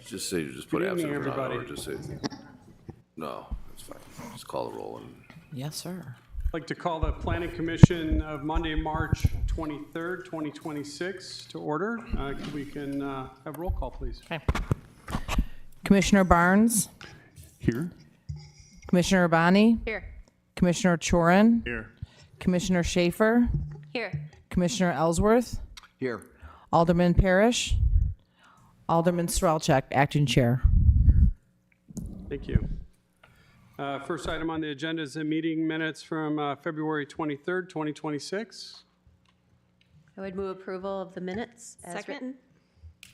Just put Good absent evening, or not, or everybody. just say, no, that's fine. Just call the roll and. Yes, sir. I'd like to call the Planning Commission of Monday, March 23rd, 2026 to order. We can have roll call, please. Okay. Commissioner Barnes, Here. Commissioner Urbani, Here. Commissioner Chorin, Here. Commissioner Schaefer, Here. Commissioner Ellsworth, Here. Alderman Parrish, Alderman Strelchak, acting chair. Thank you. First item on the agenda is the meeting minutes from February 23rd, 2026. I would move approval of the minutes as written.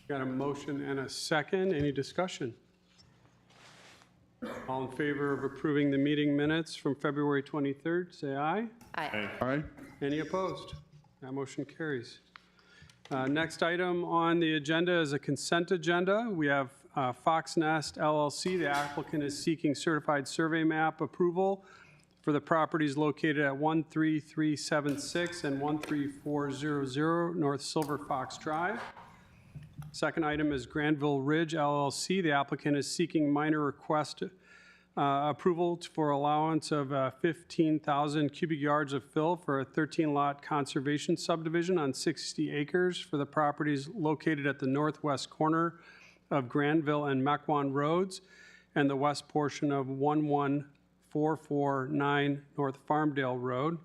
Got a motion and a second. Any discussion? All in favor of approving the meeting minutes from February 23rd, say aye. Aye. Aye. Any opposed? That motion carries. Next item on the agenda is a consent agenda. We have Fox Nest LLC. The applicant is seeking certified survey map approval for the properties located at 13376 and 13400 North Silver Fox Drive. Second item is Granville Ridge LLC. The applicant is seeking minor request approval for allowance of 15,000 cubic yards of fill for a 13-lot conservation subdivision on 60 acres for the properties located at the northwest corner of Granville and Mequon Roads and the west portion of 11449 North Farmdale Road.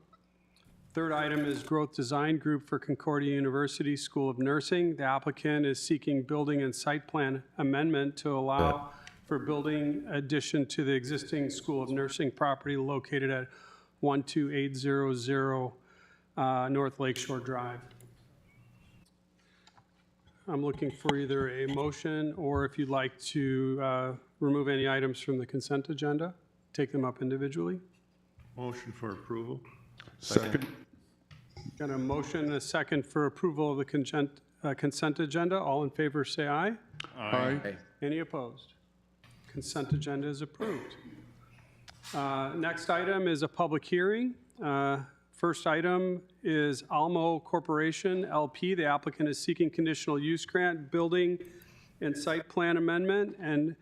Third item is Growth Design Group for Concordia University School of Nursing. The applicant is seeking building and site plan amendment to allow for building addition to the existing School of Nursing property located at 12800 North Lakeshore Drive. I'm looking for either a motion or if you'd like to remove any items from the consent agenda, take them up individually. Motion for approval. Second. Got a motion and a second for approval of the consent agenda. All in favor, say aye. Aye. Any opposed? Consent agenda is approved. Next item is a public hearing. First item is Almo Corporation LP. The applicant is seeking conditional use grant, building and site plan amendment, and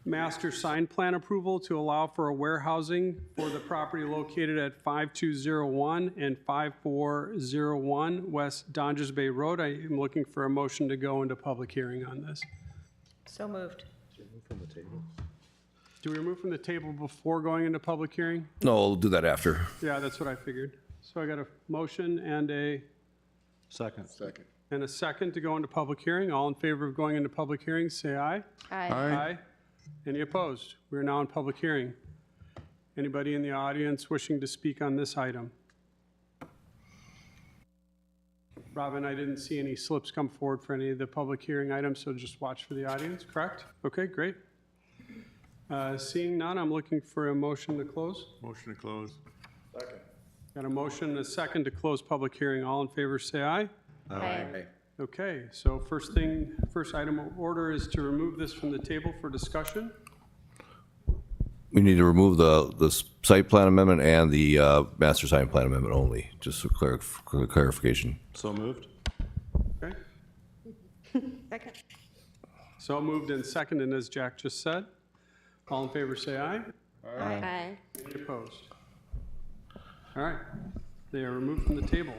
master sign plan approval to allow for a warehousing for the property located at 5201 and 5401 West Dodgers Bay Road. I am looking for a motion to go into public hearing on this. So moved. Do we remove from the table before going into public hearing? No, we'll do that after. Yeah, that's what I figured. So I got a motion and a Second. second to go into public hearing. All in favor of going into public hearing, say aye. Aye. Aye. Any opposed? We are now in public hearing. Anybody in the audience wishing to speak on this item? Robin, I didn't see any slips come forward for any of the public hearing items, so just watch for the audience, correct? Okay, great. Seeing none, I'm looking for a motion to close. Motion to close. Second. Got a motion and a second to close public hearing. All in favor, say aye. Aye. Okay, so first item of order is to remove this from the table for discussion. We need to remove the site plan amendment and the master sign plan amendment only, just for clarification. So moved. Okay, Second. so moved and seconded, as Jack just said. All in favor, say aye. Aye. Any opposed? All right, they are removed from the table.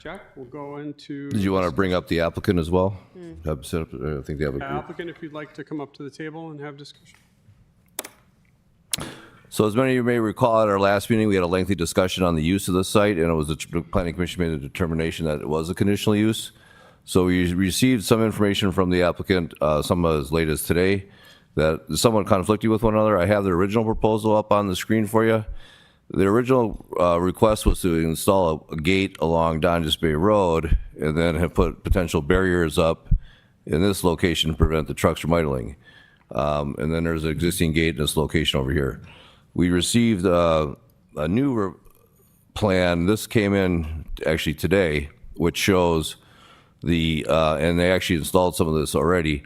Jack, we'll go into. Did you want to bring up the applicant as well? I think they have a group. Applicant, if you'd like to come up to the table and have discussion. So as many of you may recall, at our last meeting, we had a lengthy discussion on the use of the site, and it was the Planning Commission made a determination that it was a conditional use. So we received some information from the applicant, some as late as today, that is somewhat conflicting with one another. I have the original proposal up on the screen for you. The original request was to install a gate along Dodgers Bay Road and then have put potential barriers up in this location to prevent the trucks from idling. And then there's an existing gate in this location over here. We received a new plan. This came in actually today, which shows and they actually installed some of this already.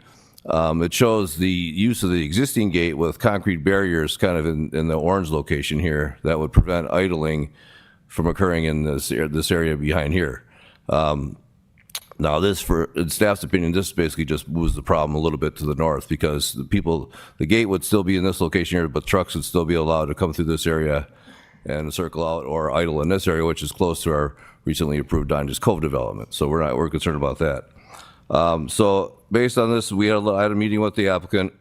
It shows the use of the existing gate with concrete barriers kind of in the orange location here that would prevent idling from occurring in this area behind here. Now, this, in staff's opinion, this basically just moves the problem a little bit to the north because the gate would still be in this location here, but trucks would still be allowed to come through this area and circle out or idle in this area, which is close to our recently approved Dundas Cove development. So we're concerned about that. So based on this, I had a meeting with the applicant,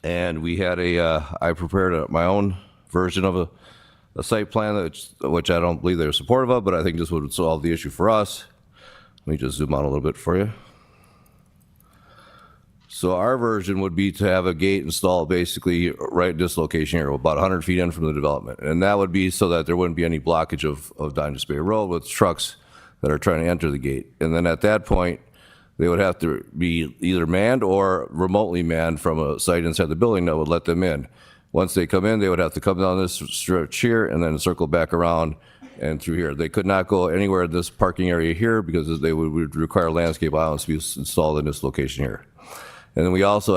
and we had I prepared my own version of a site plan, which I don't believe they're supportive of, but I think this would solve the issue for us. Let me just zoom out a little bit for you. So our version would be to have a gate installed basically right at this location here, about 100 feet in from the development. And that would be so that there wouldn't be any blockage of Dundas Bay Road with trucks that are trying to enter the gate. And then at that point, they would have to be either manned or remotely manned from a site inside the building that would let them in. Once they come in, they would have to come down this stretch here and then circle back around and through here. They could not go anywhere in this parking area here because they would require landscape islands to be installed in this location here. And then we also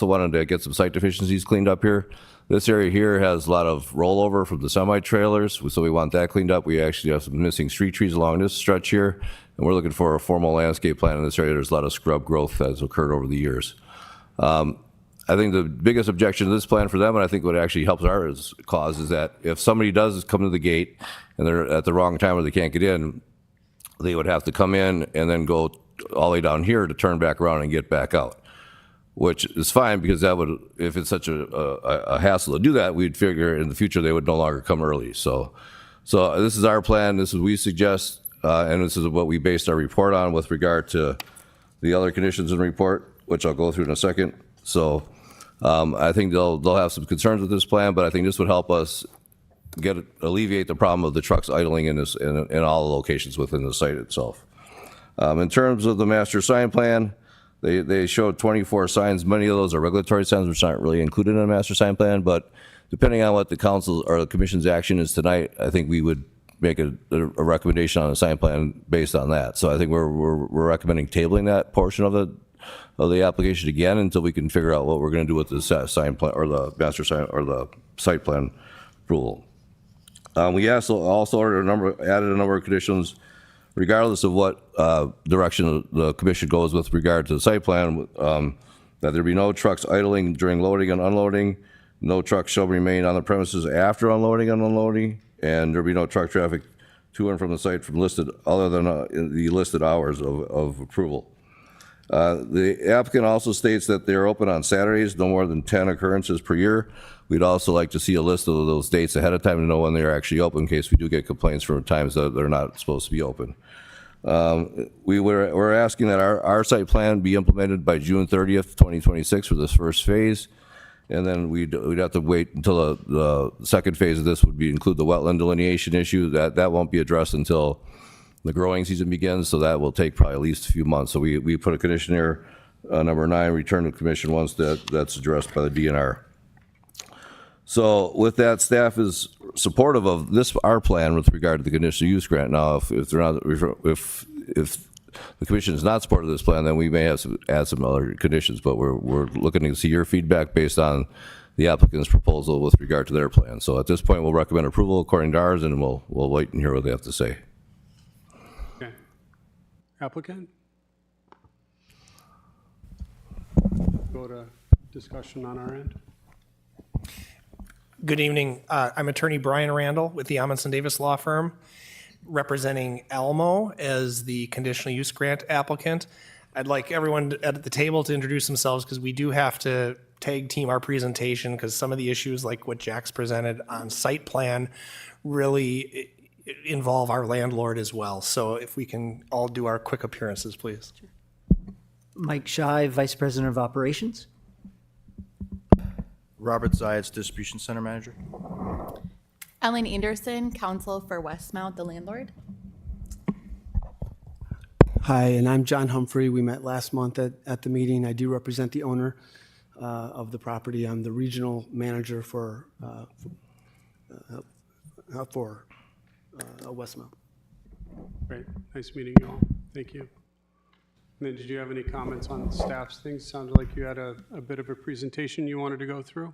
wanted to get some site deficiencies cleaned up here. This area here has a lot of rollover from the semi-trailers, so we want that cleaned up. We actually have some missing street trees along this stretch here, and we're looking for a formal landscape plan in this area. There's a lot of scrub growth that has occurred over the years. I think the biggest objection to this plan for them, and I think what actually helps our cause, is that if somebody does come to the gate and they're at the wrong time or they can't get in, they would have to come in and then go all the way down here to turn back around and get back out, which is fine because that would, if it's such a hassle to do that, we'd figure in the future they would no longer come early. So this is our plan. This is what we suggest, and this is what we based our report on with regard to the other conditions in the report, which I'll go through in a second. So I think they'll have some concerns with this plan, but I think this would help us alleviate the problem of the trucks idling in all the locations within the site itself. In terms of the master sign plan, they showed 24 signs. Many of those are regulatory signs, which aren't really included in a master sign plan, but depending on what the council or the commission's action is tonight, I think we would make a recommendation on a sign plan based on that. So I think we're recommending tabling that portion of the application again until we can figure out what we're going to do with the sign plan or the master sign or the site plan approval. We also added a number of conditions, regardless of what direction the commission goes with regard to the site plan, that there be no trucks idling during loading and unloading, no trucks shall remain on the premises after unloading and unloading, and there be no truck traffic to and from the site other than the listed hours of approval. The applicant also states that they're open on Saturdays, no more than 10 occurrences per year. We'd also like to see a list of those dates ahead of time to know when they're actually open in case we do get complaints from times that they're not supposed to be open. We're asking that our site plan be implemented by June 30th, 2026 for this first phase. And then we'd have to wait until the second phase of this would include the wetland delineation issue. That won't be addressed until the growing season begins, so that will take probably at least a few months. So we put a condition here, number 9, return to commission once that's addressed by the DNR. So with that, staff is supportive of our plan with regard to the conditional use grant. Now, if the commission is not supportive of this plan, then we may have to add some other conditions, but we're looking to see your feedback based on the applicant's proposal with regard to their plan. So at this point, we'll recommend approval according to ours, and we'll wait and hear what they have to say. Okay. Applicant? Go to discussion on our end. Good evening. I'm attorney Brian Randall with the Amundsen Davis Law Firm, representing Almo as the conditional use grant applicant. I'd like everyone at the table to introduce themselves because we do have to tag team our presentation because some of the issues like what Jack's presented on site plan really involve our landlord as well. So if we can all do our quick appearances, please. Mike Shy, Vice President of Operations. Robert Zayats, Distribution Center Manager. Ellen Anderson, counsel for Westmount, the landlord. Hi, and I'm John Humphrey. We met last month at the meeting. I do represent the owner of the property. I'm the regional manager for Westmount. Great. Nice meeting you all. Thank you. And then did you have any comments on staff's things? Sounded like you had a bit of a presentation you wanted to go through.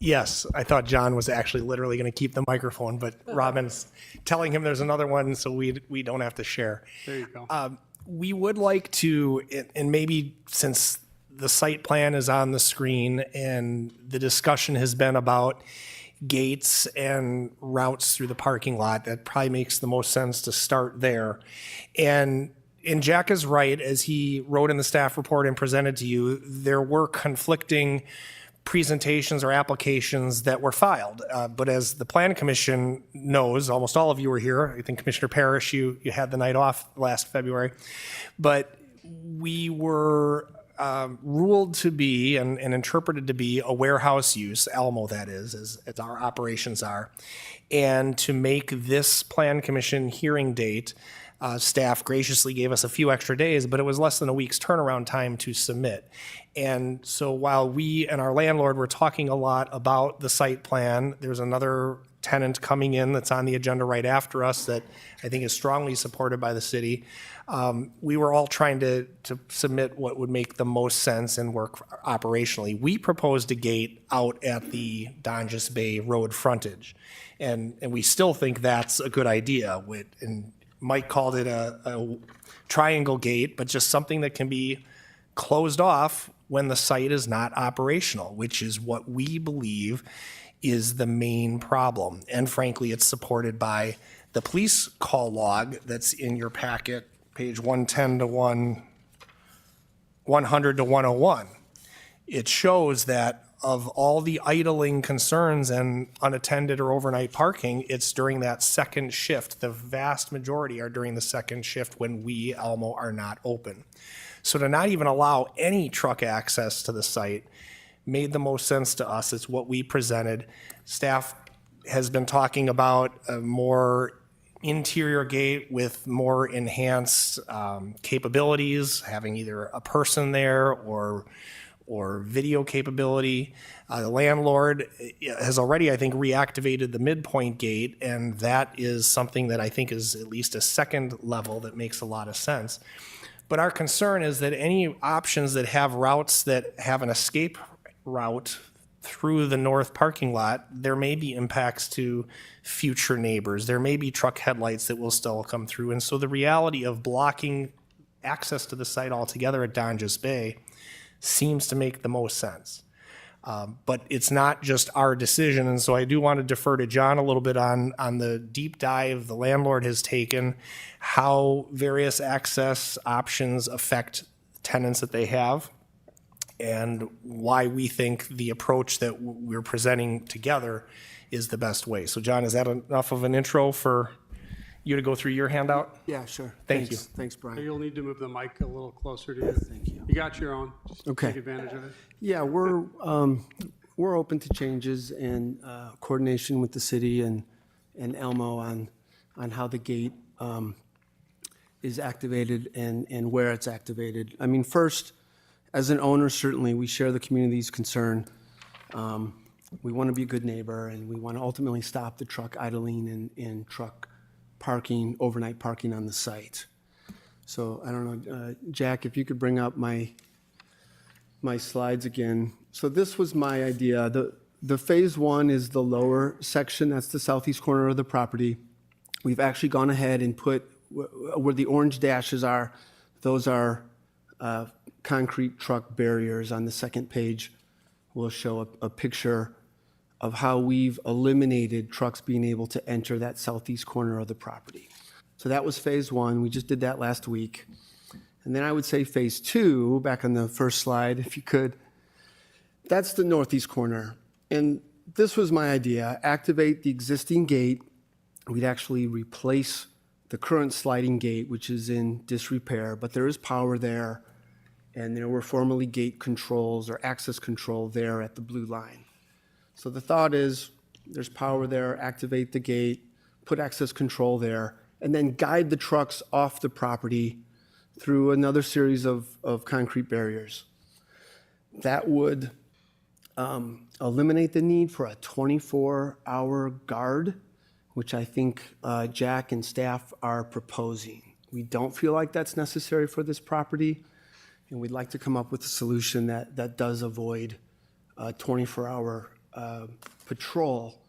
Yes, I thought John was actually literally going to keep the microphone, but Robin's telling him there's another one, so we don't have to share. There you go. We would like to, and maybe since the site plan is on the screen and the discussion has been about gates and routes through the parking lot, that probably makes the most sense to start there. And Jack is right, as he wrote in the staff report and presented to you, there were conflicting presentations or applications that were filed. But as the Plan Commission knows, almost all of you were here. I think Commissioner Parrish, you had the night off last February. But we were ruled to be and interpreted to be a warehouse use, Elmo that is, as our operations are. And to make this Plan Commission hearing date, staff graciously gave us a few extra days, but it was less than a week's turnaround time to submit. And so while we and our landlord were talking a lot about the site plan, there's another tenant coming in that's on the agenda right after us that I think is strongly supported by the city. We were all trying to submit what would make the most sense and work operationally. We proposed a gate out at the Donges Bay Road frontage, and we still think that's a good idea. And Mike called it a triangle gate, but just something that can be closed off when the site is not operational, which is what we believe is the main problem. And frankly, it's supported by the police call log that's in your packet, page 110 to 100 to 101. It shows that of all the idling concerns and unattended or overnight parking, it's during that second shift. The vast majority are during the second shift when we, Elmo, are not open. So to not even allow any truck access to the site made the most sense to us. It's what we presented. Staff has been talking about a more interior gate with more enhanced capabilities, having either a person there or video capability. The landlord has already, I think, reactivated the midpoint gate, and that is something that I think is at least a second level that makes a lot of sense. But our concern is that any options that have routes that have an escape route through the north parking lot, there may be impacts to future neighbors. There may be truck headlights that will still come through. And so the reality of blocking access to the site altogether at Donges Bay seems to make the most sense. But it's not just our decision, and so I do want to defer to John a little bit on the deep dive the landlord has taken, how various access options affect tenants that they have, and why we think the approach that we're presenting together is the best way. So John, is that enough of an intro for you to go through your handout? Yeah, sure. Thank Thanks. Thanks, Brian. You'll need to move the mic a little closer to you. Thank you. You got your own. Just Okay. take advantage of it. Yeah, we're open to changes and coordination with the city and Elmo on how the gate is activated and where it's activated. I mean, first, as an owner, certainly we share the community's concern. We want to be a good neighbor, and we want to ultimately stop the truck idling and truck parking, overnight parking on the site. So I don't know, Jack, if you could bring up my slides again. So this was my idea. The phase one is the lower section. That's the southeast corner of the property. We've actually gone ahead and put where the orange dashes are, those are concrete truck barriers. On the second page, we'll show a picture of how we've eliminated trucks being able to enter that southeast corner of the property. So that was phase one. We just did that last week. And then I would say phase two, back on the first slide, if you could, that's the northeast corner. And this was my idea, activate the existing gate. We'd actually replace the current sliding gate, which is in disrepair, but there is power there. And there were formerly gate controls or access control there at the blue line. So the thought is there's power there, activate the gate, put access control there, and then guide the trucks off the property through another series of concrete barriers. That would eliminate the need for a 24-hour guard, which I think Jack and staff are proposing. We don't feel like that's necessary for this property, and we'd like to come up with a solution that does avoid a 24-hour patrol,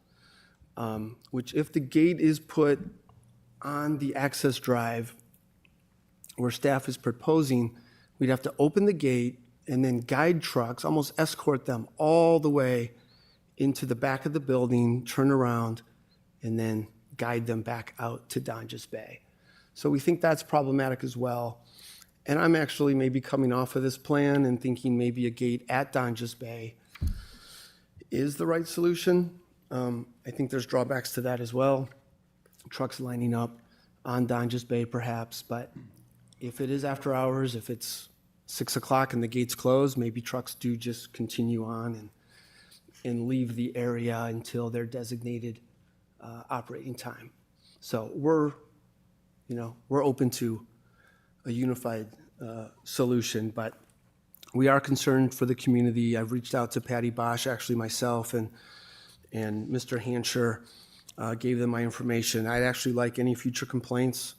which if the gate is put on the access drive where staff is proposing, we'd have to open the gate and then guide trucks, almost escort them all the way into the back of the building, turn around, and then guide them back out to Donges Bay. So we think that's problematic as well. And I'm actually maybe coming off of this plan and thinking maybe a gate at Donges Bay is the right solution. I think there's drawbacks to that as well. Trucks lining up on Donges Bay perhaps, but if it is after hours, if it's 6 o'clock and the gate's closed, maybe trucks do just continue on and leave the area until their designated operating time. So we're open to a unified solution, but we are concerned for the community. I've reached out to Patty Bosch, actually myself, and Mr. Hansher gave them my information. I'd actually like any future complaints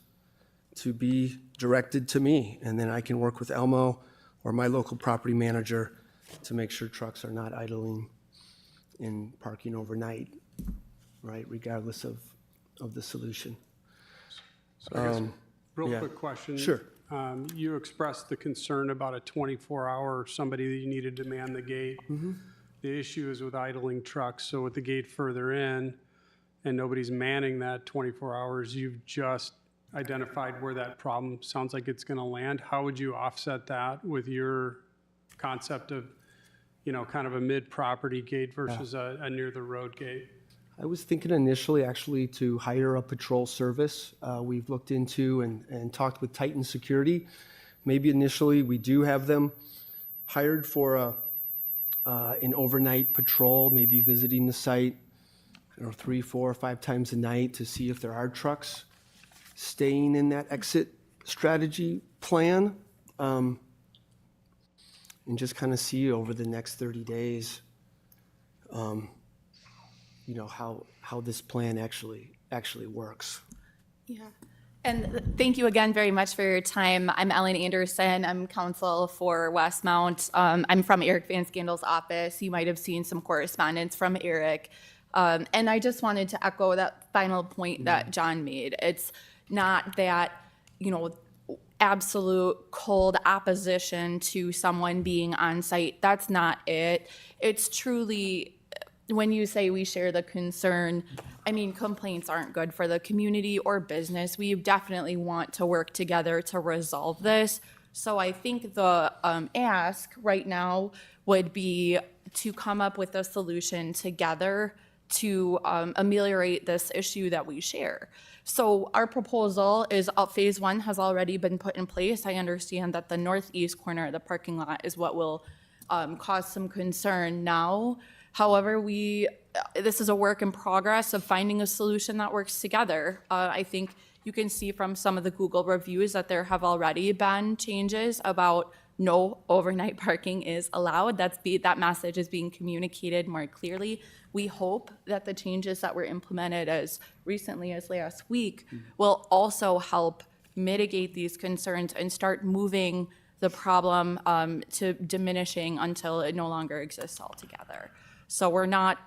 to be directed to me, and then I can work with Elmo or my local property manager to make sure trucks are not idling and parking overnight, right, regardless of the solution. So I guess, real yeah. quick question. Sure. You expressed the concern about a 24-hour, somebody that you needed to man the gate. The issue is with idling trucks, so with the gate further in and nobody's manning that 24 hours, you've just identified where that problem sounds like it's going to land. How would you offset that with your concept of, kind of a mid-property gate versus a near-the-road gate? I was thinking initially actually to hire a patrol service. We've looked into and talked with Titan Security. Maybe initially we do have them hired for an overnight patrol, maybe visiting the site, 3, 4, or 5 times a night to see if there are trucks staying in that exit strategy plan, and just kind of see over the next 30 days, how this plan actually works. Yeah. And thank you again very much for your time. I'm Ellen Anderson. I'm counsel for Westmount. I'm from Eric Van Scandal's office. You might have seen some correspondence from Eric. And I just wanted to echo that final point that John made. It's not that, absolute cold opposition to someone being on site. That's not it. It's truly, when you say we share the concern, complaints aren't good for the community or business. We definitely want to work together to resolve this. So I think the ask right now would be to come up with a solution together to ameliorate this issue that we share. So our proposal is phase 1 has already been put in place. I understand that the northeast corner of the parking lot is what will cause some concern now. However, this is a work in progress of finding a solution that works together. I think you can see from some of the Google reviews that there have already been changes about no overnight parking is allowed. That message is being communicated more clearly. We hope that the changes that were implemented as recently as last week will also help mitigate these concerns and start moving the problem to diminishing until it no longer exists altogether. So we're not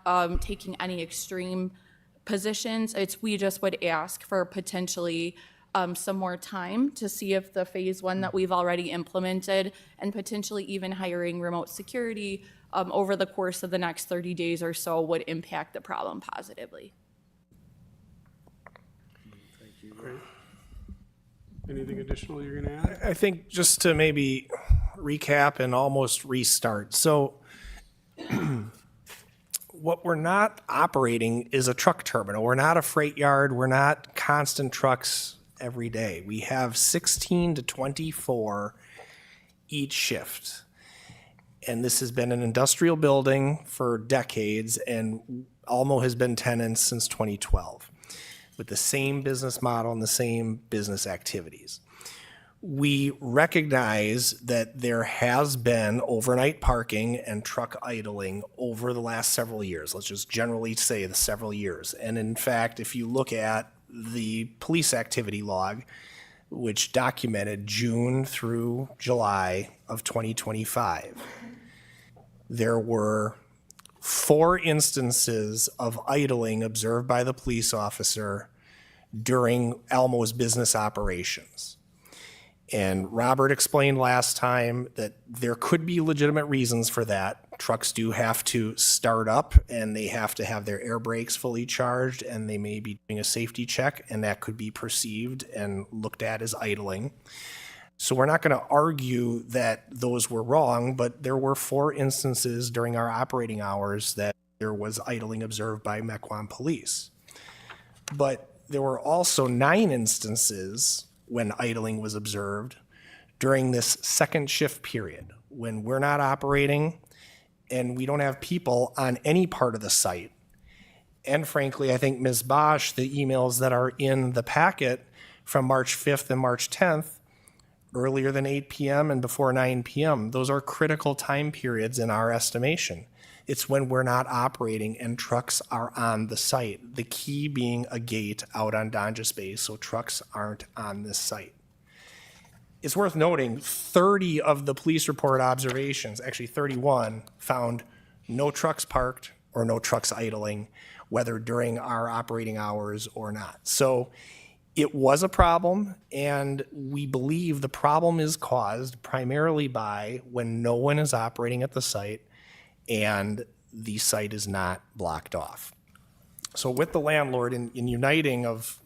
taking any extreme positions. We just would ask for potentially some more time to see if the phase 1 that we've already implemented and potentially even hiring remote security over the course of the next 30 days or so would impact the problem positively. Great. Anything additional you're going to add? I think just to maybe recap and almost restart. So what we're not operating is a truck terminal. We're not a freight yard. We're not constant trucks every day. We have 16 to 24 each shift. And this has been an industrial building for decades, and Almo has been tenants since 2012 with the same business model and the same business activities. We recognize that there has been overnight parking and truck idling over the last several years. Let's just generally say the several years. And in fact, if you look at the police activity log, which documented June through July of 2025, there were 4 instances of idling observed by the police officer during Elmo's business operations. And Robert explained last time that there could be legitimate reasons for that. Trucks do have to start up and they have to have their air brakes fully charged, and they may be doing a safety check, and that could be perceived and looked at as idling. So we're not going to argue that those were wrong, but there were 4 instances during our operating hours that there was idling observed by Mequon police. But there were also 9 instances when idling was observed during this second shift period, when we're not operating and we don't have people on any part of the site. And frankly, I think Ms. Bosch, the emails that are in the packet from March 5th and March 10th, earlier than 8 p.m. and before 9 p.m., those are critical time periods in our estimation. It's when we're not operating and trucks are on the site. The key being a gate out on Donjas Bay, so trucks aren't on this site. It's worth noting 30 of the police report observations, actually 31, found no trucks parked or no trucks idling, whether during our operating hours or not. So it was a problem, and we believe the problem is caused primarily by when no one is operating at the site and the site is not blocked off. So with the landlord in uniting of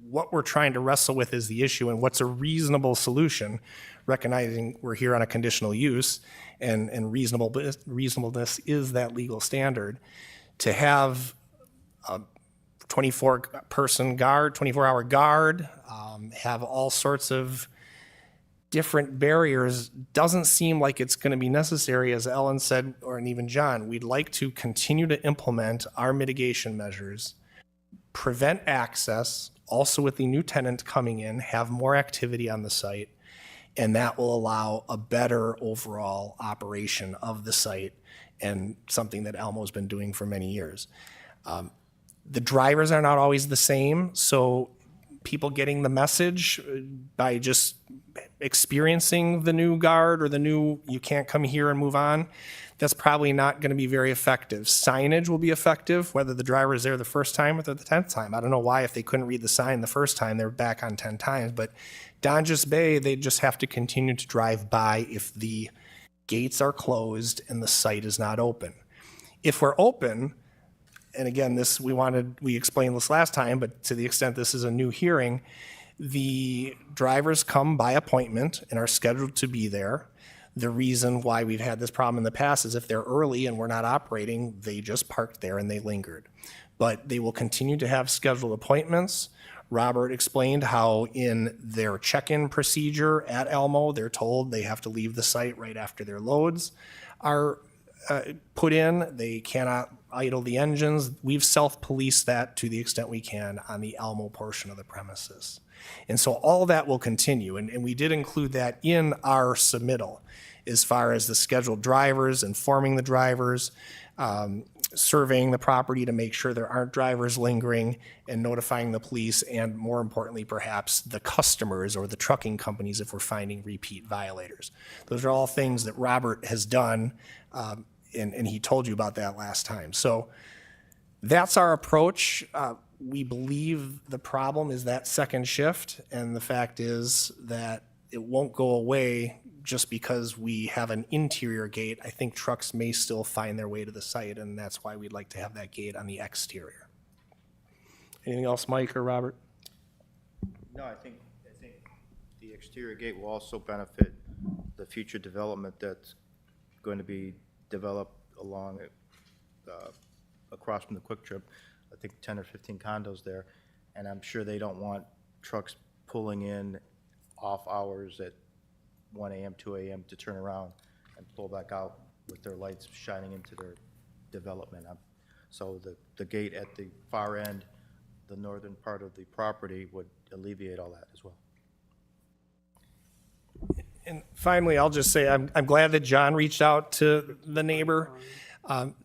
what we're trying to wrestle with is the issue and what's a reasonable solution, recognizing we're here on a conditional use and reasonableness is that legal standard, to have a 24-person guard, 24-hour guard, have all sorts of different barriers doesn't seem like it's going to be necessary. As Ellen said, or and even John, we'd like to continue to implement our mitigation measures, prevent access, also with the new tenant coming in, have more activity on the site, and that will allow a better overall operation of the site and something that Elmo's been doing for many years. The drivers are not always the same, so people getting the message by just experiencing the new guard or the new you can't come here and move on, that's probably not going to be very effective. Signage will be effective, whether the driver is there the first time or the 10th time. I don't know why, if they couldn't read the sign the first time, they're back on 10 times. But Donjas Bay, they just have to continue to drive by if the gates are closed and the site is not open. If we're open, and again, we explained this last time, but to the extent this is a new hearing, the drivers come by appointment and are scheduled to be there. The reason why we've had this problem in the past is if they're early and we're not operating, they just parked there and they lingered. But they will continue to have scheduled appointments. Robert explained how in their check-in procedure at Elmo, they're told they have to leave the site right after their loads are put in. They cannot idle the engines. We've self-policed that to the extent we can on the Elmo portion of the premises. And so all that will continue, and we did include that in our submittal as far as the scheduled drivers, informing the drivers, surveying the property to make sure there aren't drivers lingering, and notifying the police, and more importantly, perhaps the customers or the trucking companies if we're finding repeat violators. Those are all things that Robert has done, and he told you about that last time. So that's our approach. We believe the problem is that second shift, and the fact is that it won't go away just because we have an interior gate. I think trucks may still find their way to the site, and that's why we'd like to have that gate on the exterior. Anything else, Mike or Robert? No, I think the exterior gate will also benefit the future development that's going to be developed along across from the Quick Trip. I think 10 or 15 condos there, and I'm sure they don't want trucks pulling in off hours at 1 a.m., 2 a.m. to turn around and pull back out with their lights shining into their development. So the gate at the far end, the northern part of the property, would alleviate all that as well. And finally, I'll just say I'm glad that John reached out to the neighbor.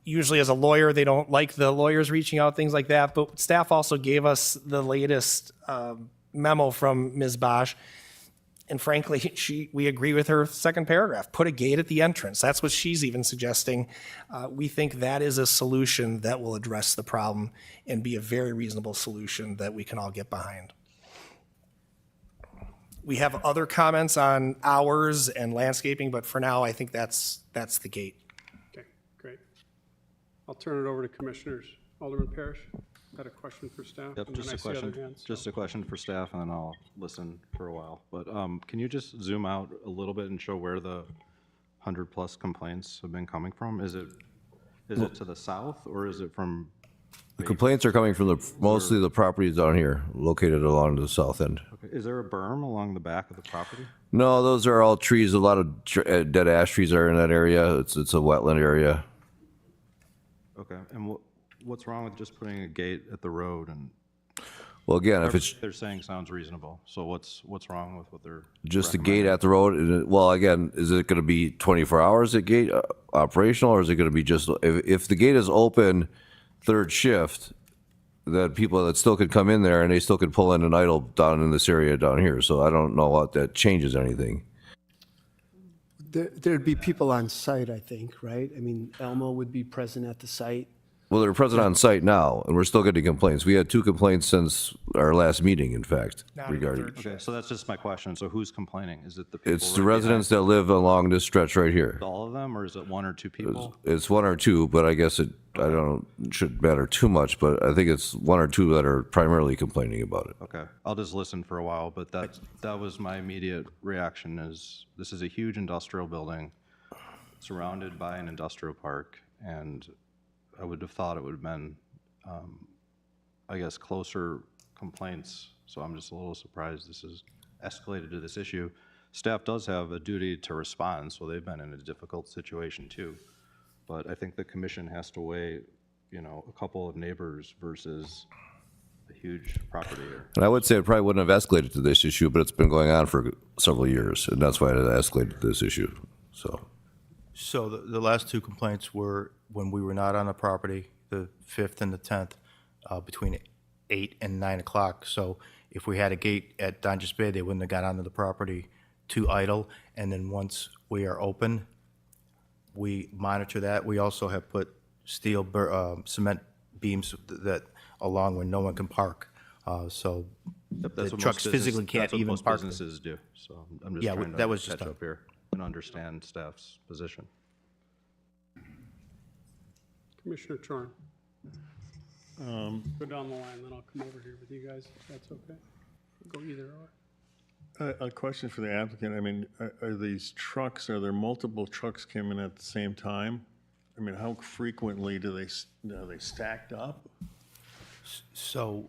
Usually as a lawyer, they don't like the lawyers reaching out, things like that, but staff also gave us the latest memo from Ms. Bosch. And frankly, we agree with her second paragraph. Put a gate at the entrance. That's what she's even suggesting. We think that is a solution that will address the problem and be a very reasonable solution that we can all get behind. We have other comments on hours and landscaping, but for now, I think that's the gate. Okay, great. I'll turn it over to commissioners. Alderman Parrish, had a question for staff? Yep, and then just I a see other question, hands, so- just a question for staff, and then I'll listen for a while. But can you just zoom out a little bit and show where the 100-plus complaints have been coming from? Is it to the south, or is it from? The complaints are coming from mostly the properties down here, located along the south end. Okay, is there a berm along the back of the property? No, those are all trees. A lot of dead ash trees are in that area. It's a wetland area. Okay, and what's wrong with just putting a gate at the road? And Well, again, if it's they're saying sounds reasonable, so what's wrong with what they're just a recommending? gate at the road, well, again, is it going to be 24 hours at gate operational, or is it going to be just, if the gate is open third shift, that people that still could come in there and they still could pull in and idle down in this area down here. So I don't know what that changes anything. There'd be people on site, I think, right? I mean, Elmo would be present at the site. Well, they're present on site now, and we're still getting complaints. We had 2 complaints since our last meeting, in fact, Not in the regarding. third Okay, so that's just my question. So who's complaining? Is it the people? It's the right residents behind that live along this stretch right here. all of them, or is it 1 or 2 people? It's 1 or 2, but I guess it shouldn't matter too much, but I think it's 1 or 2 that are primarily complaining about it. Okay, I'll just listen for a while, but that was my immediate reaction is this is a huge industrial building surrounded by an industrial park, and I would have thought it would have been, I guess, closer complaints. So I'm just a little surprised this has escalated to this issue. Staff does have a duty to respond, so they've been in a difficult situation too. But I think the commission has to weigh, a couple of neighbors versus a huge property here. And I would say it probably wouldn't have escalated to this issue, but it's been going on for several years, and that's why it escalated to this issue, so. So the last 2 complaints were when we were not on the property, the 5th and the 10th, between 8 and 9 o'clock. So if we had a gate at Donjas Bay, they wouldn't have got onto the property to idle. And then once we are open, we monitor that. We also have put steel, cement beams that along where no one can park. So That's the what trucks most physically can't that's what even most park them. businesses do, so I'm just Yeah, trying that was to just catch done. up here and understand staff's position. Commissioner Chorin. Go down the line, then I'll come over here with you guys, if that's okay. Go either or. A question for the applicant. I mean, are these trucks, are there multiple trucks coming at the same time? I mean, how frequently are they stacked up? So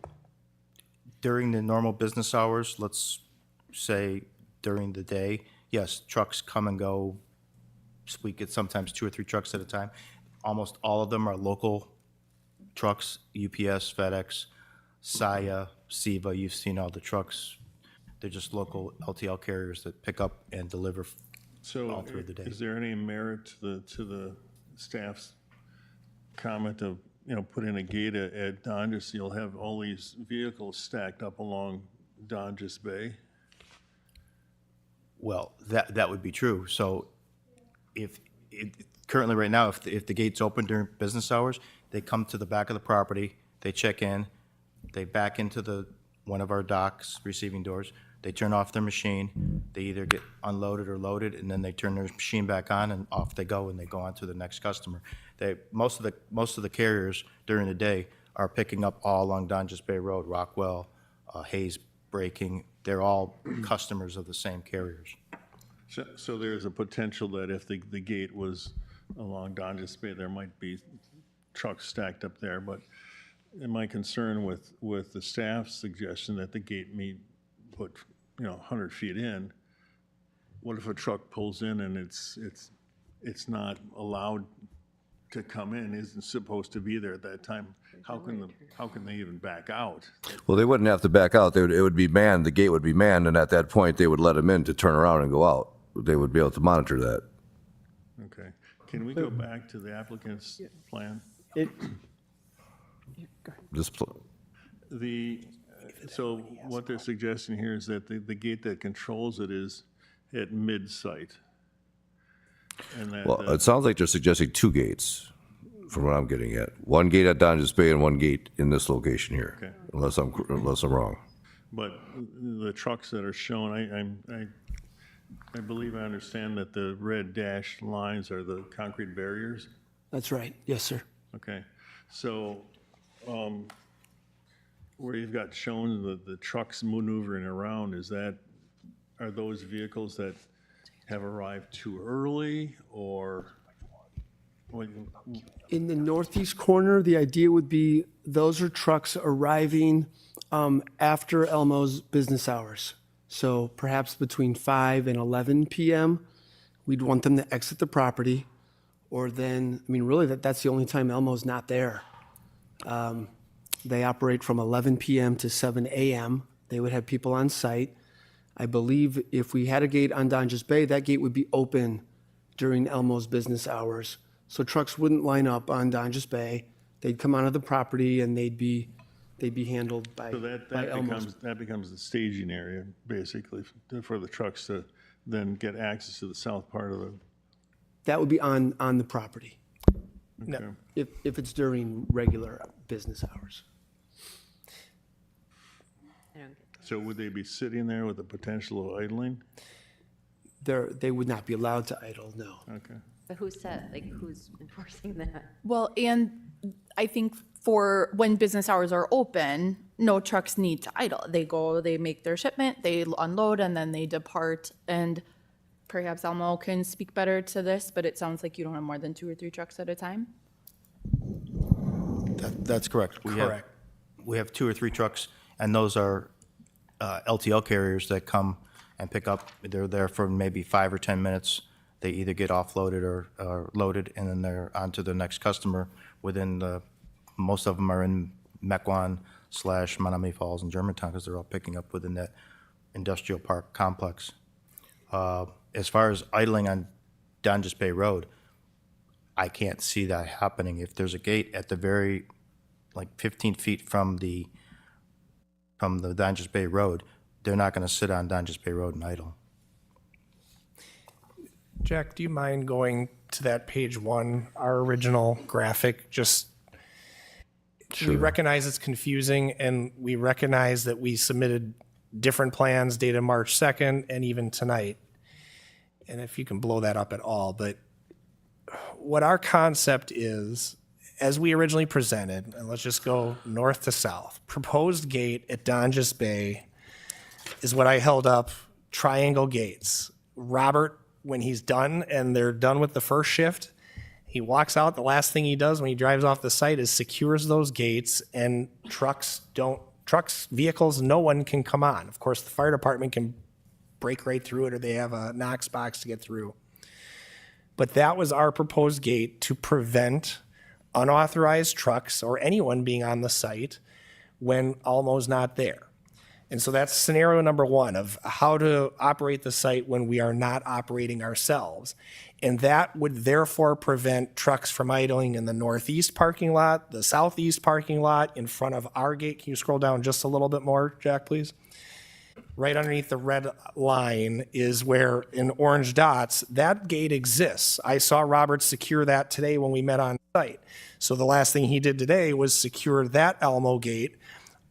during the normal business hours, let's say during the day, yes, trucks come and go. We get sometimes 2 or 3 trucks at a time. Almost all of them are local trucks, UPS, FedEx, Saya, Siva. You've seen all the trucks. They're just local LTL carriers that pick up and deliver So all through the day. is there any merit to the staff's comment of, put in a gate at Donjas, you'll have all these vehicles stacked up along Donjas Bay? Well, that would be true. So currently right now, if the gate's open during business hours, they come to the back of the property, they check in, they back into one of our docks, receiving doors, they turn off their machine, they either get unloaded or loaded, and then they turn their machine back on and off they go, and they go on to the next customer. Most of the carriers during the day are picking up all along Donjas Bay Road, Rockwell, Hayes Braking. They're all customers of the same carriers. So there's a potential that if the gate was along Donjas Bay, there might be trucks stacked up there, but in my concern with the staff's suggestion that the gate may put, 100 feet in, what if a truck pulls in and it's not allowed to come in, isn't supposed to be there at that time? How can they even back out? Well, they wouldn't have to back out. It would be manned, the gate would be manned, and at that point, they would let them in to turn around and go out. They would be able to monitor that. Okay. Can we go back to the applicant's plan? It, This, So what they're suggesting here is that the gate that controls it is at mid-site. And that, Well, it sounds like they're suggesting two gates, from what I'm getting at. One gate at Donges Bay and one gate in this location here, Okay. unless I'm wrong. but the trucks that are shown, I believe I understand that the red dashed lines are the concrete barriers? That's right. Yes, sir. Okay, so, where you've got shown the trucks maneuvering around, are those vehicles that have arrived too early, or? In the northeast corner, the idea would be those are trucks arriving after Elmo's business hours. So perhaps between 5 and 11 p.m., we'd want them to exit the property. Or then, I mean, really, that's the only time Elmo's not there. They operate from 11 p.m. to 7 a.m. They would have people on site. I believe if we had a gate on Donges Bay, that gate would be open during Elmo's business hours. So trucks wouldn't line up on Donges Bay. They'd come onto the property and they'd be handled by, So that Elmo's. becomes the staging area, basically, for the trucks to then get access to the south part of the. That would be on the property Okay. if it's during regular business hours. So would they be sitting there with the potential of idling? They would not be allowed to idle, no. Okay. But who's enforcing that? Well, and I think for when business hours are open, no trucks need to idle. They go, they make their shipment, they unload, and then they depart. And perhaps Elmo can speak better to this, but it sounds like you don't have more than 2 or 3 trucks at a time. That's correct. Correct. We have 2 or 3 trucks, and those are LTL carriers that come and pick up. They're there for maybe 5 or 10 minutes. They either get offloaded or loaded, and then they're on to the next customer most of them are in Mequon / Menominee Falls and Germantown, because they're all picking up within that industrial park complex. As far as idling on Donges Bay Road, I can't see that happening. If there's a gate at the very, 15 feet from the Donges Bay Road, they're not going to sit on Donges Bay Road and idle. Jack, do you mind going to that page 1, our original graphic? We recognize it's confusing, and we recognize that we submitted different plans dated March 2nd and even tonight. And if you can blow that up at all, but what our concept is, as we originally presented, and let's just go north to south, proposed gate at Donges Bay is what I held up, triangle gates. Robert, when he's done and they're done with the first shift, he walks out. The last thing he does when he drives off the site is secures those gates, and vehicles, no one can come on. Of course, the fire department can break right through it, or they have a Knox box to get through. But that was our proposed gate to prevent unauthorized trucks or anyone being on the site when Elmo's not there. And so that's scenario number 1 of how to operate the site when we are not operating ourselves. And that would therefore prevent trucks from idling in the northeast parking lot, the southeast parking lot, in front of our gate. Can you scroll down just a little bit more, Jack, please? Right underneath the red line is where, in orange dots, that gate exists. I saw Robert secure that today when we met on site. So the last thing he did today was secure that Elmo gate.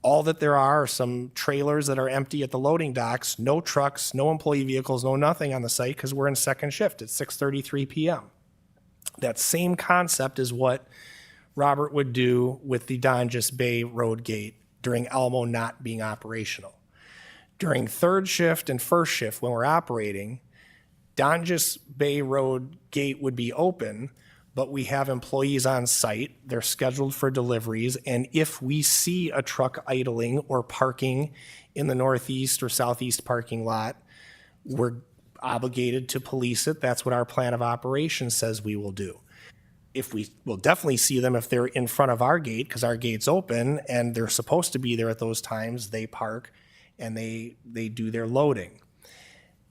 All that there are some trailers that are empty at the loading docks, no trucks, no employee vehicles, no nothing on the site, because we're in second shift at 6:33 p.m. That same concept is what Robert would do with the Donges Bay Road gate during Elmo not being operational. During third shift and first shift, when we're operating, Donges Bay Road gate would be open, but we have employees on site. They're scheduled for deliveries. And if we see a truck idling or parking in the northeast or southeast parking lot, we're obligated to police it. That's what our plan of operations says we will do. If we will definitely see them if they're in front of our gate, because our gate's open and they're supposed to be there at those times, they park and they do their loading.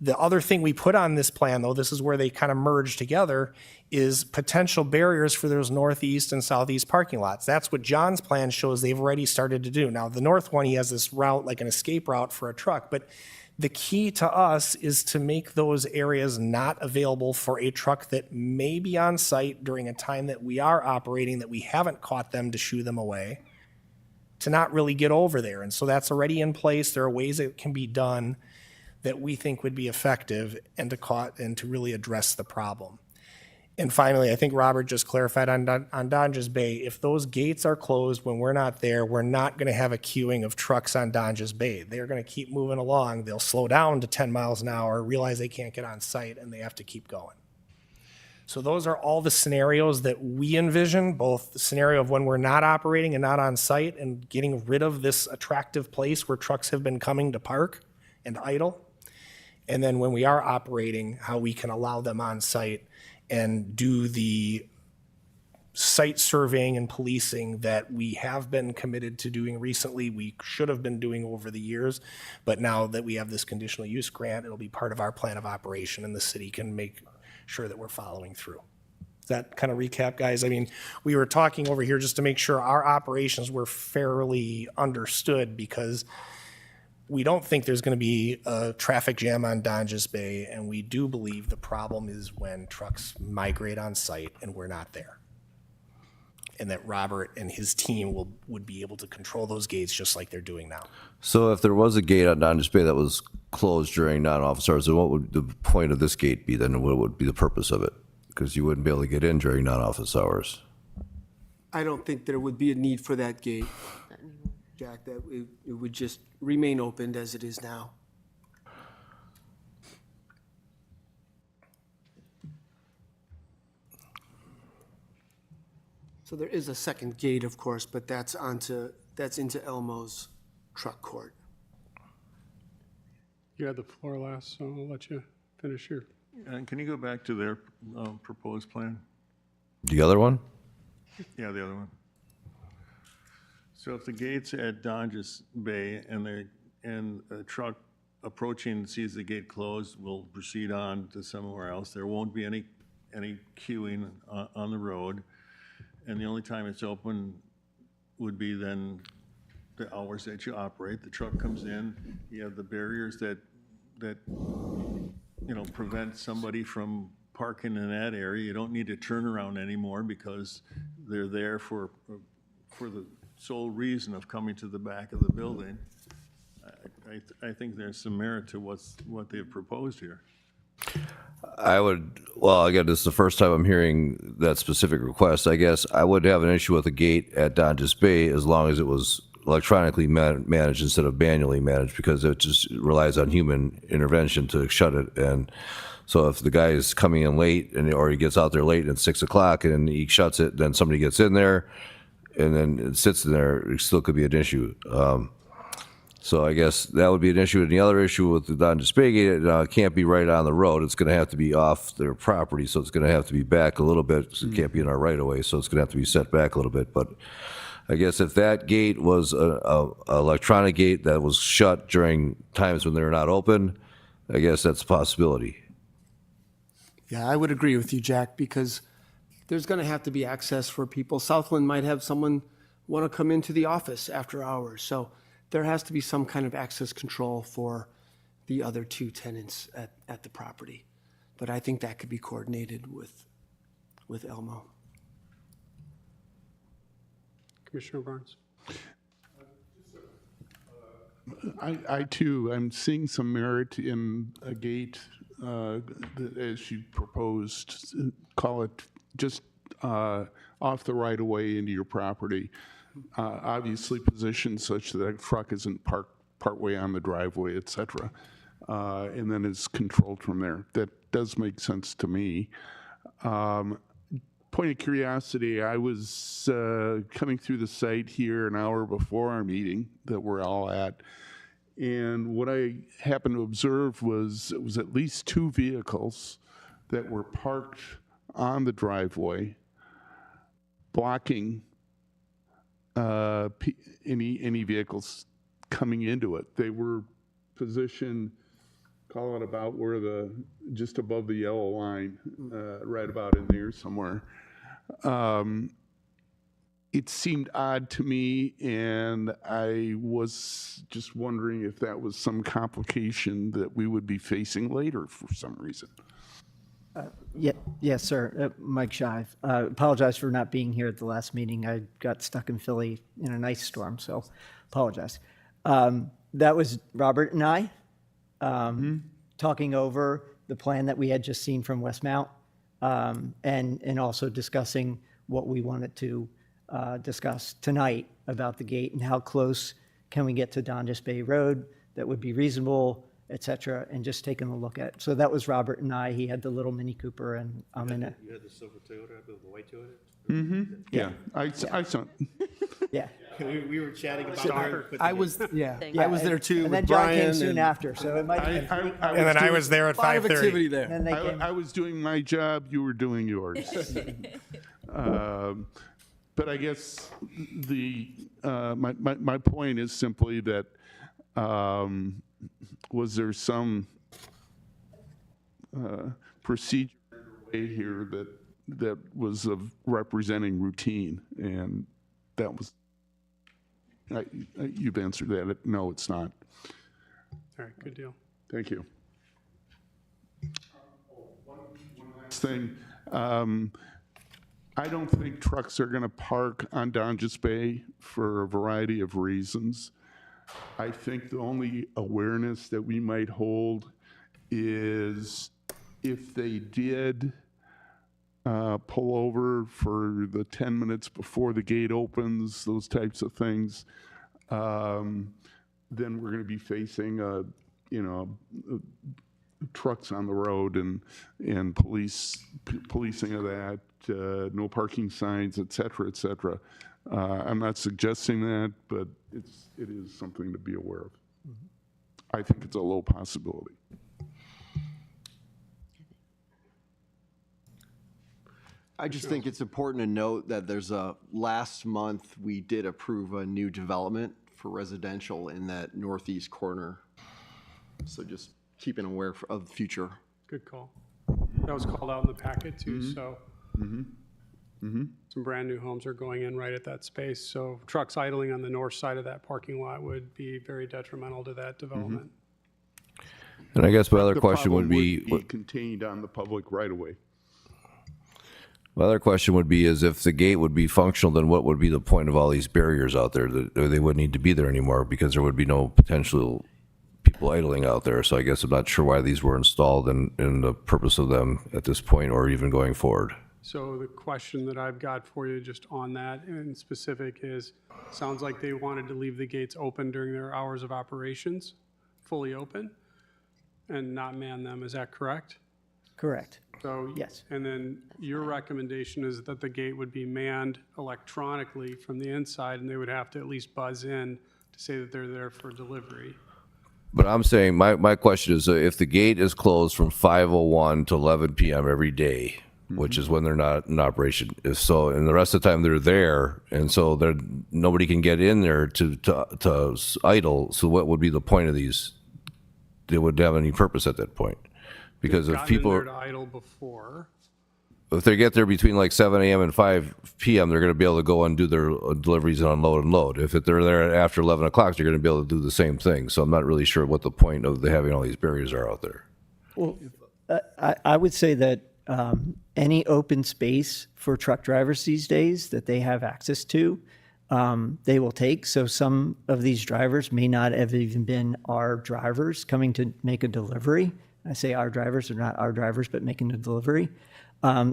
The other thing we put on this plan, though, this is where they kind of merge together, is potential barriers for those northeast and southeast parking lots. That's what John's plan shows they've already started to do. Now, the north one, he has this route, like an escape route for a truck, but the key to us is to make those areas not available for a truck that may be on site during a time that we are operating, that we haven't caught them to shoo them away, to not really get over there. And so that's already in place. There are ways it can be done that we think would be effective and to really address the problem. And finally, I think Robert just clarified on Donges Bay, if those gates are closed when we're not there, we're not going to have a queuing of trucks on Donges Bay. They're going to keep moving along. They'll slow down to 10 miles an hour, realize they can't get on site, and they have to keep going. So those are all the scenarios that we envision, both the scenario of when we're not operating and not on site and getting rid of this attractive place where trucks have been coming to park and idle. And then when we are operating, how we can allow them on site and do the site surveying and policing that we have been committed to doing recently, we should have been doing over the years. But now that we have this conditional use grant, it'll be part of our plan of operation and the city can make sure that we're following through. Does that kind of recap, guys? I mean, we were talking over here just to make sure our operations were fairly understood, because we don't think there's going to be a traffic jam on Donges Bay, and we do believe the problem is when trucks migrate on site and we're not there. And that Robert and his team would be able to control those gates just like they're doing now. So if there was a gate on Donges Bay that was closed during non-office hours, then what would the point of this gate be then? What would be the purpose of it? Because you wouldn't be able to get in during non-office hours. I don't think there would be a need for that gate, Jack, that it would just remain opened as it is now. So there is a second gate, of course, but that's into Elmo's truck court. You had the floor last, so I'll let you finish your. And can you go back to their proposed plan? The other one? Yeah, the other one. So if the gate's at Donges Bay and a truck approaching sees the gate closed, will proceed on to somewhere else. There won't be any queuing on the road. And the only time it's open would be then the hours that you operate. The truck comes in, you have the barriers that prevent somebody from parking in that area. You don't need to turn around anymore because they're there for the sole reason of coming to the back of the building. I think there's some merit to what they've proposed here. Again, this is the first time I'm hearing that specific request. I guess I would have an issue with a gate at Donges Bay as long as it was electronically managed instead of manually managed, because it just relies on human intervention to shut it. And so if the guy is coming in late or he gets out there late and it's 6 o'clock and he shuts it, then somebody gets in there and then it sits in there, it still could be an issue. So I guess that would be an issue. And the other issue with the Donges Bay gate, it can't be right on the road. It's going to have to be off their property, so it's going to have to be back a little bit. So it can't be in our right of way, so it's going to have to be set back a little bit. But I guess if that gate was a electronic gate that was shut during times when they're not open, I guess that's a possibility. Yeah, I would agree with you, Jack, because there's going to have to be access for people. Southland might have someone want to come into the office after hours, so there has to be some kind of access control for the other two tenants at the property. But I think that could be coordinated with Elmo. Commissioner Barnes. I too am seeing some merit in a gate as you proposed. Call it just off the right of way into your property. Obviously positioned such that a truck isn't parked partway on the driveway, et cetera, and then it's controlled from there. That does make sense to me. Point of curiosity, I was coming through the site here an hour before our meeting that we're all at, and what I happened to observe was it was at least 2 vehicles that were parked on the driveway, blocking any vehicles coming into it. They were positioned call it about where just above the yellow line, right about in there somewhere. It seemed odd to me, and I was just wondering if that was some complication that we would be facing later for some reason. Yeah, yes, sir. Mike Shive. Apologize for not being here at the last meeting. I got stuck in Philly in an ice storm, so apologize. That was Robert and I talking over the plan that we had just seen from Westmount, and also discussing what we wanted to discuss tonight about the gate and how close can we get to Donjas Bay Road that would be reasonable, et cetera, and just taking a look at. So that was Robert and I. He had the little Mini Cooper, and I'm in it. You had the silver Toyota, the white Toyota? Yeah, I saw. Yeah. We were chatting about I was, Yeah, I was there too and then with John Brian. came soon and after, so it might have been. And then I was there at a lot of 5:30. activity there. And they came. I was doing my job, you were doing yours. But I guess my point is simply that was there some procedure here that was of representing routine, and that was you've answered that. No, it's not. All right, good deal. Thank you. One last thing. I don't think trucks are going to park on Donjas Bay for a variety of reasons. I think the only awareness that we might hold is if they did pull over for the 10 minutes before the gate opens, those types of things, then we're going to be facing trucks on the road and policing of that, no parking signs, et cetera, et cetera. I'm not suggesting that, but it is something to be aware of. I think it's a low possibility. I just think it's important to note that last month, we did approve a new development for residential in that northeast corner. So just keeping aware of the future. Good call. That was called out in the packet too, so. Some brand new homes are going in right at that space, so trucks idling on the north side of that parking lot would be very detrimental to that development. And I guess my other The question would problem be, contained on the public right of way. my other question would be is if the gate would be functional, then what would be the point of all these barriers out there? That they wouldn't need to be there anymore because there would be no potential people idling out there. So I guess I'm not sure why these were installed and the purpose of them at this point or even going forward. So the question that I've got for you just on that in specific is, sounds like they wanted to leave the gates open during their hours of operations, fully open, and not man them, is that correct? Correct. So, Yes. and then your recommendation is that the gate would be manned electronically from the inside, and they would have to at least buzz in to say that they're there for delivery. But I'm saying, my question is, if the gate is closed from 5:01 to 11 p.m. every day, which is when they're not in operation, if so, and the rest of the time they're there, and so nobody can get in there to idle, so what would be the point of these? They wouldn't have any purpose at that point. Because if Gotten people, in there to idle before. if they get there between like 7 a.m. and 5 p.m., they're going to be able to go and do their deliveries and unload and load. If they're there after 11 o'clock, they're going to be able to do the same thing. So I'm not really sure what the point of having all these barriers are out there. Well, I would say that any open space for truck drivers these days that they have access to, they will take. So some of these drivers may not have even been our drivers coming to make a delivery. I say our drivers, they're not our drivers, but making a delivery.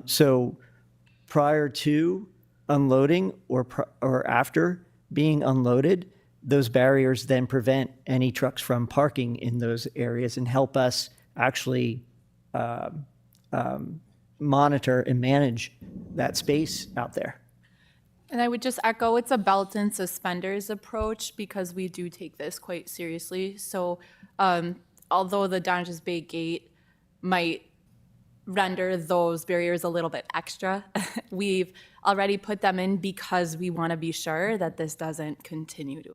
So prior to unloading or after being unloaded, those barriers then prevent any trucks from parking in those areas and help us actually monitor and manage that space out there. And I would just echo, it's a belt and suspenders approach because we do take this quite seriously. So although the Donjas Bay Gate might render those barriers a little bit extra, we've already put them in because we want to be sure that this doesn't continue to.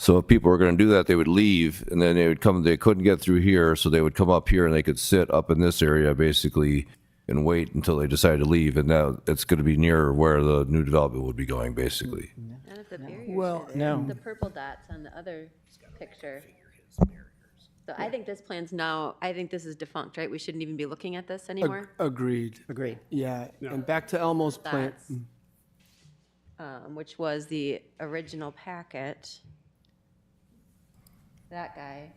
So if people were going to do that, they would leave, and then they couldn't get through here, so they would come up here and they could sit up in this area basically and wait until they decided to leave. And now it's going to be near where the new development would be going, basically. None of the barriers Well, are there. no. The purple dots on the other picture. So I think this plan's now, I think this is defunct, right? We shouldn't even be looking at this anymore. Agreed. Agreed. Yeah, and back to Elmo's plan. That's, which was the original packet. That guy.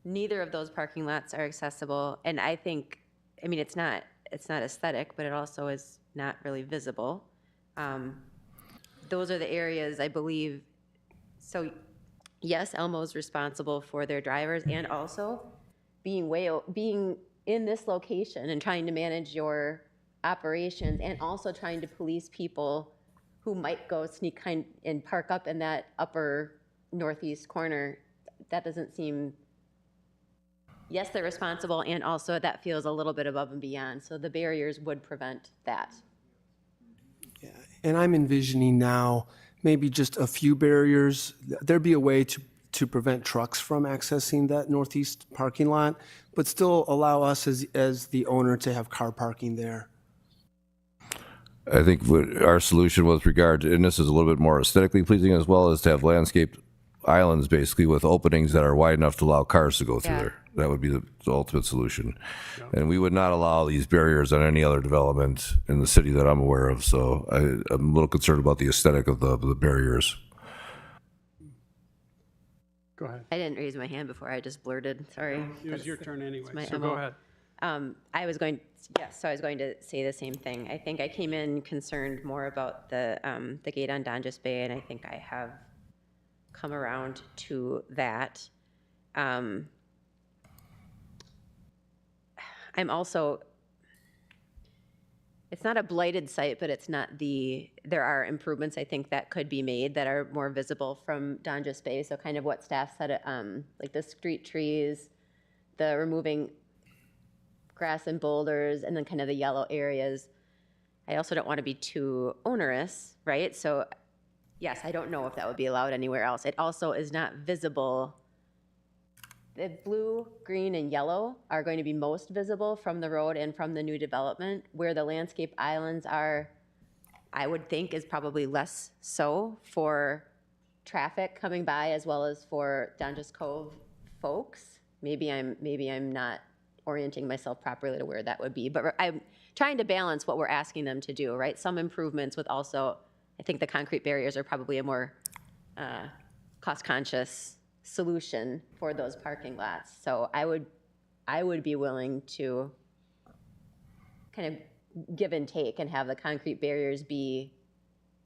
Neither of those parking lots are accessible, and I think, I mean, it's not aesthetic, but it also is not really visible. Those are the areas, I believe, so yes, Elmo's responsible for their drivers and also being in this location and trying to manage your operations and also trying to police people who might go sneak and park up in that upper northeast corner. That doesn't seem, yes, they're responsible, and also that feels a little bit above and beyond. So the barriers would prevent that. And I'm envisioning now maybe just a few barriers. There'd be a way to prevent trucks from accessing that northeast parking lot, but still allow us as the owner to have car parking there. I think what our solution with regard to, and this is a little bit more aesthetically pleasing as well, is to have landscaped islands basically with openings that are wide enough to allow cars to go through Yeah. there. That would be the ultimate solution. And we would not allow these barriers on any other development in the city that I'm aware of. So I'm a little concerned about the aesthetic of the barriers. Go ahead. I didn't raise my hand before, I just blurted, sorry. It was your turn anyway, my so MO. go ahead. I was going to say the same thing. I think I came in concerned more about the gate on Donjas Bay, and I think I have come around to that. I'm also, it's not a blighted site, but there are improvements I think that could be made that are more visible from Donjas Bay. So kind of what staff said, like the street trees, the removing grass and boulders, and then kind of the yellow areas. I also don't want to be too onerous, right? So yes, I don't know if that would be allowed anywhere else. It also is not visible. The blue, green, and yellow are going to be most visible from the road and from the new development, where the landscape islands are, I would think, is probably less so for traffic coming by as well as for Donjas Cove folks. Maybe I'm not orienting myself properly to where that would be, but I'm trying to balance what we're asking them to do, right? Some improvements with also, I think the concrete barriers are probably a more cost-conscious solution for those parking lots. So I would be willing to kind of give and take and have the concrete barriers be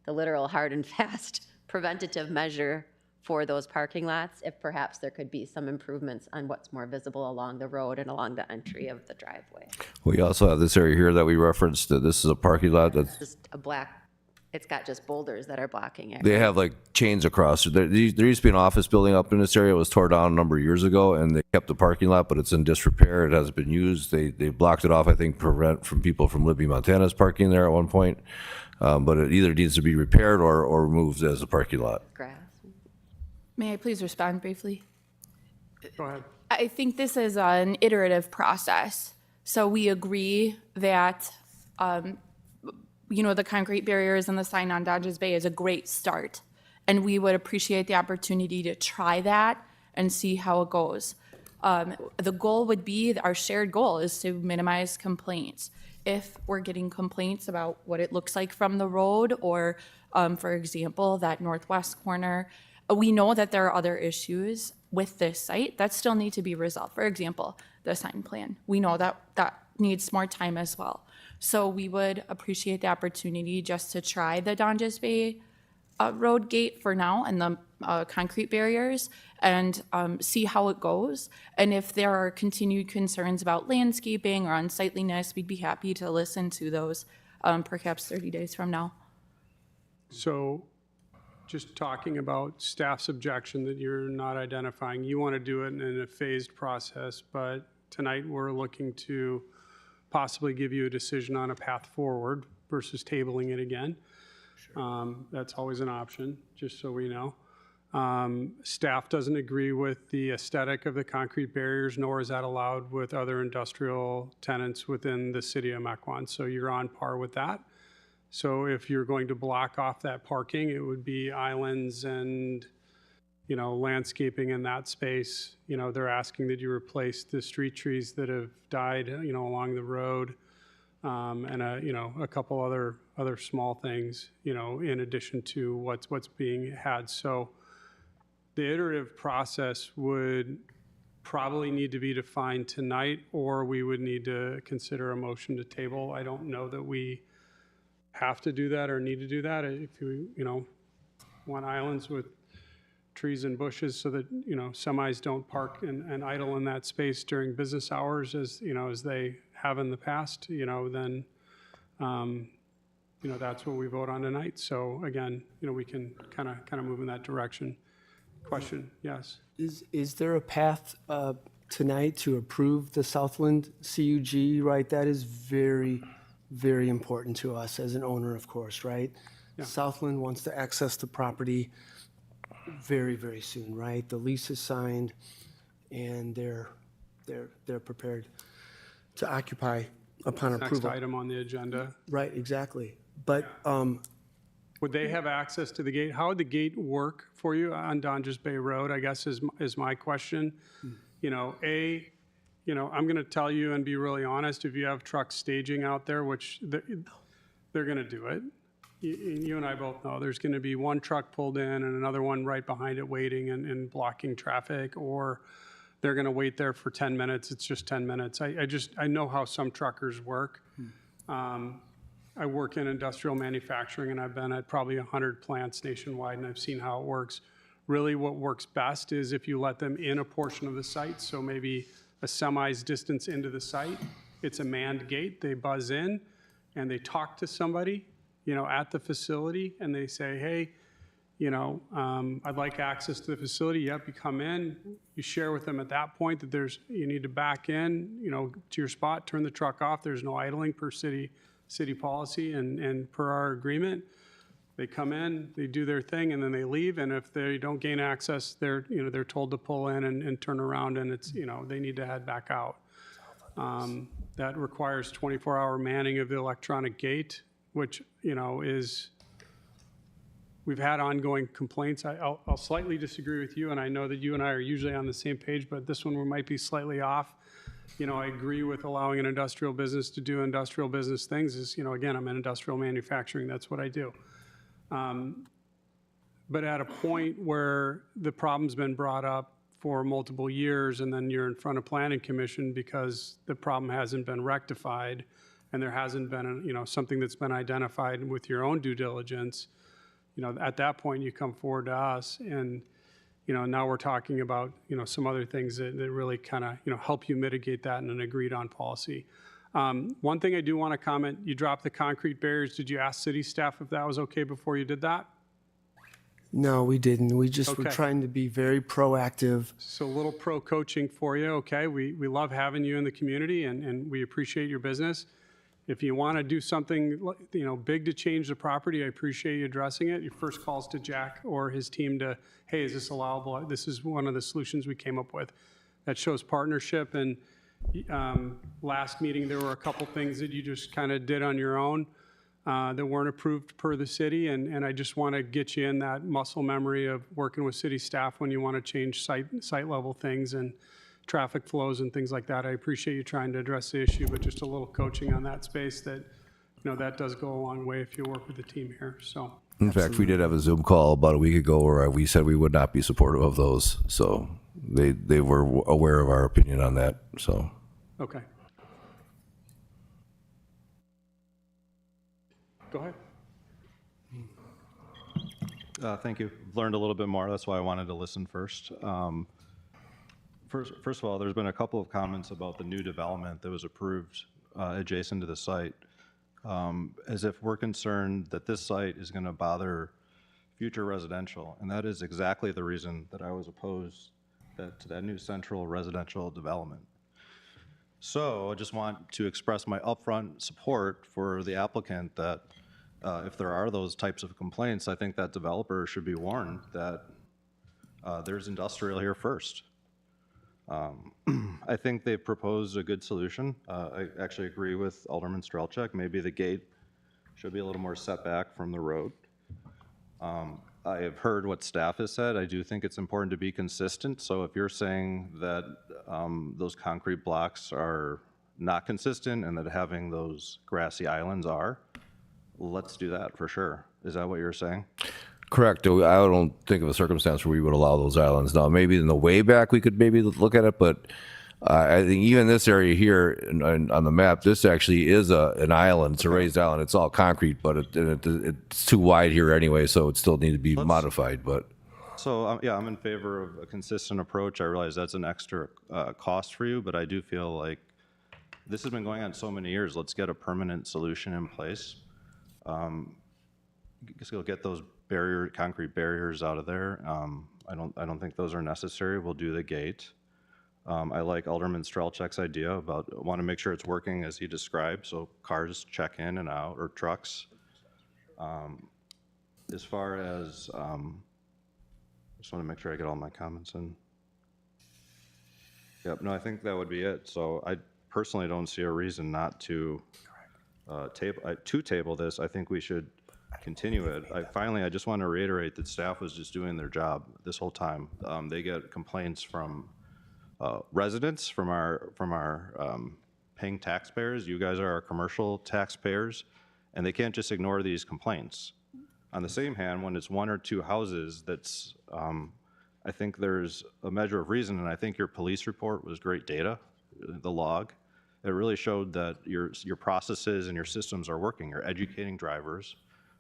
the literal hard and fast preventative measure for those parking lots, if perhaps there could be some improvements on what's more visible along the road and along the entry of the driveway. We also have this area here that we referenced. That this is a parking lot that's Just a black, it's got just boulders that are blocking it. they have like chains across. There used to be an office building up in this area. It was tore down a number of years ago, and they kept the parking lot, but it's in disrepair. It hasn't been used. They blocked it off, I think, prevent from people from Libby, Montana's parking there at one point. But it either needs to be repaired or removed as a parking lot. Grass. May I please respond briefly? Go ahead. I think this is an iterative process. So we agree that, the concrete barriers and the sign on Donjas Bay is a great start. And we would appreciate the opportunity to try that and see how it goes. The goal would be, our shared goal is to minimize complaints. If we're getting complaints about what it looks like from the road or, for example, that northwest corner, we know that there are other issues with this site that still need to be resolved. For example, the sign plan. We know that that needs more time as well. So we would appreciate the opportunity just to try the Donjas Bay road gate for now and the concrete barriers and see how it goes. And if there are continued concerns about landscaping or unsightliness, we'd be happy to listen to those perhaps 30 days from now. So just talking about staff's objection that you're not identifying, you want to do it in a phased process, but tonight we're looking to possibly give you a decision on a path forward versus tabling it again. That's always an option, just so we know. Staff doesn't agree with the aesthetic of the concrete barriers, nor is that allowed with other industrial tenants within the city of Mequon. So you're on par with that. So if you're going to block off that parking, it would be islands and, you know, landscaping in that space. You know, they're asking that you replace the street trees that have died, you know, along the road, and you know, a couple other small things, you know, in addition to what's being had. So the iterative process would probably need to be defined tonight, or we would need to consider a motion to table. I don't know that we have to do that or need to do that. If you know, want islands with trees and bushes so that, you know, semis don't park and idle in that space during business hours as, you know, as they have in the past, you know, then, you know, that's what we vote on tonight. So again, you know, we can kind of move in that direction. Question, yes. Is there a path tonight to approve the Southland CUG, right? That is very, very important to us as an owner, of course, right? Yeah. Southland wants to access the property very, very soon, right? The lease is signed, and they're prepared to occupy upon Next approval. item on the agenda. Right, exactly. But Would they have access to the gate? How would the gate work for you on Donges Bay Road, I guess is my question. You know, you know, I'm going to tell you and be really honest, if you have trucks staging out there, which they're going to do it. You and I both know there's going to be one truck pulled in and another one right behind it waiting and blocking traffic, or they're going to wait there for 10 minutes. It's just 10 minutes. I know how some truckers work. I work in industrial manufacturing, and I've been at probably 100 plants nationwide, and I've seen how it works. Really what works best is if you let them in a portion of the site, so maybe a semi's distance into the site. It's a manned gate. They buzz in, and they talk to somebody, you know, at the facility, and they say, hey, you know, I'd like access to the facility. Yep, you come in, you share with them at that point that you need to back in, you know, to your spot, turn the truck off. There's no idling per city policy and per our agreement. They come in, they do their thing, and then they leave. And if they don't gain access, they're told to pull in and turn around, and it's, you know, they need to head back out. That requires 24-hour manning of the electronic gate, which, you know, we've had ongoing complaints. I'll slightly disagree with you, and I know that you and I are usually on the same page, but this one we might be slightly off. You know, I agree with allowing an industrial business to do industrial business things. Is, you know, again, I'm in industrial manufacturing. That's what I do. But at a point where the problem's been brought up for multiple years, and then you're in front of Planning Commission because the problem hasn't been rectified, and there hasn't been, you know, something that's been identified with your own due diligence, you know, at that point you come forward to us, and, you know, now we're talking about, you know, some other things that really kind of, you know, help you mitigate that in an agreed on policy. One thing I do want to comment, you dropped the concrete barriers. Did you ask city staff if that was okay before you did that? no, we didn't. We just were Okay. trying to be very proactive. So a little pro coaching for you, okay? We love having you in the community, and we appreciate your business. If you want to do something, you know, big to change the property, I appreciate you addressing it. Your first call's to Jack or his team to, hey, is this allowable? This is one of the solutions we came up with. That shows partnership, and last meeting, there were a couple things that you just kind of did on your own that weren't approved per the city, and I just want to get you in that muscle memory of working with city staff when you want to change site level things and traffic flows and things like that. I appreciate you trying to address the issue, but just a little coaching on that space that, you know, that does go a long way if you work with the team here, so. In fact, we did have a Zoom call about a week ago where we said we would not be supportive of those. So they were aware of our opinion on that, so. Okay. Go ahead. Thank you. Learned a little bit more. That's why I wanted to listen first. First of all, there's been a couple of comments about the new development that was approved adjacent to the site, as if we're concerned that this site is going to bother future residential, and that is exactly the reason that I was opposed to that new central residential development. So I just want to express my upfront support for the applicant that if there are those types of complaints, I think that developer should be warned that There's industrial here first. I think they've proposed a good solution. I actually agree with Alderman Strelchuk. Maybe the gate should be a little more set back from the road. I have heard what staff has said. I do think it's important to be consistent. So if you're saying that those concrete blocks are not consistent and that having those grassy islands are, let's do that for sure. Is that what you're saying? Correct. I don't think of a circumstance where we would allow those islands. Now, maybe in the way back we could maybe look at it, but I think even this area here on the map, this actually is an island. It's a raised island. It's all concrete, but it's too wide here anyway, so it still need to be modified. But So, yeah, I'm in favor of a consistent approach. I realize that's an extra cost for you, but I do feel like this has been going on so many years. Let's get a permanent solution in place. I guess we'll get those concrete barriers out of there. I don't think those are necessary. We'll do the gate. I like Alderman Strelchuk's idea about want to make sure it's working as he described, so cars check in and out, or trucks. As far as, just want to make sure I get all my comments in. Yep, no, I think that would be it. So I personally don't see a reason not to table this. I think we should continue it. I just want to reiterate that staff was just doing their job this whole time. They get complaints from residents, from our paying taxpayers. You guys are our commercial taxpayers, and they can't just ignore these complaints. On the same hand, when it's one or two houses, that's I think there's a measure of reason, and I think your police report was great data, the log. It really showed that your processes and your systems are working. You're educating drivers.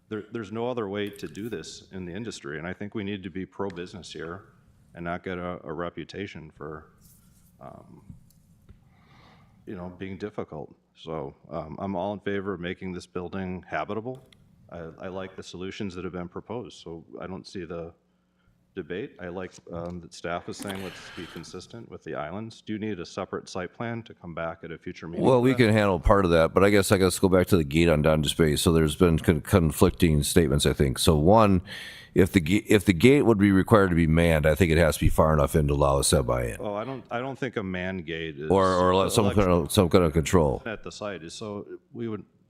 There's no other way to do this in the industry, and I think we need to be pro-business here and not get a reputation for being difficult. So I'm all in favor of making this building habitable. I like the solutions that have been proposed, so I don't see the debate. I like that staff is saying let's be consistent with the islands. Do you need a separate site plan to come back at a future meeting? well, for we that? can handle part of that, but I guess go back to the gate on down to space. So there's been conflicting statements, I think. So one, if the gate would be required to be manned, I think it has to be far enough in to allow a semi in, Oh, I don't think a man gate is or some kind of control. at the site is so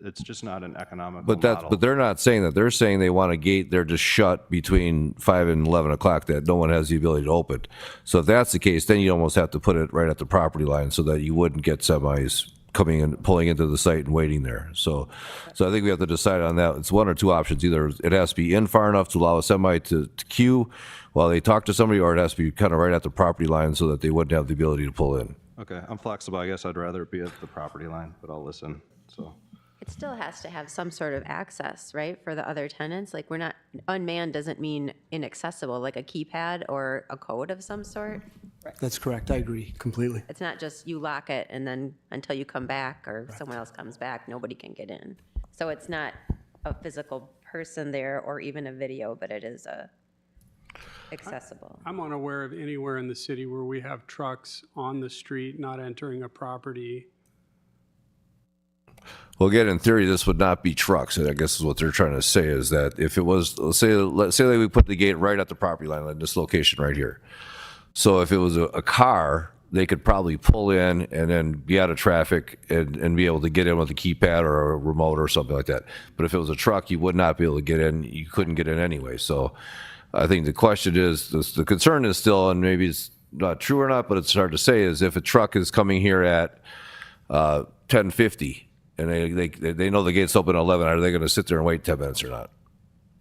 it's just not an economical But model. they're not saying that. They're saying they want a gate. They're just shut between 5 and 11 o'clock that no one has the ability to open. So if that's the case, then you almost have to put it right at the property line so that you wouldn't get semis coming in, pulling into the site and waiting there. So I think we have to decide on that. It's one or two options. Either it has to be in far enough to allow a semi to queue while they talk to somebody, or it has to be kind of right at the property line so that they wouldn't have the ability to pull in. Okay, I'm flexible. I guess I'd rather it be at the property line, but I'll listen. So. It still has to have some sort of access, right, for the other tenants? Like, we're not, unmanned doesn't mean inaccessible, like a keypad or a code of some sort? That's correct. I agree completely. It's not just you lock it and then until you come back or someone else comes back, nobody can get in. So it's not a physical person there or even a video, but it is accessible. I'm unaware of anywhere in the city where we have trucks on the street not entering a property. Well, again, in theory, this would not be trucks. I guess is what they're trying to say is that if it was, let's say that we put the gate right at the property line, like this location right here. So if it was a car, they could probably pull in and then be out of traffic and be able to get in with a keypad or a remote or something like that. But if it was a truck, you would not be able to get in. You couldn't get in anyway. So I think the question is, the concern is still, and maybe it's not true or not, but it's hard to say, is if a truck is coming here at 10:50 and they know the gate's open at 11, are they going to sit there and wait 10 minutes or not?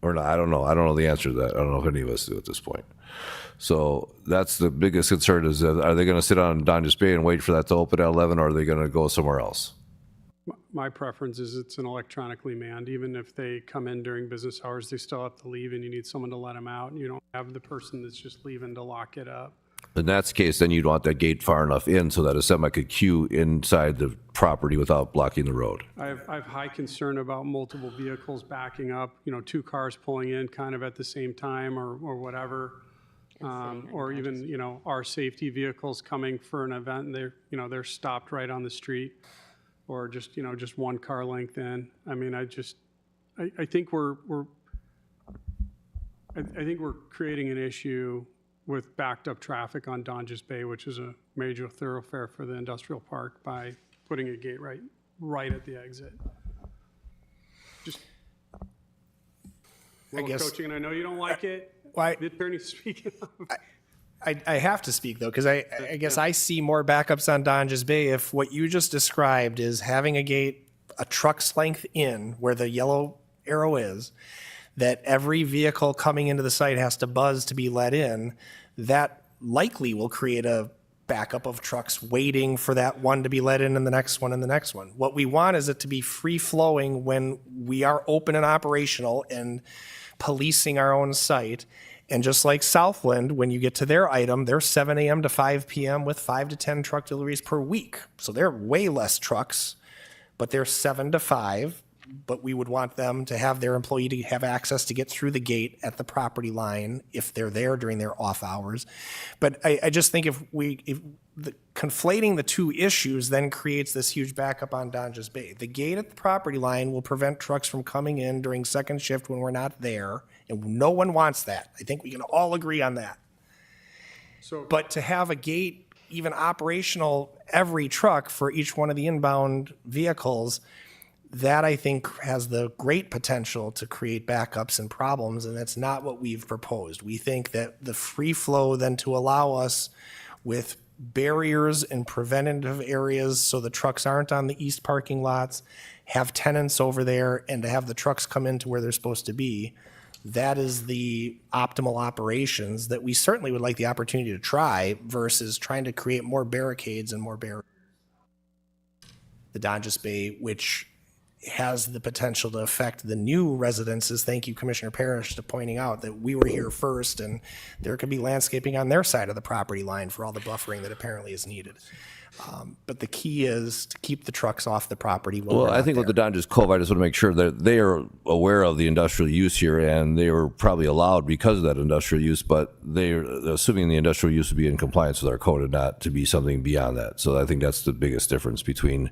Or not? I don't know. I don't know the answer to that. I don't know if any of us do at this point. So that's the biggest concern is that are they going to sit on Donjas Bay and wait for that to open at 11, or are they going to go somewhere else? My preference is it's an electronically manned. Even if they come in during business hours, they still have to leave and you need someone to let them out. And you don't have the person that's just leaving to lock it up. In that case, then you'd want that gate far enough in so that a semi could queue inside the property without blocking the road. I have high concern about multiple vehicles backing up, two cars pulling in kind of at the same time or whatever. Or even, our safety vehicles coming for an event and they're stopped right on the street or just one car length in. I mean, I think we're creating an issue with backed up traffic on Donges Bay, which is a major thoroughfare for the industrial park, by putting a gate right at the exit. Just a little guess- coaching, and I know you don't like it. Why- The attorney's speaking. I have to speak though, because I guess I see more backups on Donges Bay if what you just described is having a gate a truck's length in where the yellow arrow is, that every vehicle coming into the site has to buzz to be let in. That likely will create a backup of trucks waiting for that one to be let in and the next one and the next one. What we want is it to be free flowing when we are open and operational and policing our own site. And just like Southland, when you get to their item, they're 7 a.m. to 5 p.m. with 5 to 10 truck deliveries per week. So they're way less trucks, but they're 7 to 5. But we would want them to have their employee to have access to get through the gate at the property line if they're there during their off hours. But I just think conflating the two issues then creates this huge backup on Donges Bay. The gate at the property line will prevent trucks from coming in during second shift when we're not there, and no one wants that. I think we can all agree on that. But to have a gate even operational every truck for each one of the inbound vehicles, that I think has the great potential to create backups and problems, and that's not what we've proposed. We think that the free flow then to allow us with barriers and preventative areas so the trucks aren't on the east parking lots, have tenants over there, and to have the trucks come into where they're supposed to be, that is the optimal operations that we certainly would like the opportunity to try versus trying to create more barricades and more barriers. The Donges Bay, which has the potential to affect the new residences. Thank you, Commissioner Parrish, to pointing out that we were here first, and there could be landscaping on their side of the property line for all the buffering that apparently is needed. But the key is to keep the trucks off the property. Well, I think with the Donges Cove, I just want to make sure that they are aware of the industrial use here, and they were probably allowed because of that industrial use, but they're assuming the industrial use would be in compliance with our code and not to be something beyond that. So I think that's the biggest difference between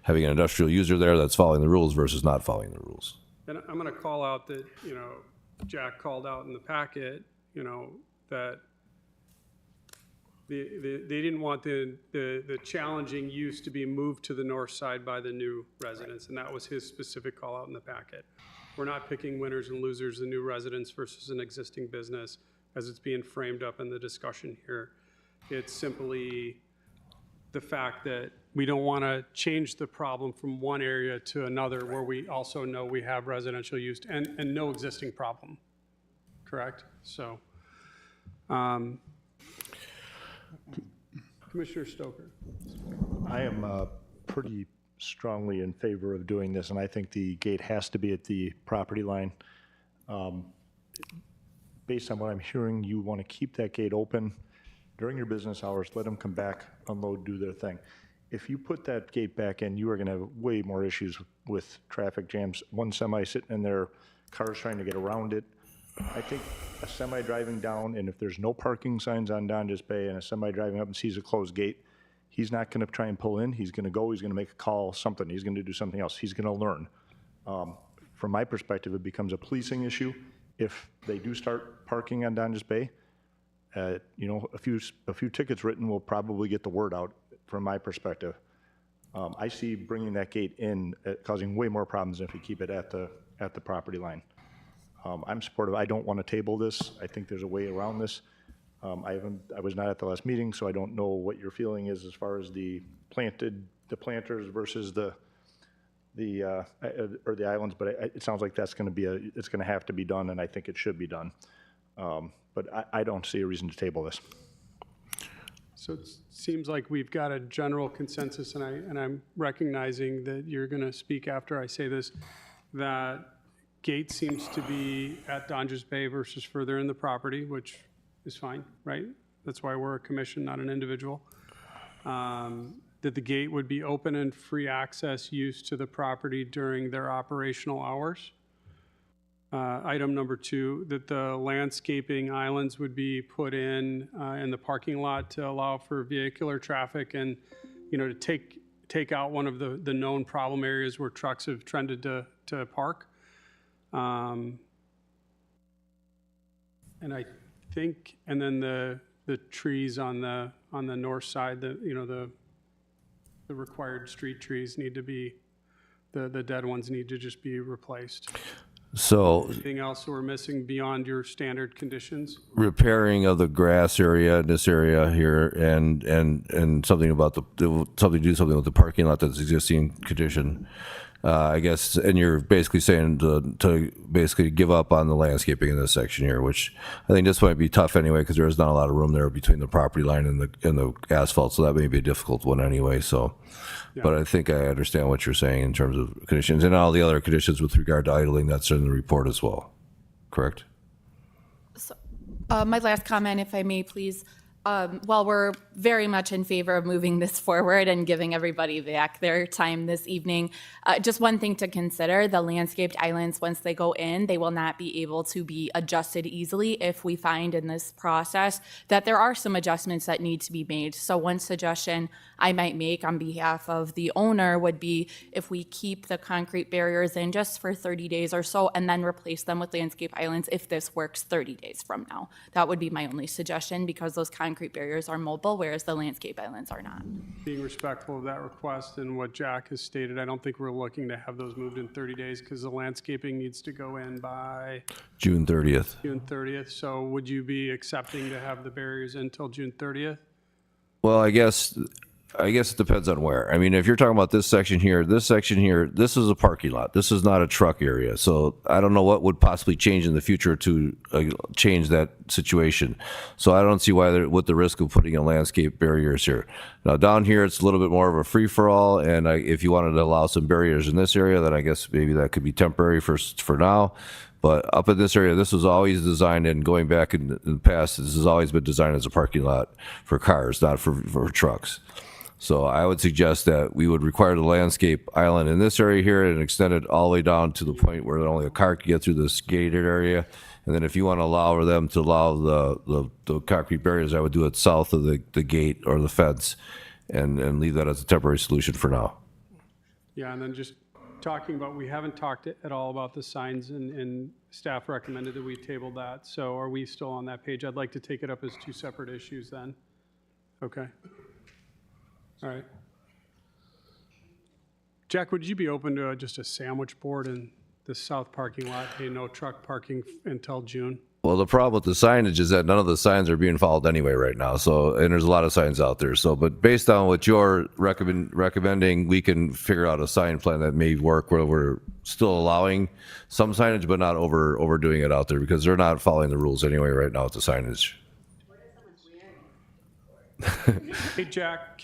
having an industrial user there that's following the rules versus not following the rules. And I'm going to call out that, Jack called out in the packet, that they didn't want the challenging use to be moved to the north side by the new residents, and that was his specific call out in the packet. We're not picking winners and losers, the new residents versus an existing business, as it's being framed up in the discussion here. It's simply the fact that we don't want to change the problem from one area to another where we also know we have residential use and no existing problem, correct? So, Commissioner Stoker. I am pretty strongly in favor of doing this, and I think the gate has to be at the property line. Based on what I'm hearing, you want to keep that gate open during your business hours, let them come back, unload, do their thing. If you put that gate back in, you are going to have way more issues with traffic jams. One semi sitting in there, cars trying to get around it. I think a semi driving down, and if there's no parking signs on Donges Bay and a semi driving up and sees a closed gate, he's not going to try and pull in. He's going to go, he's going to make a call, something. He's going to do something else. He's going to learn. From my perspective, it becomes a policing issue. If they do start parking on Donges Bay, a few tickets written will probably get the word out from my perspective. I see bringing that gate in causing way more problems if we keep it at the property line. I'm supportive. I don't want to table this. I think there's a way around this. I was not at the last meeting, so I don't know what your feeling is as far as the planters versus the islands, but it sounds like it's going to have to be done, and I think it should be done. But I don't see a reason to table this. So it seems like we've got a general consensus, and I'm recognizing that you're going to speak after I say this, that gate seems to be at Donges Bay versus further in the property, which is fine, right? That's why we're a commission, not an individual. That the gate would be open and free access use to the property during their operational hours. Item number 2, that the landscaping islands would be put in the parking lot to allow for vehicular traffic and, to take out one of the known problem areas where trucks have trended to park. And I think, and then the trees on the north side, the required street trees need to be, the dead ones need to just be replaced. So Anything else we're missing beyond your standard conditions? repairing of the grass area in this area here and something about something with the parking lot that's existing condition. I guess, and you're basically saying to basically give up on the landscaping in this section here, which I think this might be tough anyway because there's not a lot of room there between the property line and the asphalt, so that may be a difficult one anyway. So, but I think I understand what you're saying in terms of conditions and all the other conditions with regard to idling that's in the report as well. Correct? My last comment, if I may, please. While we're very much in favor of moving this forward and giving everybody back their time this evening, just one thing to consider, the landscaped islands, once they go in, they will not be able to be adjusted easily if we find in this process that there are some adjustments that need to be made. So one suggestion I might make on behalf of the owner would be if we keep the concrete barriers in just for 30 days or so and then replace them with landscape islands if this works 30 days from now. That would be my only suggestion because those concrete barriers are mobile, whereas the landscape islands are not. Being respectful of that request and what Jack has stated, I don't think we're looking to have those moved in 30 days because the landscaping needs to go in by June 30th. June 30th. So would you be accepting to have the barriers until June 30th? Well, I guess it depends on where. I mean, if you're talking about this section here, this is a parking lot. This is not a truck area. So I don't know what would possibly change in the future to change that situation. So I don't see why with the risk of putting in landscape barriers here. Now down here, it's a little bit more of a free-for-all, and if you wanted to allow some barriers in this area, then I guess maybe that could be temporary for now. But up in this area, this was always designed, and going back in the past, this has always been designed as a parking lot for cars, not for trucks. So I would suggest that we would require the landscape island in this area here and extend it all the way down to the point where only a car can get through this gated area. And then if you want to allow for them to allow the concrete barriers, I would do it south of the gate or the fence and leave that as a temporary solution for now. Yeah, and then just talking about, we haven't talked at all about the signs, and staff recommended that we table that. So are we still on that page? I'd like to take it up as two separate issues then. Okay. All right. Jack, would you be open to just a sandwich board in the south parking lot? Hey, no truck parking until June? Well, the problem with the signage is that none of the signs are being followed anyway right now. So, and there's a lot of signs out there. So, but based on what you're recommending, we can figure out a sign plan that may work where we're still allowing some signage, but not overdoing it out there because they're not following the rules anyway right now with the signage. Hey, Jack,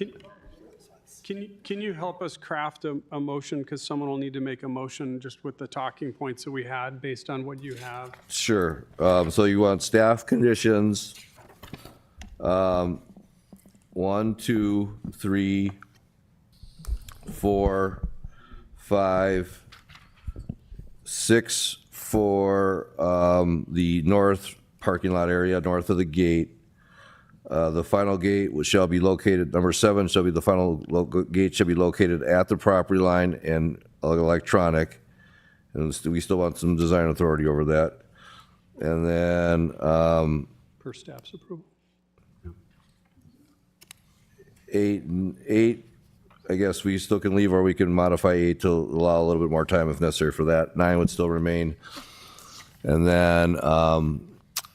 can you help us craft a motion? Because someone will need to make a motion just with the talking points that we had based on what you have. Sure. So you want staff conditions, 1, 2, 3, 4, 5, 6 for the north parking lot area, north of the gate. The final gate shall be located, number 7 shall be the final gate shall be located at the property line and electronic. And we still want some design authority over that. And then Per staff's approval. 8, I guess we still can leave, or we can modify 8 to allow a little bit more time if necessary for that. 9 would still remain. And then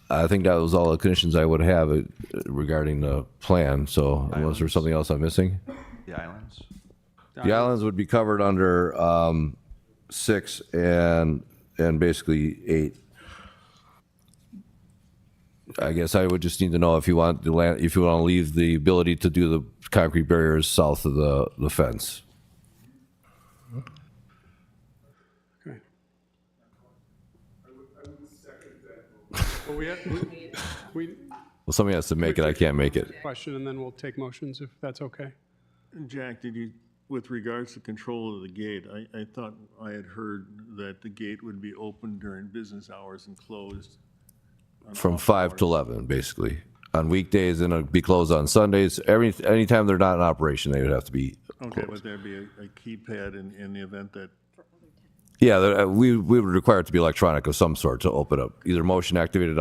I think that was all the conditions I would have regarding the plan. So unless there's something else I'm missing? The islands? The islands would be covered under 6 and basically 8. I guess I would just need to know if you want if you want to leave the ability to do the concrete barriers south of the fence. Okay. Well, Well, somebody has to make it. I can't make it. question, and then we'll take motions if that's okay. Jack, with regards to control of the gate, I thought I had heard that the gate would be open during business hours and closed From 5 to 11, basically. On weekdays, and it'd be closed on Sundays. Anytime they're not in operation, they would have to be Okay, closed. but there'd be a keypad in the event that Yeah, we would require it to be electronic of some sort to open up, either motion activated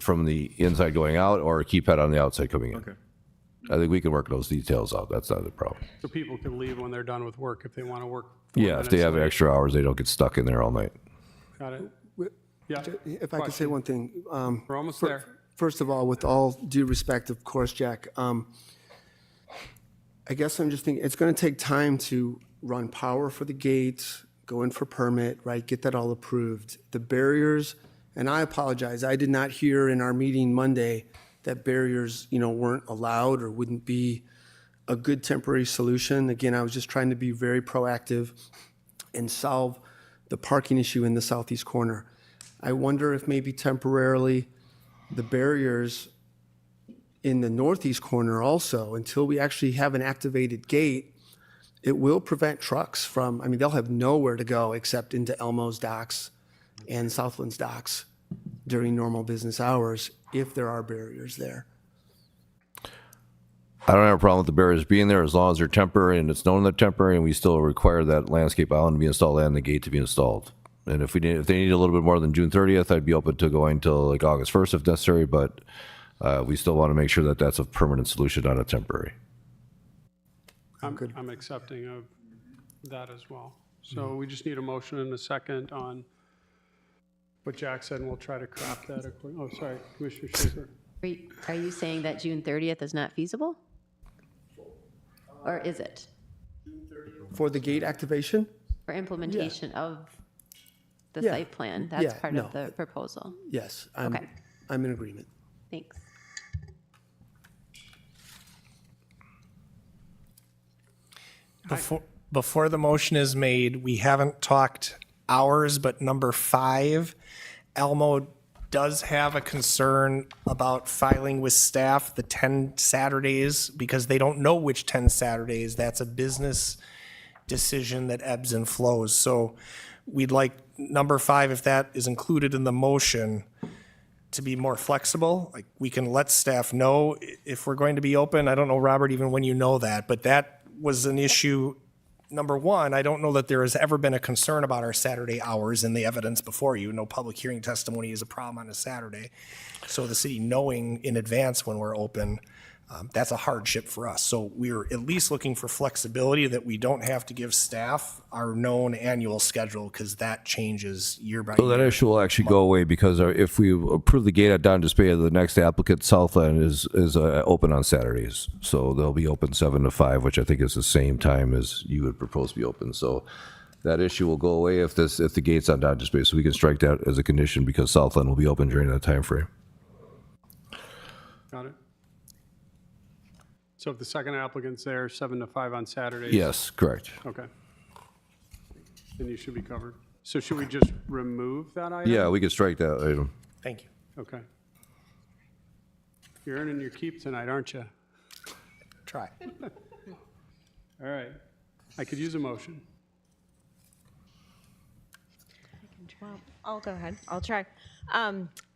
from the inside going out or a keypad on the outside coming in. Okay. I think we can work those details out. That's not a problem. So people can leave when they're done with work if they want to work. 4 Yeah, if they minutes have late. extra hours, they don't get stuck in there all night. Got it. Yeah. If I could say Question. one thing. We're almost there. First of all, with all due respect, of course, Jack, I guess I'm just thinking, it's going to take time to run power for the gates, go in for permit, right, get that all approved. The barriers, and I apologize, I did not hear in our meeting Monday that barriers, weren't allowed or wouldn't be a good temporary solution. Again, I was just trying to be very proactive and solve the parking issue in the southeast corner. I wonder if maybe temporarily the barriers in the northeast corner also, until we actually have an activated gate, it will prevent trucks from, they'll have nowhere to go except into Elmo's docks and Southland's docks during normal business hours if there are barriers there. I don't have a problem with the barriers being there as long as they're temporary and it's known they're temporary, and we still require that landscape island to be installed and the gate to be installed. And if they need a little bit more than June 30th, I'd be open to going till like August 1st if necessary, but we still want to make sure that that's a permanent solution, not a temporary. I'm accepting of that as well. So we just need a motion and a second on what Jack said, and we'll try to craft that. Oh, sorry, Commissioner Schaefer. Are you saying that June 30th is not feasible? Or is it? For the gate activation? For implementation of the Yeah. site plan? That's Yeah, part no. of the proposal. Yes, Okay. I'm in agreement. Thanks. Before the motion is made, we haven't talked hours, but number 5, Elmo does have a concern about filing with staff the 10 Saturdays because they don't know which 10 Saturdays. That's a business decision that ebbs and flows. So we'd like number 5, if that is included in the motion, to be more flexible. Like, we can let staff know if we're going to be open. I don't know, Robert, even when you know that, but that was an issue. Number 1, I don't know that there has ever been a concern about our Saturday hours in the evidence before you. No public hearing testimony is a problem on a Saturday. So the city knowing in advance when we're open, that's a hardship for us. So we're at least looking for flexibility that we don't have to give staff our known annual schedule because that changes year by So that year. issue will actually go away because if we approve the gate at Don Despair, the next applicant, Southland, is open on Saturdays. So they'll be open 7 to 5, which I think is the same time as you would propose to be open. So that issue will go away if the gate's on Don Despair. So we can strike that as a condition because Southland will be open during that time frame. Got it. So if the second applicant's there, 7 to 5 on Saturdays? Yes, correct. Okay. Then you should be covered. So should we just remove that item? Yeah, we can strike that item. Thank you. Okay. You're earning your keep tonight, aren't you? Try. All right. I could use a motion. Well, I'll go ahead. I'll try.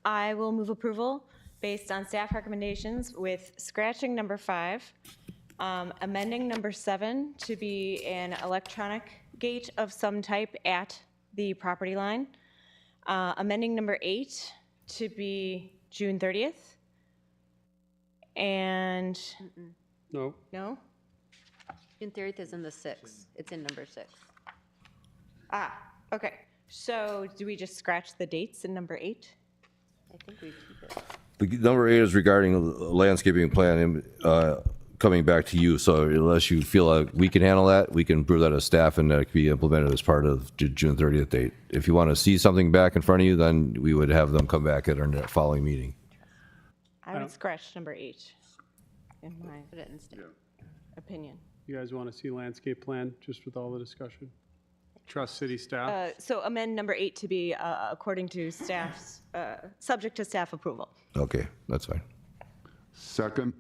I will move approval based on staff recommendations with scratching number 5, amending number 7 to be an electronic gate of some type at the property line, amending number 8 to be June 30th, and, No? no? June 30th is in the 6th. It's in number 6. Okay. So do we just scratch the dates in number 8? I think we keep it. The number 8 is regarding a landscaping plan coming back to you. So unless you feel like we can handle that, we can prove that as staff and that it can be implemented as part of June 30th date. If you want to see something back in front of you, then we would have them come back at our following meeting. I would scratch number 8 in my Put it in staff. opinion. You guys want to see landscape plan, just with all the discussion? Trust city staff? So amend number 8 to be according to staff's, subject to staff approval. Okay, that's fine. Second.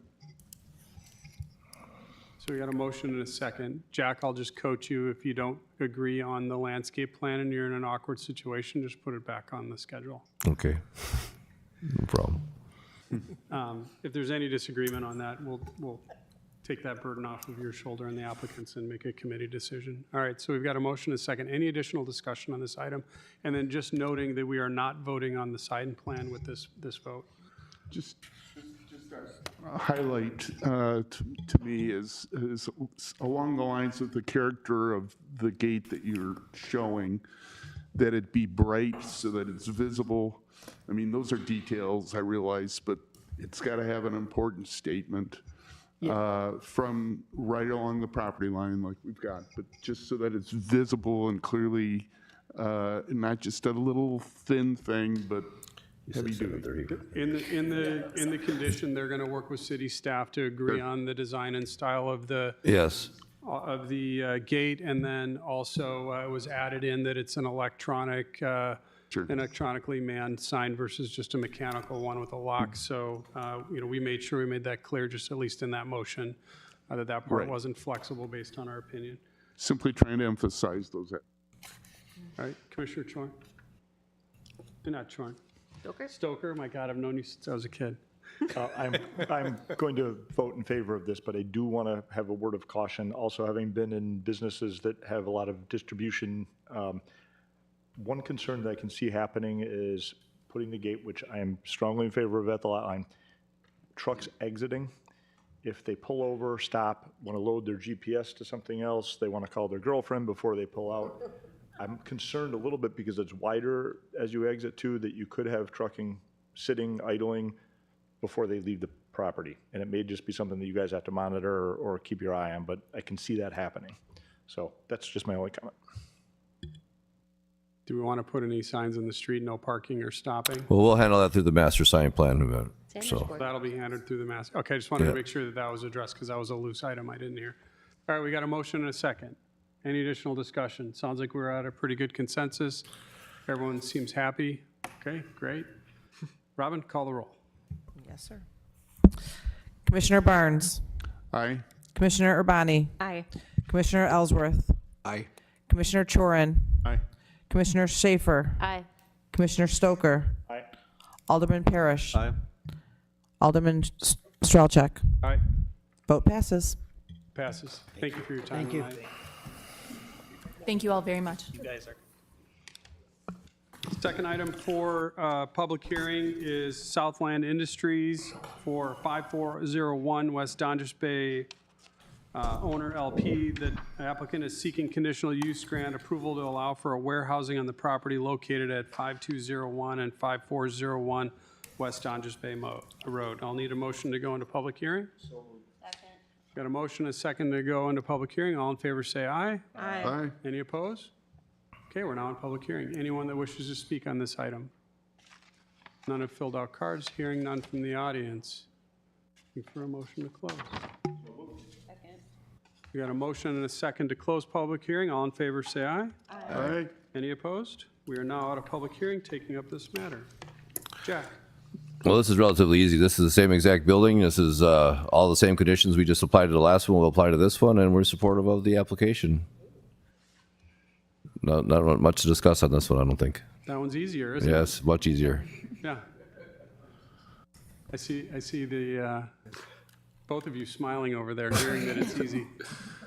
So we got a motion and a second. Jack, I'll just coach you. If you don't agree on the landscape plan and you're in an awkward situation, just put it back on the schedule. Okay, no problem. If there's any disagreement on that, we'll take that burden off of your shoulder and the applicants and make a committee decision. All right, so we've got a motion, a second. Any additional discussion on this item? And then just noting that we are not voting on the sign plan with this vote. Just a highlight to me is along the lines of the character of the gate that you're showing, that it be bright so that it's visible. I mean, those are details, I realize, but it's got to have an important statement from right along the property line like we've got, but just so that it's visible and clearly not just a little thin thing, but heavy duty. In the condition, they're going to work with city staff to agree on the design and style of the Yes. Gate, and then also it was added in that it's an electronically manned sign versus just a mechanical one with a lock. So we made sure we made that clear, just at least in that motion, that part Right. wasn't flexible based on our opinion. Simply trying to emphasize those. All right, Commissioner Chorn. You're not Chorn. Stoker? Stoker, my God, I've known you since I was a kid. I'm going to vote in favor of this, but I do want to have a word of caution. Also, having been in businesses that have a lot of distribution, one concern that I can see happening is putting the gate, which I am strongly in favor of at the lot line, trucks exiting. If they pull over, stop, want to load their GPS to something else, they want to call their girlfriend before they pull out. I'm concerned a little bit because it's wider as you exit too, that you could have trucking sitting, idling before they leave the property. And it may just be something that you guys have to monitor or keep your eye on, but I can see that happening. So that's just my only comment. Do we want to put any signs in the street, no parking or stopping? Well, we'll handle that through the master sign plan. So, That'll be handed through the mass. Okay, I just wanted to Yeah. make sure that that was addressed because that was a loose item I didn't hear. All right, we got a motion and a second. Any additional discussion? Sounds like we're at a pretty good consensus. Everyone seems happy. Okay, great. Robin, call the roll. Yes, sir. Commissioner Barnes. Aye. Commissioner Urbani. Aye. Commissioner Ellsworth. Aye. Commissioner Chorin. Aye. Commissioner Schaefer. Aye. Commissioner Stoker. Aye. Alderman Parrish. Aye. Alderman Strelchek. All right, Vote passes. passes. Thank you for your time Thank you. tonight. Thank you all very much. You guys are. Second item for public hearing is Southland Industries for 5401 West Donders Bay, owner LP. The applicant is seeking conditional use grant approval to allow for a warehousing on the property located at 5201 and 5401 West Donders Bay Road. I'll need a motion to go into public hearing. Got a motion, a second to go into public hearing. All in favor say aye. Aye. Any opposed? Okay, we're now in public hearing. Anyone that wishes to speak on this item? None have filled out cards. Hearing none from the audience. Looking for a motion to close. We got a motion and a second to close public hearing. All in favor say aye. Aye. Any opposed? We are now out of public hearing, taking up this matter. Jack? well, this is relatively easy. This is the same exact building. This is all the same conditions we just applied to the last one. We'll apply to this one, and we're supportive of the application. Not much to discuss on this one, I don't think. That one's easier, isn't it? Yes, much easier. Yeah. I see the, both of you smiling over there, hearing that it's easy.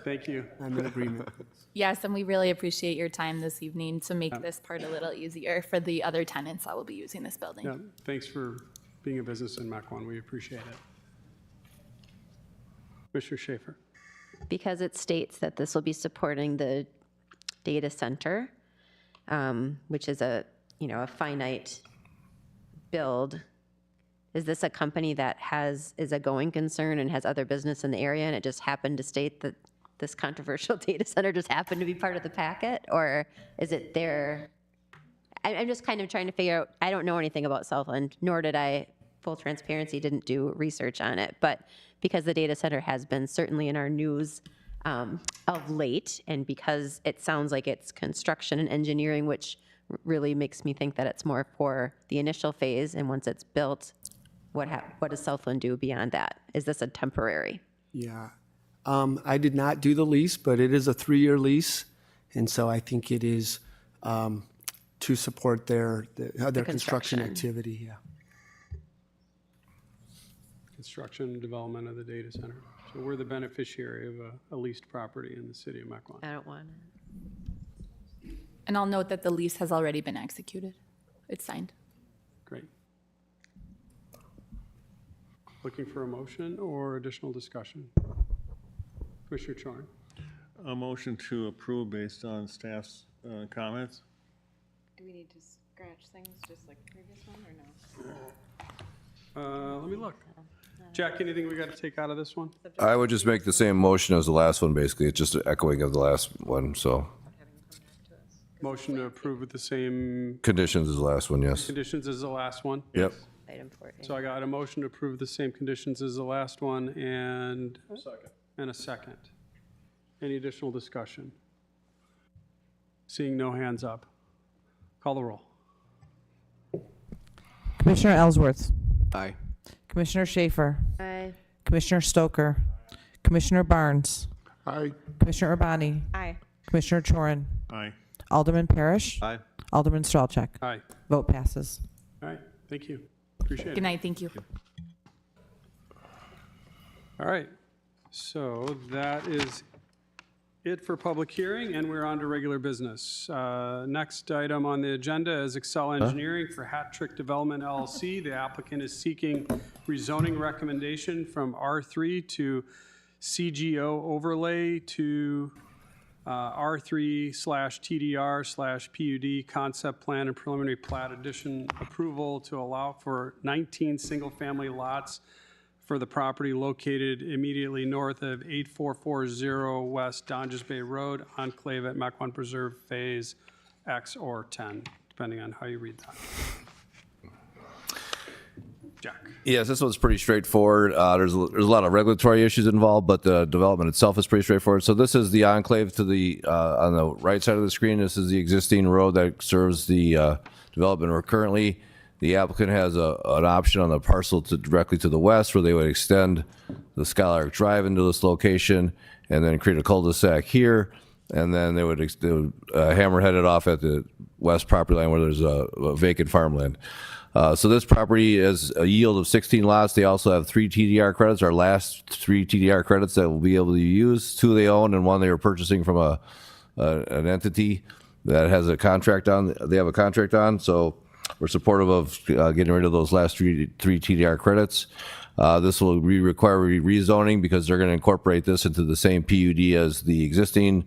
Thank you. I'm in agreement. Yes, and we really appreciate your time this evening to make this part a little easier for the other tenants that will be using this building. Yeah, thanks for being a business in Mequon. We appreciate it. Commissioner Schaefer. Because it states that this will be supporting the data center, which is a finite build. Is this a company that is a going concern and has other business in the area, and it just happened to state that this controversial data center just happened to be part of the packet? Or is it their, I'm just kind of trying to figure out, I don't know anything about Southland, nor did I, full transparency, didn't do research on it. But because the data center has been certainly in our news of late, and because it sounds like it's construction and engineering, which really makes me think that it's more for the initial phase, and once it's built, what does Southland do beyond that? Is this a temporary? Yeah. I did not do the lease, but it is a 3-year lease, and so I think it is to support their construction activity, yeah. Construction and development of the data center. So we're the beneficiary of a leased property in the city of Mequon. I don't want it. And I'll note that the lease has already been executed. It's signed. Great. Looking for a motion or additional discussion? Commissioner Chorn. A motion to approve based on staff's comments? Do we need to scratch things just like the previous one or no? Let me look. Jack, anything we got to take out of this one? I would just make the same motion as the last one, basically. It's just an echoing of the last one, so. Motion to approve with the same Conditions is the last one, yes. conditions as the last one? Yep. Item 14. So I got a motion to approve the same conditions as the last one and a second. Any additional discussion? Seeing no hands up. Call the roll. Commissioner Ellsworth, Aye. Commissioner Schaefer, Aye. Commissioner Stoker, Commissioner Barnes, Aye. Commissioner Urbani, Aye. Commissioner Chorin, Aye. Alderman Parrish, Aye. Alderman Stralcheck. Aye. Vote passes. All right, thank you. Appreciate it. Good night, thank you. All right, so that is it for public hearing, and we're on to regular business. Next item on the agenda is Excel Engineering for Hat Trick Development LLC. The applicant is seeking rezoning recommendation from R3 to CGO overlay to R3/TDR/PUD concept plan and preliminary plat addition approval to allow for 19 single-family lots for the property located immediately north of 8440 West Donges Bay Road, enclave at Mequon Preserve Phase X or 10, depending on how you read that. Jack. Yes, this one's pretty straightforward. There's a lot of regulatory issues involved, but the development itself is pretty straightforward. So this is the enclave to the on the right side of the screen. This is the existing road that serves the development where currently the applicant has an option on the parcel directly to the west where they would extend the Skylark Drive into this location and then create a cul-de-sac here. And then they would hammerhead it off at the west property line where there's a vacant farmland. So this property is a yield of 16 lots. They also have 3 TDR credits, our last 3 TDR credits that will be able to use. 2 they own and 1 they were purchasing from an entity that has a contract on. They have a contract on, so we're supportive of getting rid of those last 3 TDR credits. This will require rezoning because they're going to incorporate this into the same PUD as the existing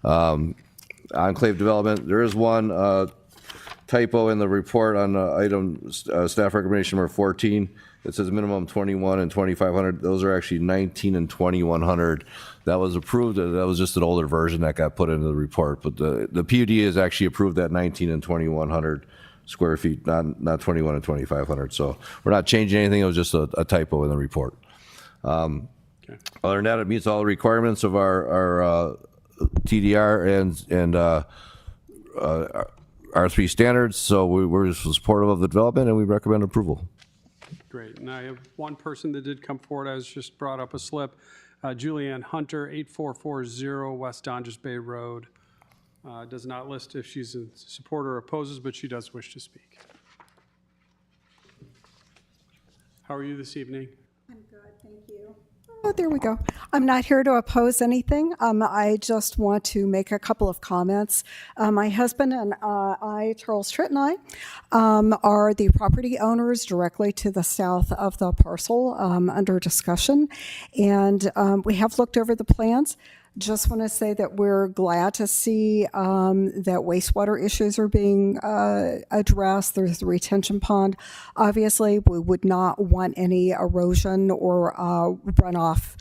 enclave development. There is one typo in the report on item staff recommendation number 14. It says minimum 21 and 2,500. Those are actually 19 and 2,100. That was approved. That was just an older version that got put into the report. But the PUD is actually approved at 19 and 2,100 square feet, not 21 and 2,500. So we're not changing anything. It was just a typo in the report. Other than that, it meets all the requirements of our TDR and R3 standards. So we're supportive of the development and we recommend approval. Great, and I have one person that did come forward. I was just brought up a slip. Julianne Hunter, 8440 West Donges Bay Road. Does not list if she's in support or opposes, but she does wish to speak. How are you this evening? I'm good, thank you. Oh, there we go. I'm not here to oppose anything. I just want to make a couple of comments. My husband and I, Charles Tritt and I, are the property owners directly to the south of the parcel under discussion. And we have looked over the plans. Just want to say that we're glad to see that wastewater issues are being addressed. There's the retention pond. Obviously, we would not want any erosion or runoff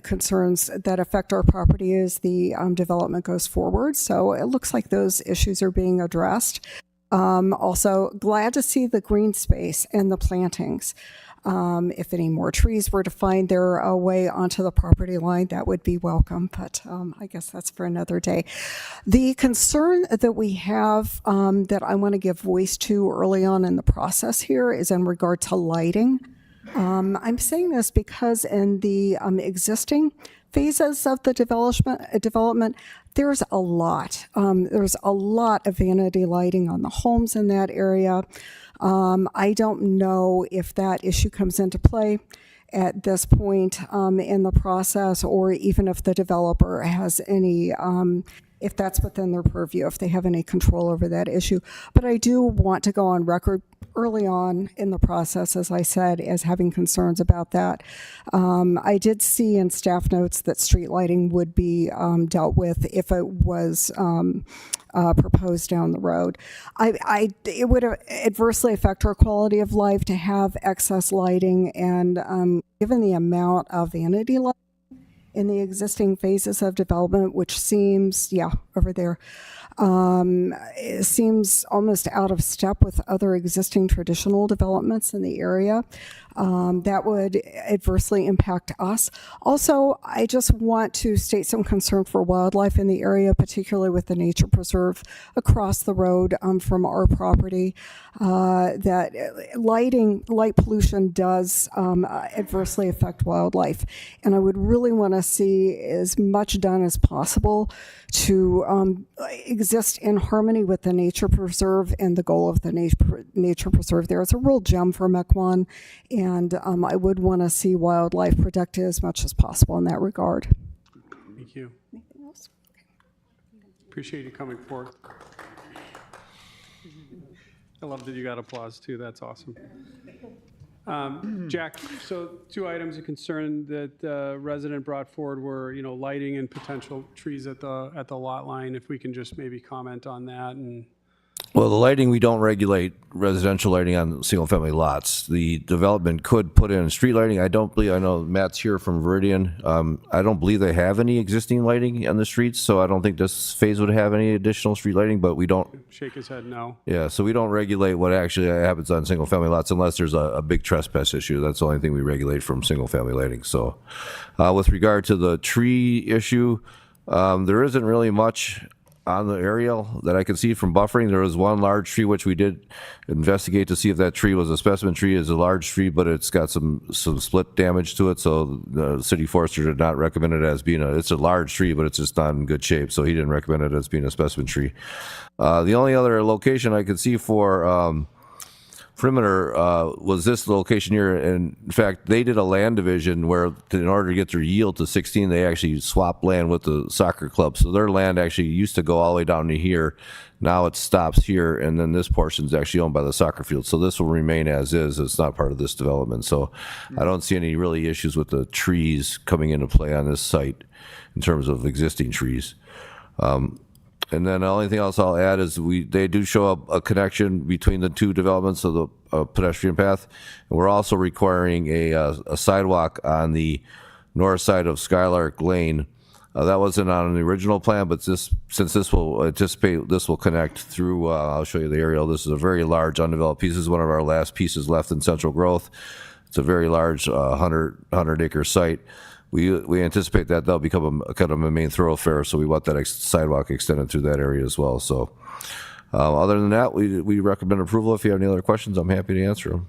concerns that affect our property as the development goes forward. So it looks like those issues are being addressed. Also, glad to see the green space and the plantings. If any more trees were to find their way onto the property line, that would be welcome, but I guess that's for another day. The concern that we have that I want to give voice to early on in the process here is in regard to lighting. I'm saying this because in the existing phases of the development, there's a lot. There's a lot of vanity lighting on the homes in that area. I don't know if that issue comes into play at this point in the process, or even if the developer has any, if that's within their purview, if they have any control over that issue. But I do want to go on record early on in the process, as I said, as having concerns about that. I did see in staff notes that street lighting would be dealt with if it was proposed down the road. It would adversely affect our quality of life to have excess lighting, and given the amount of vanity lighting in the existing phases of development, which seems, over there, it seems almost out of step with other existing traditional developments in the area. That would adversely impact us. Also, I just want to state some concern for wildlife in the area, particularly with the nature preserve across the road from our property. That light pollution does adversely affect wildlife. And I would really want to see as much done as possible to exist in harmony with the nature preserve and the goal of the nature preserve there. It's a real gem for Mequon, and I would want to see wildlife protected as much as possible in that regard. Thank you. Anything else? Appreciate you coming forth. I love that you got applause too. That's awesome. Jack, so 2 items of concern that the resident brought forward were, lighting and potential trees at the lot line. If we can just maybe comment on that. And Well, the lighting, we don't regulate residential lighting on single-family lots. The development could put in street lighting. I know Matt's here from Veridian. I don't believe they have any existing lighting on the streets, so I don't think this phase would have any additional street lighting, but we don't. shake his head no. Yeah, so we don't regulate what actually happens on single-family lots unless there's a big trespass issue. That's the only thing we regulate from single-family lighting. So with regard to the tree issue, there isn't really much on the aerial that I could see from buffering. There was one large tree which we did investigate to see if that tree was a specimen tree. It's a large tree, but it's got some split damage to it, so the city forester did not recommend it as being it's a large tree, but it's just not in good shape, so he didn't recommend it as being a specimen tree. The only other location I could see for perimeter was this location here. And in fact, they did a land division where in order to get their yield to 16, they actually swapped land with the soccer club. So their land actually used to go all the way down to here. Now it stops here, and then this portion is actually owned by the soccer field. So this will remain as is. It's not part of this development. So I don't see any really issues with the trees coming into play on this site in terms of existing trees. And then the only thing else I'll add is they do show a connection between the 2 developments of the pedestrian path. And we're also requiring a sidewalk on the north side of Skylark Lane. That wasn't on the original plan, but since this will connect through, I'll show you the aerial. This is a very large undeveloped piece. This is one of our last pieces left in Central Growth. It's a very large 100-acre site. We anticipate that that'll become kind of a main thoroughfare, so we want that sidewalk extended through that area as well. So other than that, we recommend approval. If you have any other questions, I'm happy to answer them.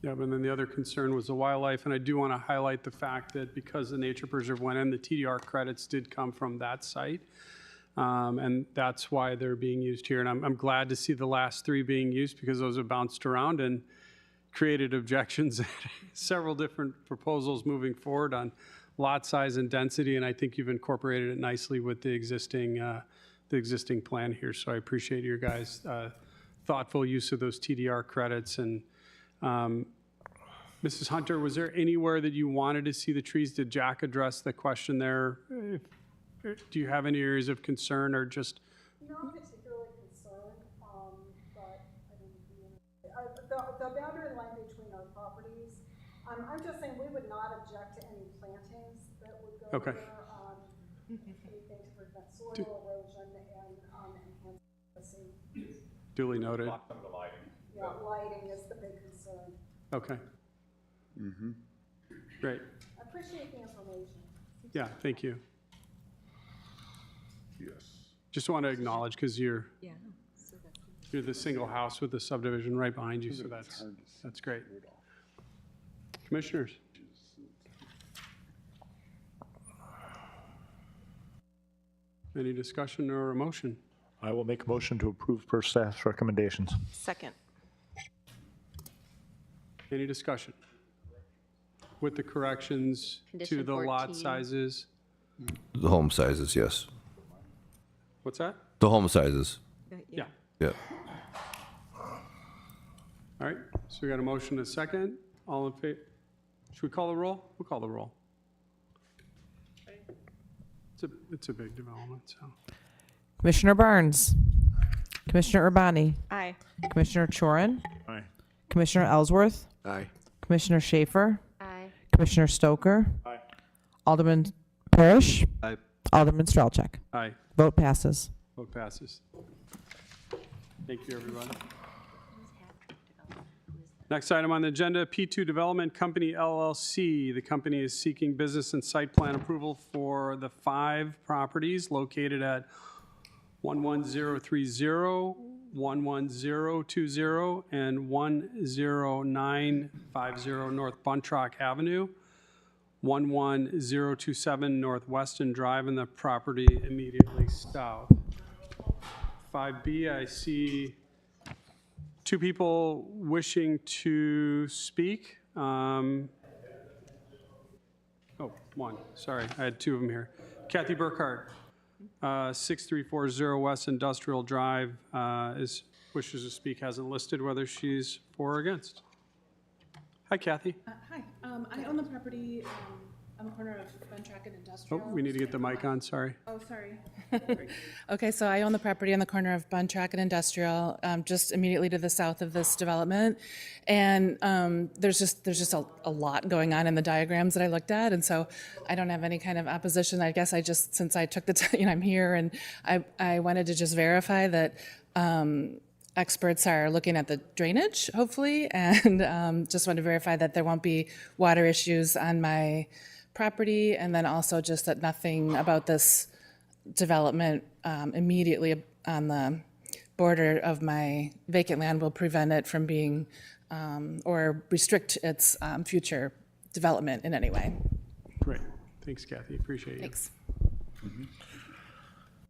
Yeah, and then the other concern was the wildlife, and I do want to highlight the fact that because the nature preserve went in, the TDR credits did come from that site, and that's why they're being used here. And I'm glad to see the last 3 being used, because those have bounced around and created objections at several different proposals moving forward on lot size and density, and I think you've incorporated it nicely with the existing plan here. So I appreciate your guys' thoughtful use of those TDR credits. And Mrs. Hunter, was there anywhere that you wanted to see the trees? Did Jack address the question there? Do you have any areas of concern, or just? Not particularly concerned, but the boundary line between our properties, I'm just saying we would not object to any plantings that would go Okay. there. Anything to prevent soil erosion and enhance privacy. Duly noted. Yeah, lighting is the big concern. Okay. Great. I appreciate the information. Yeah, thank you. Yes. Just want to acknowledge, because you're the single house with the subdivision right behind you, so that's great. Commissioners? Any discussion or a motion? I will make a motion to approve per staff's recommendations. Second. Any discussion? with the corrections to Condition the lot 14. sizes. The home sizes, yes. What's that? The home sizes, Yeah. yeah. All right, so we got a motion, a second. All in favor? Should we call the roll? We'll call the roll. It's a big development, so. Commissioner Barnes. Commissioner Urbani. Aye. Commissioner Chorin. Aye. Commissioner Ellsworth. Aye. Commissioner Schaefer. Aye. Commissioner Stoker. Aye. Alderman Parrish. Aye. Alderman Strelchak. Aye, Vote passes. vote passes. Thank you, everybody. Next item on the agenda, P2 Development Company LLC. The company is seeking business and site plan approval for the 5 properties located at 11030, 11020, and 10950 North Buntrock Avenue, 11027 North Weston Drive, and the property immediately south. 5B, I see 2 people wishing to speak. Oh, 1, sorry, I had 2 of them here. Kathy Burkhart, 6340 West Industrial Drive, wishes to speak, hasn't listed whether she's for or against. Hi, Kathy. Hi, I own the property on the corner of Buntrack and Oh, Industrial. we need to get the mic on, sorry. Oh, sorry. Okay, so I own the property on the corner of Buntrack and Industrial, just immediately to the south of this development. And there's just a lot going on in the diagrams that I looked at, and so I don't have any kind of opposition. I guess I just, since I took the time, I'm here, and I wanted to just verify that experts are looking at the drainage, hopefully, and just want to verify that there won't be water issues on my property, and then also just that nothing about this development immediately on the border of my vacant land will prevent it from being or restrict its future development in any way. Great, thanks, Kathy, appreciate you. Thanks.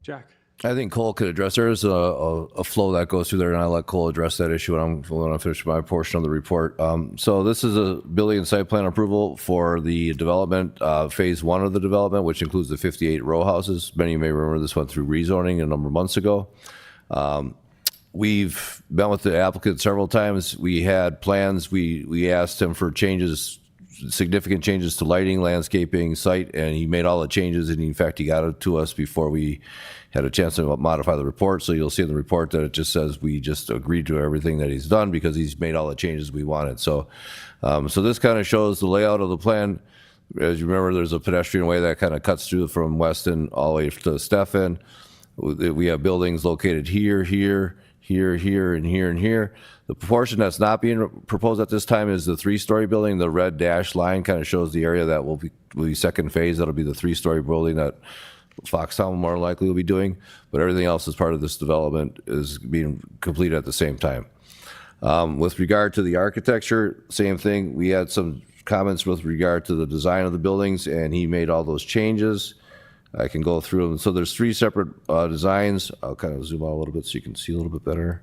Jack. I think Cole could address, there's a flow that goes through there, and I'll let Cole address that issue when I finish my portion of the report. So this is a building and site plan approval for the development, phase 1 of the development, which includes the 58 row houses. Many of you may remember this went through rezoning a number of months ago. We've met with the applicant several times. We had plans. We asked him for changes, significant changes to lighting, landscaping, site, and he made all the changes, and in fact, he got it to us before we had a chance to modify the report. So you'll see in the report that it just says we just agreed to everything that he's done because he's made all the changes we wanted. So, so this kind of shows the layout of the plan. As you remember, there's a pedestrian way that kind of cuts through from Weston all the way to Stephan. We have buildings located here, here, here, here, and here, and here. The proportion that's not being proposed at this time is the 3-story building. The red dashed line kind of shows the area that will be second phase. That'll be the 3-story building that Foxtown more likely will be doing, but everything else as part of this development is being completed at the same time. With regard to the architecture, same thing. We had some comments with regard to the design of the buildings, and he made all those changes. I can go through them. So there's 3 separate designs. I'll kind of zoom out a little bit so you can see a little bit better.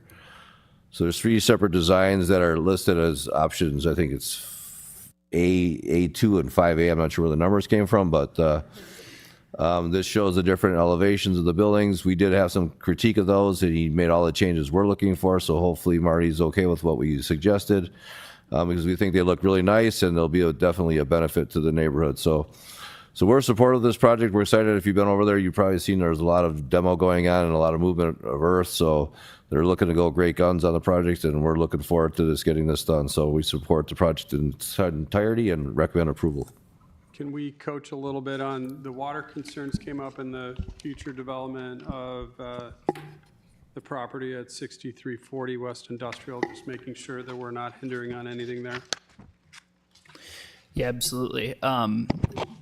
So there's 3 separate designs that are listed as options. I think it's A2 and 5A. I'm not sure where the numbers came from, but this shows the different elevations of the buildings. We did have some critique of those, and he made all the changes we're looking for, so hopefully Marty's okay with what we suggested, because we think they look really nice, and they'll be definitely a benefit to the neighborhood. So we're supportive of this project. We're excited. If you've been over there, you've probably seen there's a lot of demo going on and a lot of movement of earth, so they're looking to go great guns on the project, and we're looking forward to getting this done. So we support the project in its entirety and recommend approval. Can we coach a little bit on the water concerns came up in the future development of the property at 6340 West Industrial, just making sure that we're not hindering on anything there? Yeah, absolutely.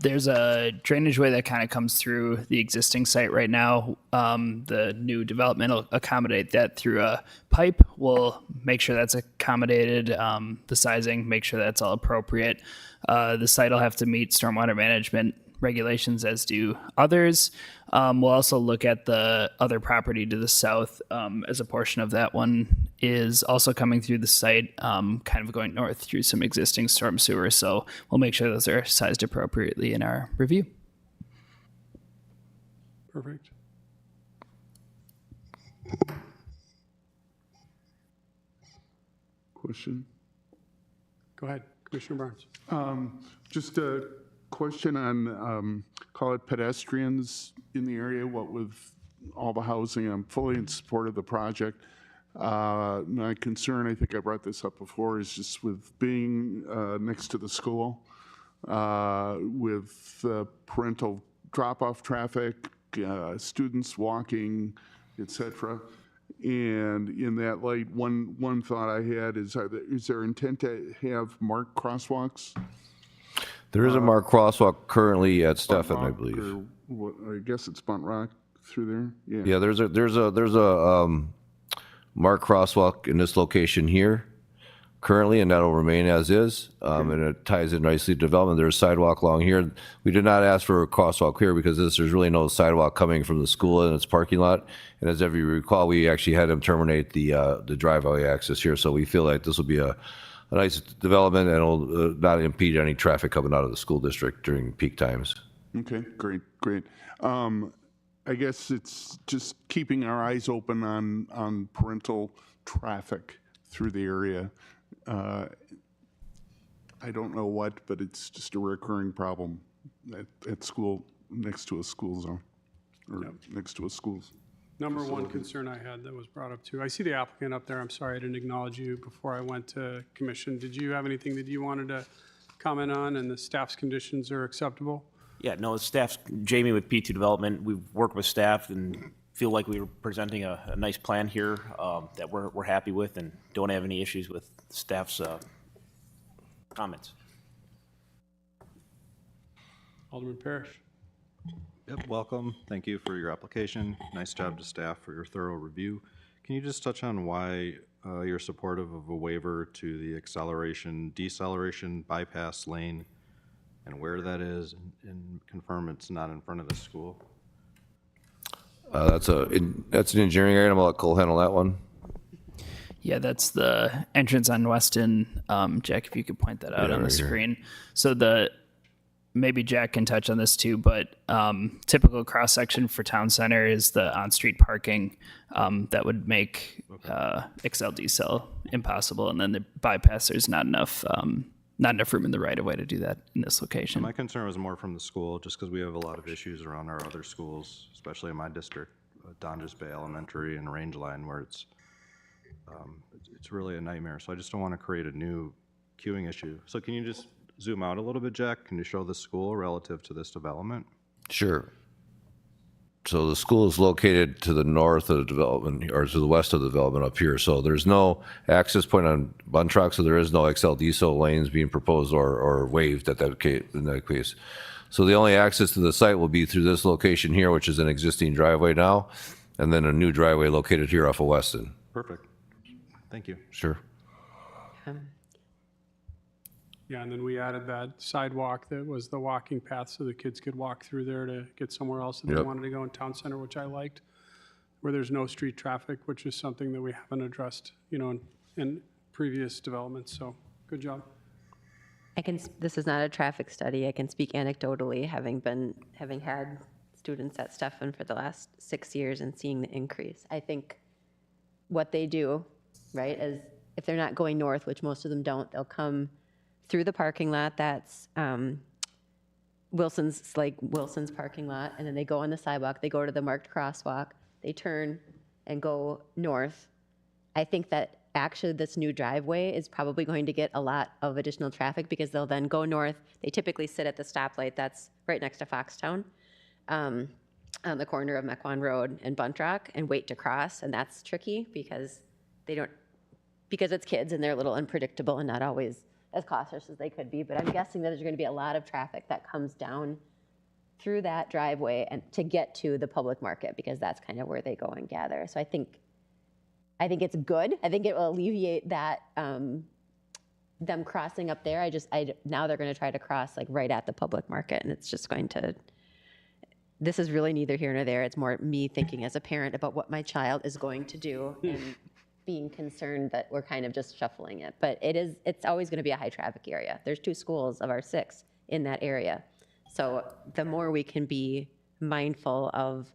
There's a drainage way that kind of comes through the existing site right now. The new development will accommodate that through a pipe. We'll make sure that's accommodated, the sizing, make sure that's all appropriate. The site will have to meet stormwater management regulations, as do others. We'll also look at the other property to the south, as a portion of that one is also coming through the site, kind of going north through some existing storm sewer. So we'll make sure those are sized appropriately in our review. Perfect. Question? Go ahead, Commissioner Barnes. Just a question on, call it pedestrians in the area, what with all the housing. I'm fully in support of the project. My concern, I think I brought this up before, is just with being next to the school, with parental drop-off traffic, students walking, et cetera. And in that light, one thought I had is there intent to have marked crosswalks? There is a marked crosswalk currently at Stefan, I believe. Or what, I guess it's Bunt Rock through there? Yeah, there's a marked crosswalk in this location here currently, and that'll remain as is. And it ties in nicely to development. There's a sidewalk along here. We did not ask for a crosswalk here because there's really no sidewalk coming from the school in its parking lot. And as you recall, we actually had them terminate the driveway access here. So we feel like this will be a nice development and it'll not impede any traffic coming out of the school district during peak times. Okay, great. I guess it's just keeping our eyes open on parental traffic through the area. I don't know what, but it's just a recurring problem at school, next to a school zone, or next to a school. Number one concern I had that was brought up too. I see the applicant up there. I'm sorry I didn't acknowledge you before I went to commission. Did you have anything that you wanted to comment on, and the staff's conditions are acceptable? Yeah, no, staff's, Jamie with P2 Development, we've worked with staff and feel like we were presenting a nice plan here that we're happy with and don't have any issues with staff's comments. Alderman Parrish. Yep, welcome. Thank you for your application. Nice job to staff for your thorough review. Can you just touch on why you're supportive of a waiver to the acceleration, deceleration bypass lane and where that is, and confirm it's not in front of the school? That's an engineering item. I'll let Cole handle that one. Yeah, that's the entrance on Weston. Jack, if you could point that out on the right here. screen. So maybe Jack can touch on this too, but typical cross section for town center is the on-street parking that would make Excel decel impossible, and then the bypass, there's not enough room in the right of way to do that in this location. My concern was more from the school, just because we have a lot of issues around our other schools, especially in my district, Donjas Bay Elementary and Rangeline, where it's really a nightmare. So I just don't want to create a new queuing issue. So can you just zoom out a little bit, Jack? Can you show the school relative to this development? Sure. So the school is located to the north of the development, or to the west of the development up here. So there's no access point on Buntrock, so there is no XL diesel lanes being proposed or waived in that case. So the only access to the site will be through this location here, which is an existing driveway now, and then a new driveway located here off of Weston. Perfect. Thank you. Sure. Yeah, and then we added that sidewalk that was the walking path so the kids could walk through there to get somewhere else that they Yep. wanted to go in town center, which I liked, where there's no street traffic, which is something that we haven't addressed, in previous developments. So good job. This is not a traffic study. I can speak anecdotally, having had students at Stefan for the last 6 years and seeing the increase. I think what they do, right, is if they're not going north, which most of them don't, they'll come through the parking lot. That's Wilson's parking lot, and then they go on the sidewalk. They go to the marked crosswalk. They turn and go north. I think that actually this new driveway is probably going to get a lot of additional traffic because they'll then go north. They typically sit at the stoplight that's right next to Foxtown, on the corner of Mequon Road and Buntrock, and wait to cross. And that's tricky because it's kids and they're a little unpredictable and not always as cautious as they could be. But I'm guessing that there's going to be a lot of traffic that comes down through that driveway and to get to the public market, because that's kind of where they go and gather. So I think it's good. I think it will alleviate that them crossing up there, now they're going to try to cross like right at the public market, and it's just going to, this is really neither here nor there. It's more me thinking as a parent about what my child is going to do and being concerned that we're kind of just shuffling it. But it's always going to be a high traffic area. There's 2 schools of our 6 in that area. So the more we can be mindful of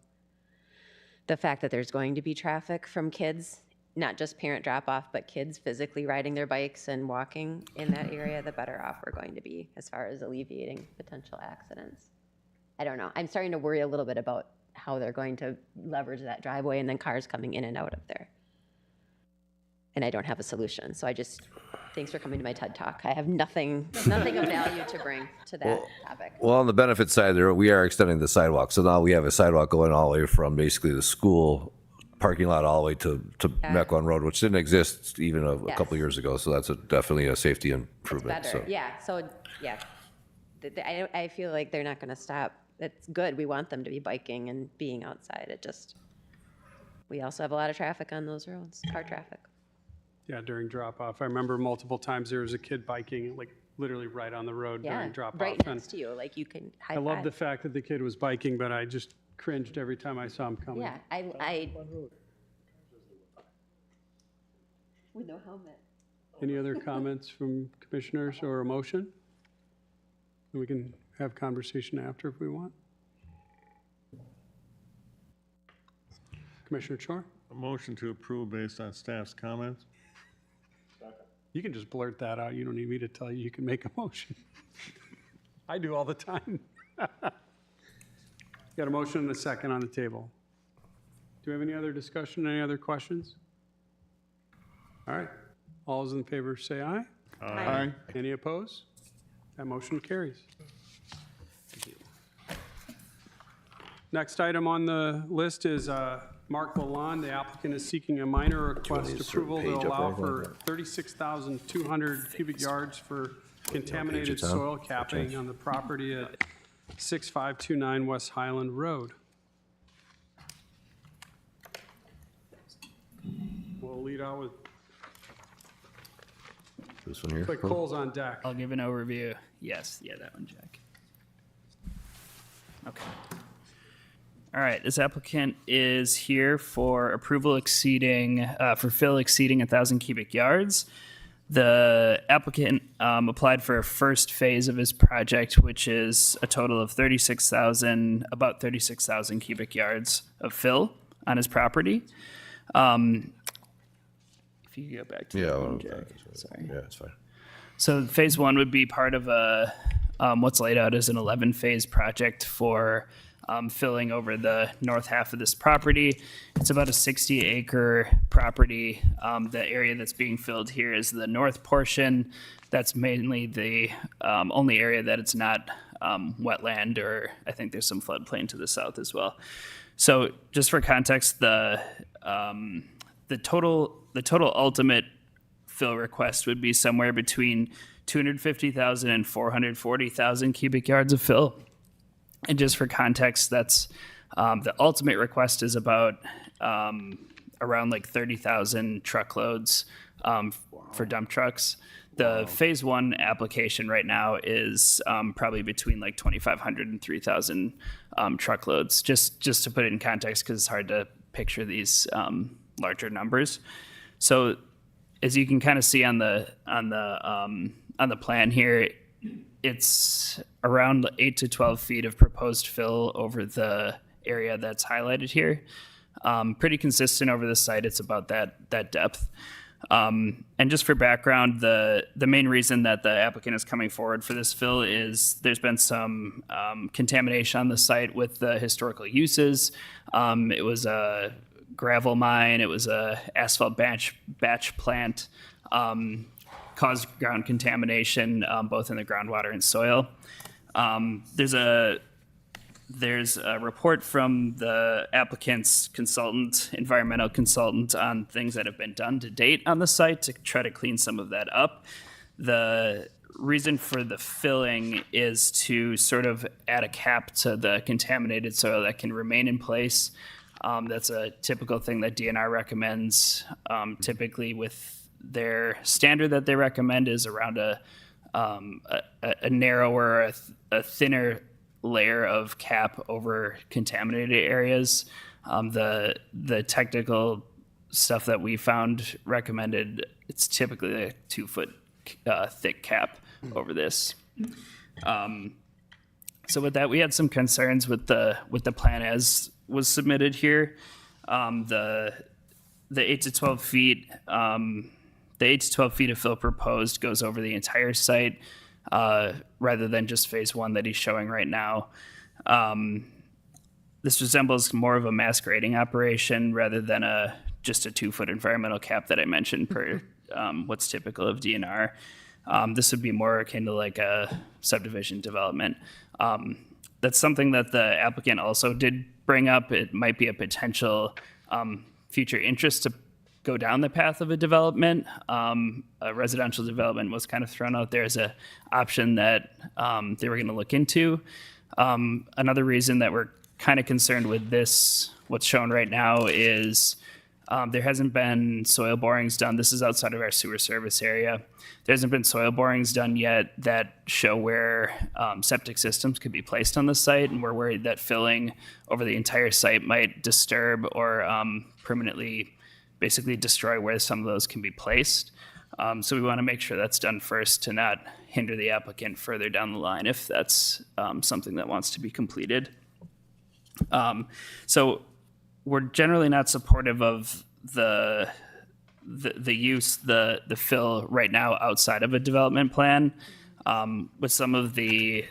the fact that there's going to be traffic from kids, not just parent drop off, but kids physically riding their bikes and walking in that area, the better off we're going to be as far as alleviating potential accidents. I don't know. I'm starting to worry a little bit about how they're going to leverage that driveway and then cars coming in and out of there. And I don't have a solution. So thanks for coming to my TED Talk. I have nothing of value to bring to that topic. Well, on the benefit side there, we are extending the sidewalk. So now we have a sidewalk going all the way from basically the school parking lot all the way to Mequon Road, which didn't exist even a couple of years ago. So that's definitely a safety improvement. Better. So. Yeah. So yeah, I feel like they're not going to stop. It's good. We want them to be biking and being outside. We also have a lot of traffic on those roads, car traffic. Yeah, during drop-off. I remember multiple times there was a kid biking, like literally right on the road during drop-off. Right next to you, like you can high I love five. the fact that the kid was biking, but I just cringed every time I saw him coming. Yeah, I with no helmet. Any other comments from commissioners or a motion? We can have conversation after if we want. Commissioner Chor? A motion to approve based on staff's comments. You can just blurt that out. You don't need me to tell you. You can make a motion. I do all the time. Got a motion and a second on the table. Do we have any other discussion, any other questions? All right. All those in favor say aye. Aye. Any opposed? That motion carries. Next item on the list is Mark Lalonde. The applicant is seeking a minor request approval to allow for 36,200 cubic yards for contaminated soil capping on the property at 6529 West Highland Road. We'll lead out with This one here. quick Cole's on deck. I'll give an overview. Yes, yeah, that one, Jack. Okay. All right, this applicant is here for approval for fill exceeding 1,000 cubic yards. The applicant applied for a first phase of his project, which is a total of about 36,000 cubic yards of fill on his property. If you go back to that one, Jack. Sorry. Yeah, it's fine. So phase 1 would be part of what's laid out as an 11-phase project for filling over the north half of this property. It's about a 60-acre property. The area that's being filled here is the north portion. That's mainly the only area that it's not wetland, or I think there's some floodplain to the south as well. So just for context, the total ultimate fill request would be somewhere between 250,000 and 440,000 cubic yards of fill. And just for context, that's the ultimate request is about around like 30,000 truckloads for dump trucks. The phase 1 application right now is probably between like 2,500 and 3,000 truckloads. Just to put it in context, because it's hard to picture these larger numbers. So as you can kind of see on the plan here, it's around 8 to 12 feet of proposed fill over the area that's highlighted here. Pretty consistent over the site. It's about that depth. And just for background, the main reason that the applicant is coming forward for this fill is there's been some contamination on the site with the historical uses. It was a gravel mine. It was a asphalt batch plant. Caused ground contamination, both in the groundwater and soil. There's a report from the applicant's environmental consultant, on things that have been done to date on the site to try to clean some of that up. The reason for the filling is to sort of add a cap to the contaminated soil that can remain in place. That's a typical thing that DNR recommends, typically with their standard that they recommend is around a narrower, a thinner layer of cap over contaminated areas. The technical stuff that we found recommended, it's typically a 2-foot thick cap over this. So with that, we had some concerns with the plan as was submitted here. The 8 to 12 feet, the 8 to 12 feet of fill proposed goes over the entire site rather than just phase 1 that he's showing right now. This resembles more of a mass grading operation rather than just a 2-foot environmental cap that I mentioned per what's typical of DNR. This would be more akin to like a subdivision development. That's something that the applicant also did bring up. It might be a potential future interest to go down the path of a development. A residential development was kind of thrown out there as an option that they were going to look into. Another reason that we're kind of concerned with this, what's shown right now, is there hasn't been soil borings done. This is outside of our sewer service area. There hasn't been soil borings done yet that show where septic systems could be placed on the site, and we're worried that filling over the entire site might disturb or permanently basically destroy where some of those can be placed. So we want to make sure that's done first to not hinder the applicant further down the line if that's something that wants to be completed. So we're generally not supportive of the use, the fill right now outside of a development plan. With some of the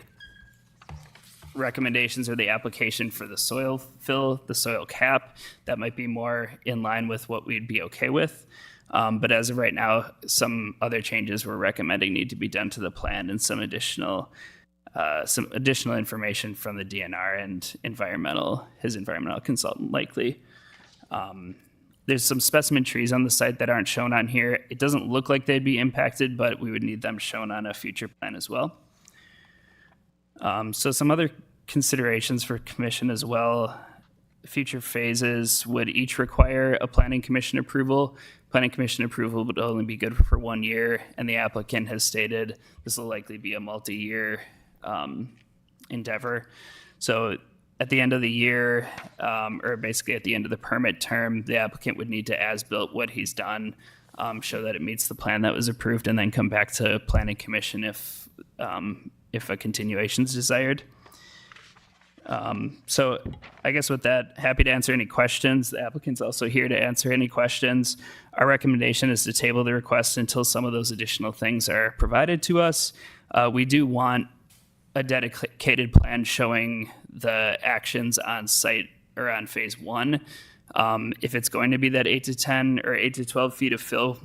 recommendations or the application for the soil fill, the soil cap, that might be more in line with what we'd be okay with. But as of right now, some other changes we're recommending need to be done to the plan, and some additional information from the DNR and his environmental consultant likely. There's some specimen trees on the site that aren't shown on here. It doesn't look like they'd be impacted, but we would need them shown on a future plan as well. So some other considerations for commission as well. Future phases would each require a planning commission approval. Planning commission approval would only be good for 1 year, and the applicant has stated this will likely be a multi-year endeavor. So at the end of the year, or basically at the end of the permit term, the applicant would need to as-built what he's done, show that it meets the plan that was approved, and then come back to planning commission if a continuation is desired. So I guess with that, happy to answer any questions. The applicant's also here to answer any questions. Our recommendation is to table the request until some of those additional things are provided to us. We do want a dedicated plan showing the actions on site or on phase 1. If it's going to be that 8 to 10 or 8 to 12 feet of fill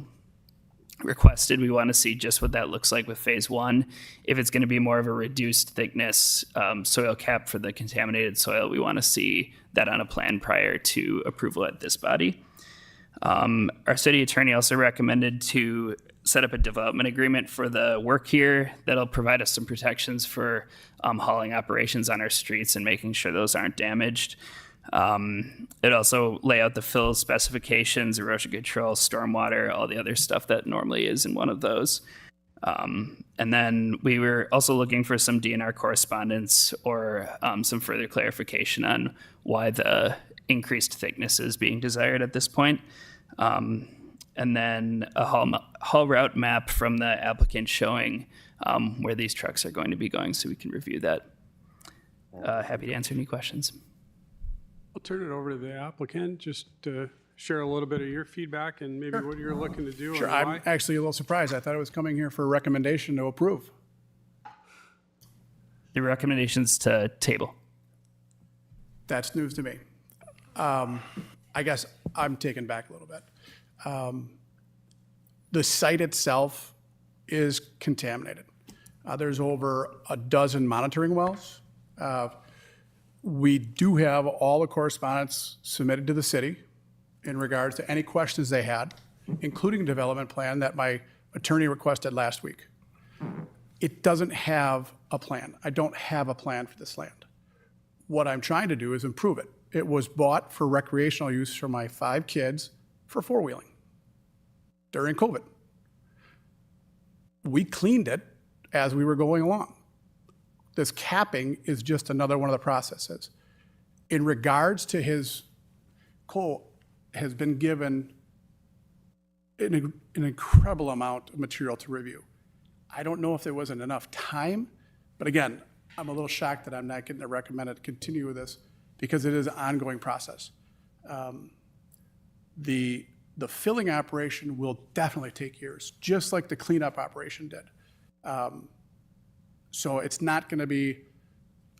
requested, we want to see just what that looks like with phase 1. If it's going to be more of a reduced thickness soil cap for the contaminated soil, we want to see that on a plan prior to approval at this body. Our city attorney also recommended to set up a development agreement for the work here that'll provide us some protections for hauling operations on our streets and making sure those aren't damaged. It also lay out the fill specifications, erosion control, stormwater, all the other stuff that normally is in one of those. And then we were also looking for some DNR correspondence or some further clarification on why the increased thickness is being desired at this point. And then a haul route map from the applicant showing where these trucks are going to be going so we can review that. Happy to answer any questions. I'll turn it over to the applicant just to share a little bit of your feedback and maybe what you're looking to do. Sure, and why. I'm actually a little surprised. I thought it was coming here for a recommendation to approve. The recommendations to table. That's news to me. I guess I'm taken back a little bit. The site itself is contaminated. There's over a dozen monitoring wells. We do have all the correspondence submitted to the city in regards to any questions they had, including a development plan that my attorney requested last week. It doesn't have a plan. I don't have a plan for this land. What I'm trying to do is improve it. It was bought for recreational use for my 5 kids for 4-wheeling during COVID. we cleaned it as we were going along. This capping is just another one of the processes. In regards to Cole has been given an incredible amount of material to review. I don't know if there wasn't enough time, but again, I'm a little shocked that I'm not getting a recommended to continue with this because it is an ongoing process. The filling operation will definitely take years, just like the cleanup operation did. So it's not going to be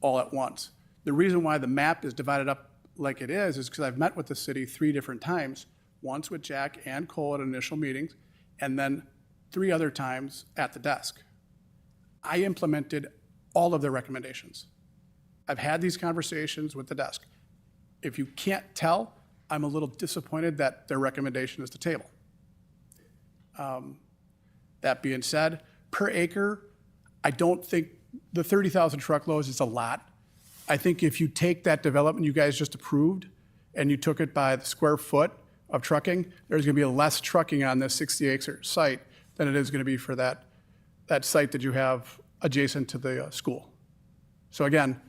all at once. The reason why the map is divided up like it is because I've met with the city 3 different times, once with Jack and Cole at initial meetings, and then 3 other times at the desk. I implemented all of their recommendations. I've had these conversations with the desk. If you can't tell, I'm a little disappointed that their recommendation is to table. That being said, per acre, I don't think the 30,000 truckloads is a lot. I think if you take that development you guys just approved and you took it by the square foot of trucking, there's going to be less trucking on this 60-acre site than it is going to be for that site that you have adjacent to the school. So again,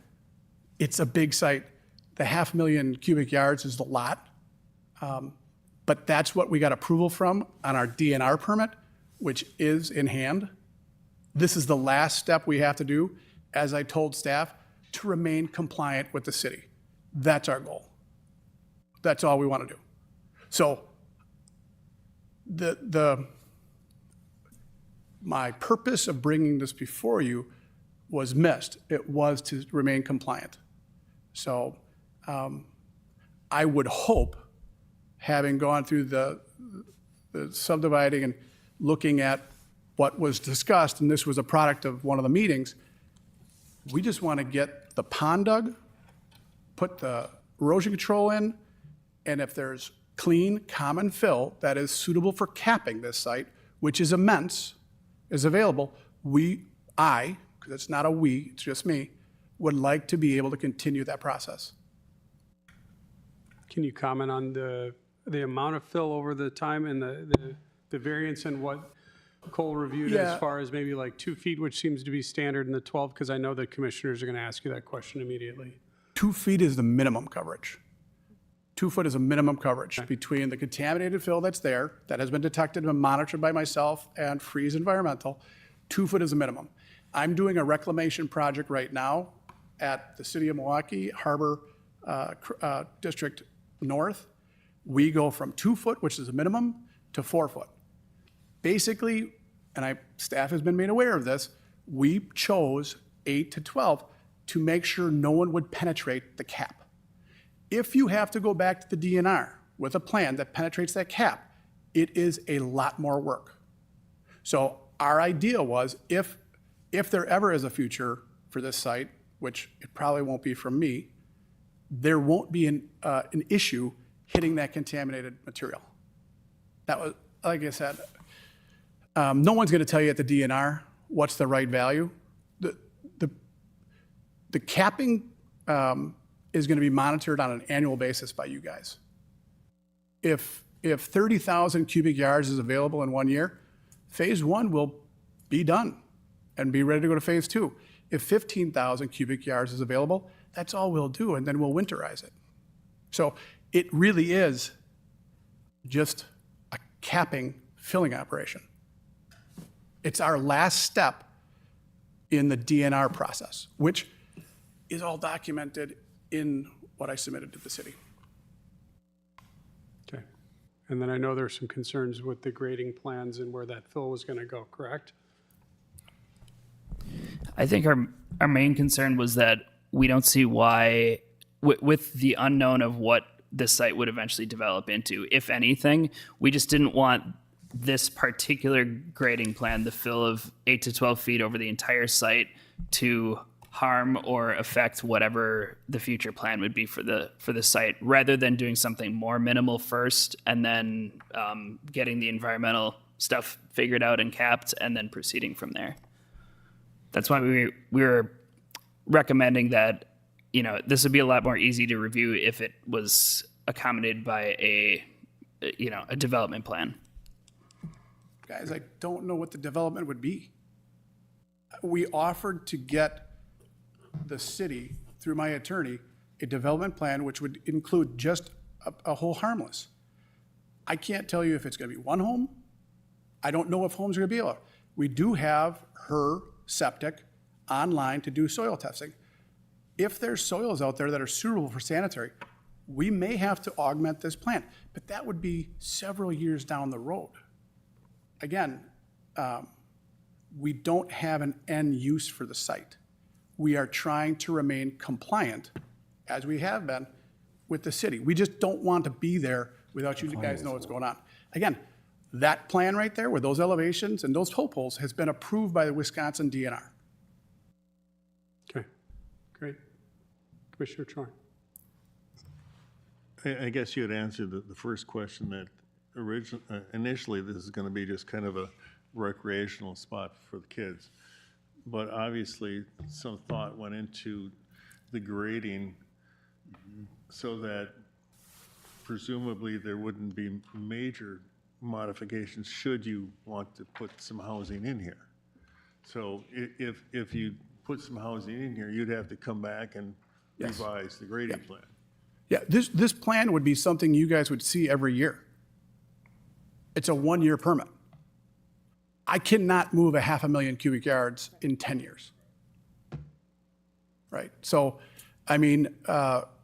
it's a big site. The 500,000 cubic yards is a lot, but that's what we got approval from on our DNR permit, which is in hand. This is the last step we have to do, as I told staff, to remain compliant with the city. That's our goal. That's all we want to do. So my purpose of bringing this before you was missed. It was to remain compliant. So I would hope, having gone through the subdividing and looking at what was discussed, and this was a product of one of the meetings, we just want to get the pond dug, put the erosion control in, and if there's clean, common fill that is suitable for capping this site, which is immense, is available, because it's not a we, it's just me, would like to be able to continue that process. Can you comment on the amount of fill over the time and the variance in what Cole reviewed Yeah. as far as maybe like 2 feet, which seems to be standard in the 12? Because I know the commissioners are going to ask you that question immediately. 2 feet is the minimum coverage. 2 foot is a minimum coverage between the contaminated fill that's there, that has been detected and monitored by myself and Freeze Environmental. 2 foot is a minimum. I'm doing a reclamation project right now at the City of Milwaukee Harbor District North. We go from 2 foot, which is a minimum, to 4 foot. Basically, and staff has been made aware of this, we chose 8 to 12 to make sure no one would penetrate the cap. If you have to go back to the DNR with a plan that penetrates that cap, it is a lot more work. So our idea was if there ever is a future for this site, which it probably won't be from me, there won't be an issue hitting that contaminated material. That was, like I said, no one's going to tell you at the DNR what's the right value. The capping is going to be monitored on an annual basis by you guys. If 30,000 cubic yards is available in 1 year, phase 1 will be done and be ready to go to phase 2. If 15,000 cubic yards is available, that's all we'll do, and then we'll winterize it. So it really is just a capping filling operation. It's our last step in the DNR process, which is all documented in what I submitted to the city. Okay. And then I know there's some concerns with the grading plans and where that fill was going to go, correct? I think our main concern was that we don't see why, with the unknown of what this site would eventually develop into, if anything, we just didn't want this particular grading plan, the fill of 8 to 12 feet over the entire site, to harm or affect whatever the future plan would be for the site, rather than doing something more minimal first and then getting the environmental stuff figured out and capped and then proceeding from there. That's why we were recommending that, this would be a lot more easy to review if it was accommodated by a development plan. guys, I don't know what the development would be. We offered to get the city, through my attorney, a development plan which would include just a whole harmless. I can't tell you if it's gonna be one home. I don't know if homes are gonna be able. We do have her septic online to do soil testing. If there's soils out there that are suitable for sanitary, we may have to augment this plan, but that would be several years down the road. Again, we don't have an end use for the site. We are trying to remain compliant, as we have been, with the city. We just don't want to be there without you guys know what's going on. Again, that plan right there with those elevations and those topos has been approved by the Wisconsin DNR. Okay, great. Commissioner Chorn. I guess you had answered the first question that initially this is going to be just kind of a recreational spot for the kids. But obviously, some thought went into the grading so that presumably there wouldn't be major modifications should you want to put some housing in here. So if you put some housing in here, you'd have to come back and revise the grading plan. Yeah, this plan would be something you guys would see every year. It's a one-year permit. I cannot move 500,000 cubic yards in 10 years. Right, so, I mean,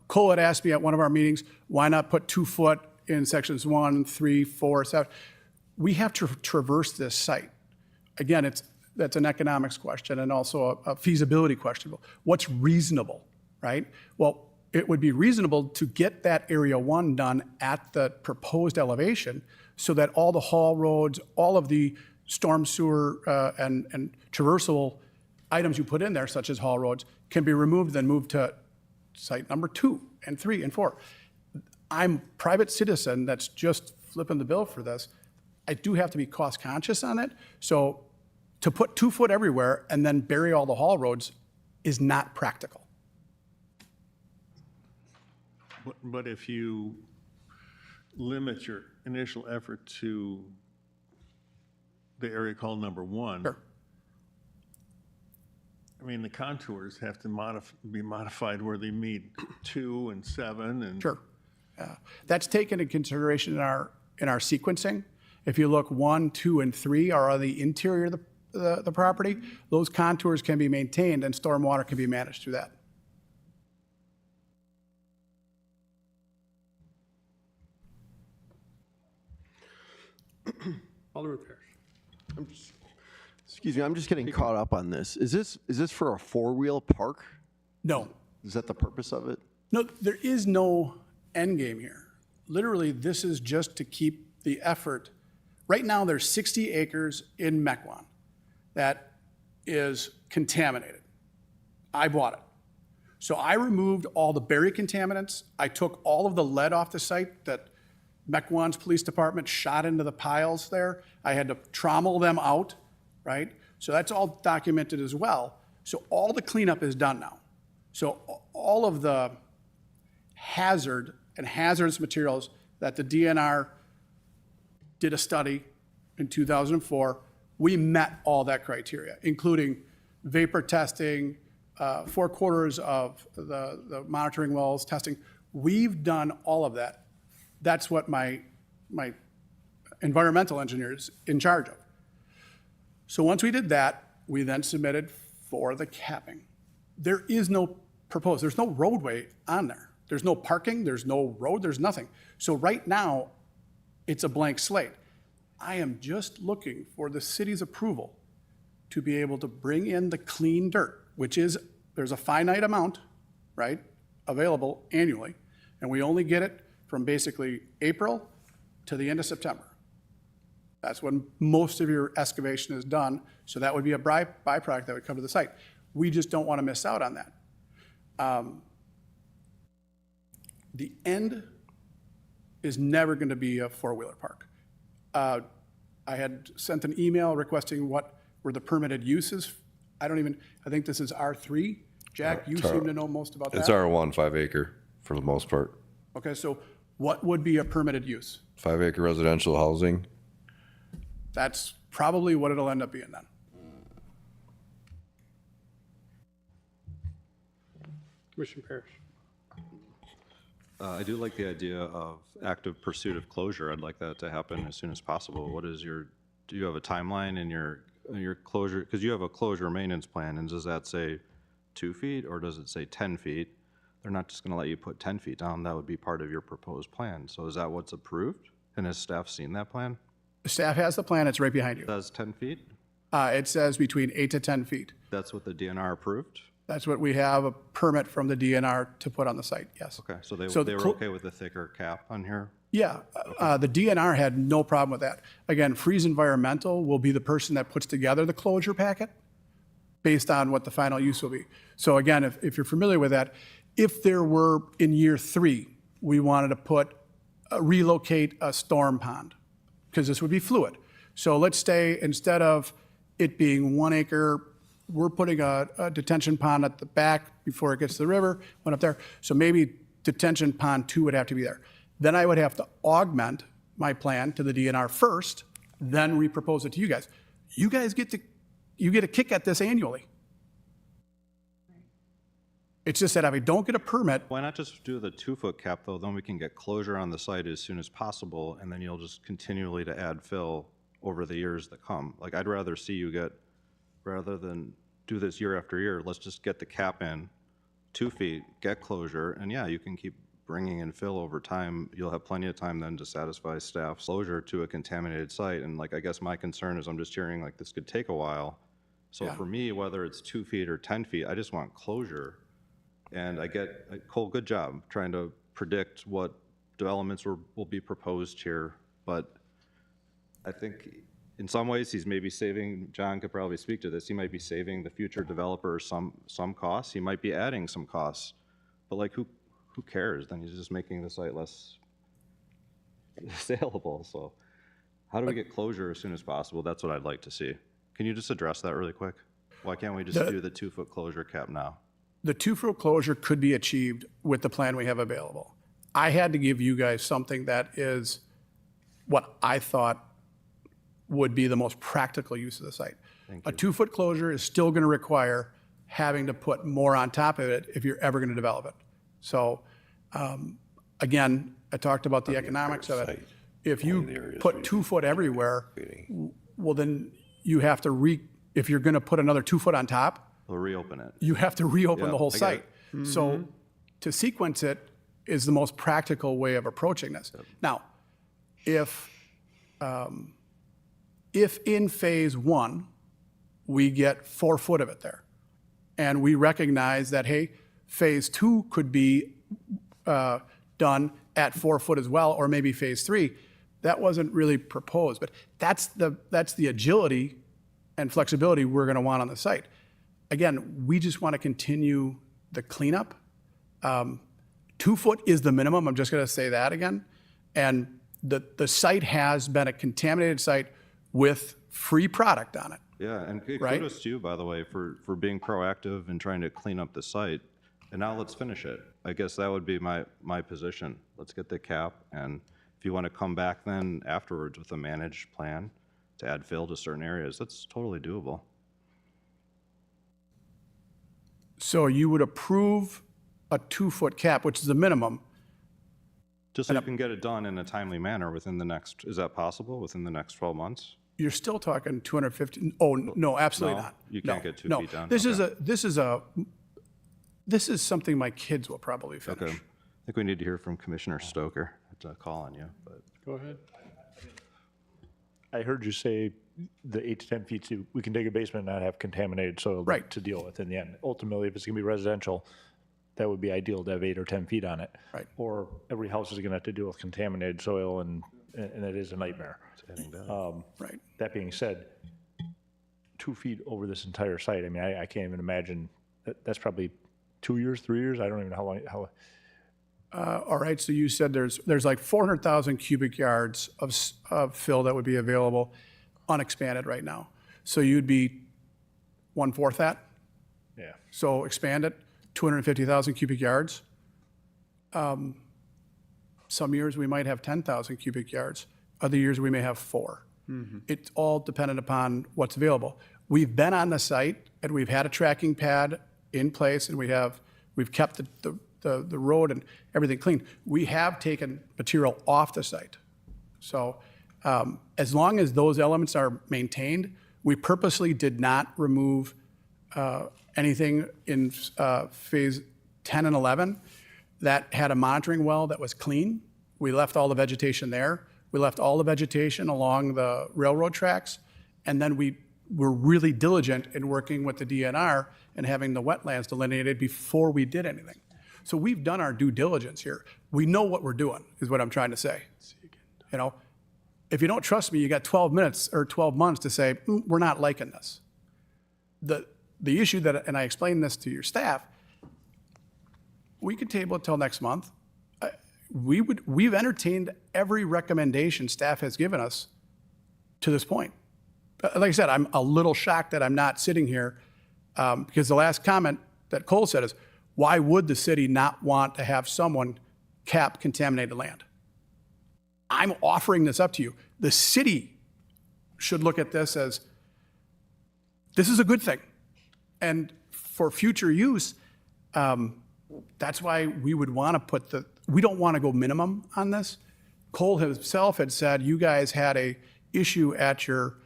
Cole had asked me at one of our meetings, why not put 2 foot in sections 1, 3, 4, 7? We have to traverse this site. Again, that's an economics question and also a feasibility question. What's reasonable, right? Well, it would be reasonable to get that Area 1 done at the proposed elevation so that all the haul roads, all of the storm sewer and traversal items you put in there, such as haul roads, can be removed, then moved to site number 2 and 3 and 4. I'm a private citizen that's just flipping the bill for this. I do have to be cost conscious on it. So to put 2 foot everywhere and then bury all the haul roads is not practical. But if you limit your initial effort to the area called number 1, sure. I mean, the contours have to be modified where they meet 2 and 7 and. Sure. That's taken into consideration in our sequencing. If you look 1, 2, and 3 are on the interior of the property, those contours can be maintained and stormwater can be managed through that. Alderman Parrish. Excuse me, I'm just getting caught up on this. Is this for a 4-wheel park? No. Is that the purpose of it? No, there is no end game here. Literally, this is just to keep the effort. Right now, there's 60 acres in Mequon that is contaminated. I bought it. So I removed all the berry contaminants. I took all of the lead off the site that Mequon's police department shot into the piles there. I had to trommel them out, right? So that's all documented as well. So all the cleanup is done now. So all of the hazard and hazardous materials that the DNR did a study in 2004, we met all that criteria, including vapor testing, 4/4 of the monitoring wells testing. We've done all of that. That's what my environmental engineer is in charge of. So once we did that, we then submitted for the capping. There is no proposed, there's no roadway on there. There's no parking, there's no road, there's nothing. So right now, it's a blank slate. I am just looking for the city's approval to be able to bring in the clean dirt, which is, there's a finite amount, right, available annually, and we only get it from basically April to the end of September. That's when most of your excavation is done, so that would be a byproduct that would come to the site. We just don't want to miss out on that. The end is never going to be a 4-wheeler park. I had sent an email requesting what were the permitted uses. I think this is R3. Jack, you seem to know most about that. It's R1, 5 acre for the most part. Okay, so what would be a permitted use? 5 acre residential housing. That's probably what it'll end up being then. Commissioner Parrish. I do like the idea of active pursuit of closure. I'd like that to happen as soon as possible. What is your, do you have a timeline in your closure? Because you have a closure maintenance plan, and does that say 2 feet or does it say 10 feet? They're not just going to let you put 10 feet down. That would be part of your proposed plan. So is that what's approved? And has staff seen that plan? Staff has the plan, it's right behind you. It says 10 feet? It says between 8 to 10 feet. That's what the DNR approved? That's what we have, a permit from the DNR to put on the site, yes. Okay, so they the were okay with the thicker cap on here? Yeah, the DNR had no problem with that. Again, Freeze Environmental will be the person that puts together the closure packet based on what the final use will be. So again, if you're familiar with that, if there were, in year 3, we wanted to relocate a storm pond, because this would be fluid. So let's say instead of it being 1 acre, we're putting a detention pond at the back before it gets to the river, went up there. So maybe detention pond 2 would have to be there. Then I would have to augment my plan to the DNR first, then repropose it to you guys. You guys get a kick at this annually. It's just that if I don't get a permit, Why not just do the 2-foot cap though? Then we can get closure on the site as soon as possible, and then you'll just continually to add fill over the years that come. Like, I'd rather see you get, rather than do this year after year, let's just get the cap in 2 feet, get closure, and yeah, you can keep bringing in fill over time. You'll have plenty of time then to satisfy staff's closure to a contaminated site. And like, I guess my concern is I'm just hearing like this could take a while. So Yeah. for me, whether it's 2 feet or 10 feet, I just want closure. And Cole, good job trying to predict what developments will be proposed here. But I think in some ways he's maybe saving, John could probably speak to this, he might be saving the future developer some costs. He might be adding some costs. But like, who cares? Then he's just making the site less saleable. So how do we get closure as soon as possible? That's what I'd like to see. Can you just address that really quick? Why can't we just do the 2-foot closure cap now? the 2-foot closure could be achieved with the plan we have available. I had to give you guys something that is what I thought would be the most practical use of the site. A 2-foot closure is still going to require having to put more on top of it if you're ever going to develop it. So again, I talked about the economics of it. If you put 2 foot everywhere, well, then you have to if you're going to put another 2 foot on top, we'll reopen it. You have to reopen Yeah, the whole I get site. it. Mm-hmm. So to sequence it is the most practical way of approaching this. Now, if in phase 1, we get 4 foot of it there, and we recognize that, hey, phase 2 could be done at 4 foot as well, or maybe phase 3, that wasn't really proposed, but that's the agility and flexibility we're going to want on the site. Again, we just want to continue the cleanup. 2 foot is the minimum. I'm just going to say that again. And the site has been a contaminated site with free product on it. Yeah, and Right? kudos to you, by the way, for being proactive and trying to clean up the site. And now let's finish it. I guess that would be my position. Let's get the cap, and if you want to come back then afterwards with a managed plan to add fill to certain areas, that's totally doable. So you would approve a 2 foot cap, which is the minimum. Just so you can get it done in a timely manner within the next, is that possible, within the next 12 months? You're still talking 250. Oh, no, absolutely No? not. You No, can't get 2 no. feet down? This Okay. this is something my kids will probably finish. Okay. I think we need to hear from Commissioner Stoker. It's a call on you, but. Go ahead. I heard you say the 8 to 10 feet, so we can dig a basement and not have contaminated soil Right. to deal with in the end. Ultimately, if it's gonna be residential, that would be ideal to have 8 or 10 feet on it. Right. Or every house is gonna have to deal with contaminated soil, and it is a nightmare. Right. That being said, 2 feet over this entire site, I mean, I can't even imagine, that's probably 2 years, 3 years, I don't even know how All right, so you said there's like 400,000 cubic yards of fill that would be available unexpanded right now. So you'd be 1/4 that? Yeah. So expand it, 250,000 cubic yards. Some years we might have 10,000 cubic yards. Other years we may have 4. It's all dependent upon what's available. We've been on the site and we've had a tracking pad in place and we've kept the road and everything clean. We have taken material off the site. So as long as those elements are maintained, we purposely did not remove anything in phase 10 and 11 that had a monitoring well that was clean. We left all the vegetation there. We left all the vegetation along the railroad tracks. And then we were really diligent in working with the DNR and having the wetlands delineated before we did anything. So we've done our due diligence here. We know what we're doing, is what I'm trying to say. You know, if you don't trust me, you got 12 minutes or 12 months to say, we're not liking this. The issue that, and I explained this to your staff, we could table it till next month. We've entertained every recommendation staff has given us to this point. Like I said, I'm a little shocked that I'm not sitting here because the last comment that Cole said is, why would the city not want to have someone cap contaminated land? I'm offering this up to you. The city should look at this as, this is a good thing. And for future use, that's why we would want to put we don't want to go minimum on this. Cole himself had said you guys had a issue at your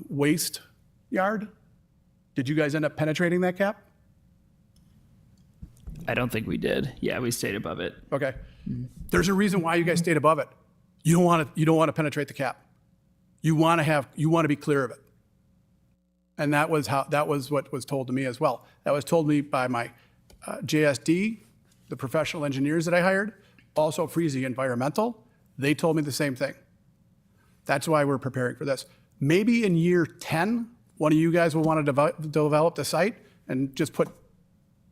waste yard. Did you guys end up penetrating that cap? I don't think we did. Yeah, we stayed above it. Okay. There's a reason why you guys stayed above it. You don't want to penetrate the cap. You want to be clear of it. And that was what was told to me as well. That was told me by my JSD, the professional engineers that I hired, also Freezy Environmental. They told me the same thing. That's why we're preparing for this. Maybe in year 10, one of you guys will want to develop the site and just put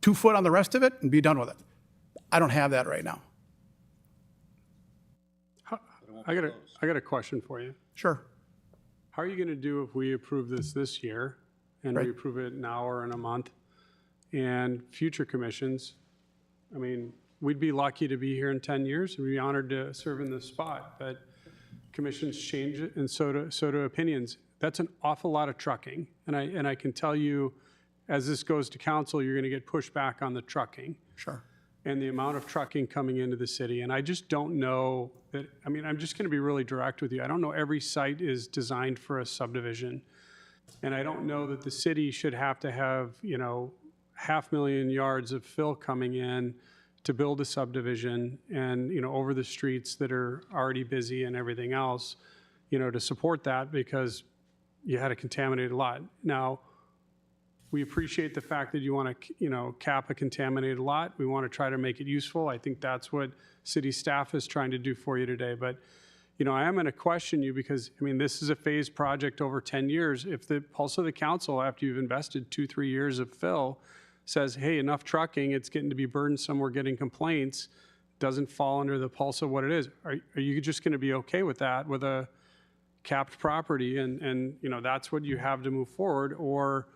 2 foot on the rest of it and be done with it. I don't have that right now. I got a question for you. Sure. How are you going to do if we approve this year and we approve it now or in a month? And future commissions, I mean, we'd be lucky to be here in 10 years. We'd be honored to serve in this spot, but commissions change it and so do opinions. That's an awful lot of trucking. And I can tell you, as this goes to council, you're going to get pushback on the trucking. Sure. And the amount of trucking coming into the city. And I just don't know that, I mean, I'm just going to be really direct with you. I don't know every site is designed for a subdivision. And I don't know that the city should have to have, 500,000 yards of fill coming in to build a subdivision and, over the streets that are already busy and everything else, to support that because you had a contaminated lot. Now, we appreciate the fact that you want to, cap a contaminated lot. We want to try to make it useful. I think that's what city staff is trying to do for you today. But, I am going to question you because, this is a phased project over 10 years. If the pulse of the council, after you've invested 2-3 years of fill, says, hey, enough trucking, it's getting to be burdensome, we're getting complaints, doesn't fall under the pulse of what it is. Are you just going to be okay with that, with a capped property and that's what you have to move forward? Or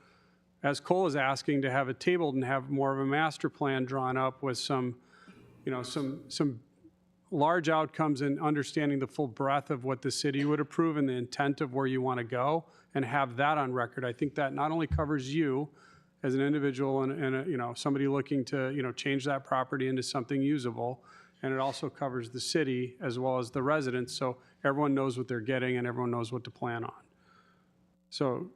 as Cole is asking, to have it tabled and have more of a master plan drawn up with some large outcomes and understanding the full breadth of what the city would approve and the intent of where you want to go and have that on record. I think that not only covers you as an individual and somebody looking to, change that property into something usable, and it also covers the city as well as the residents, so everyone knows what they're getting and everyone knows what to plan on. So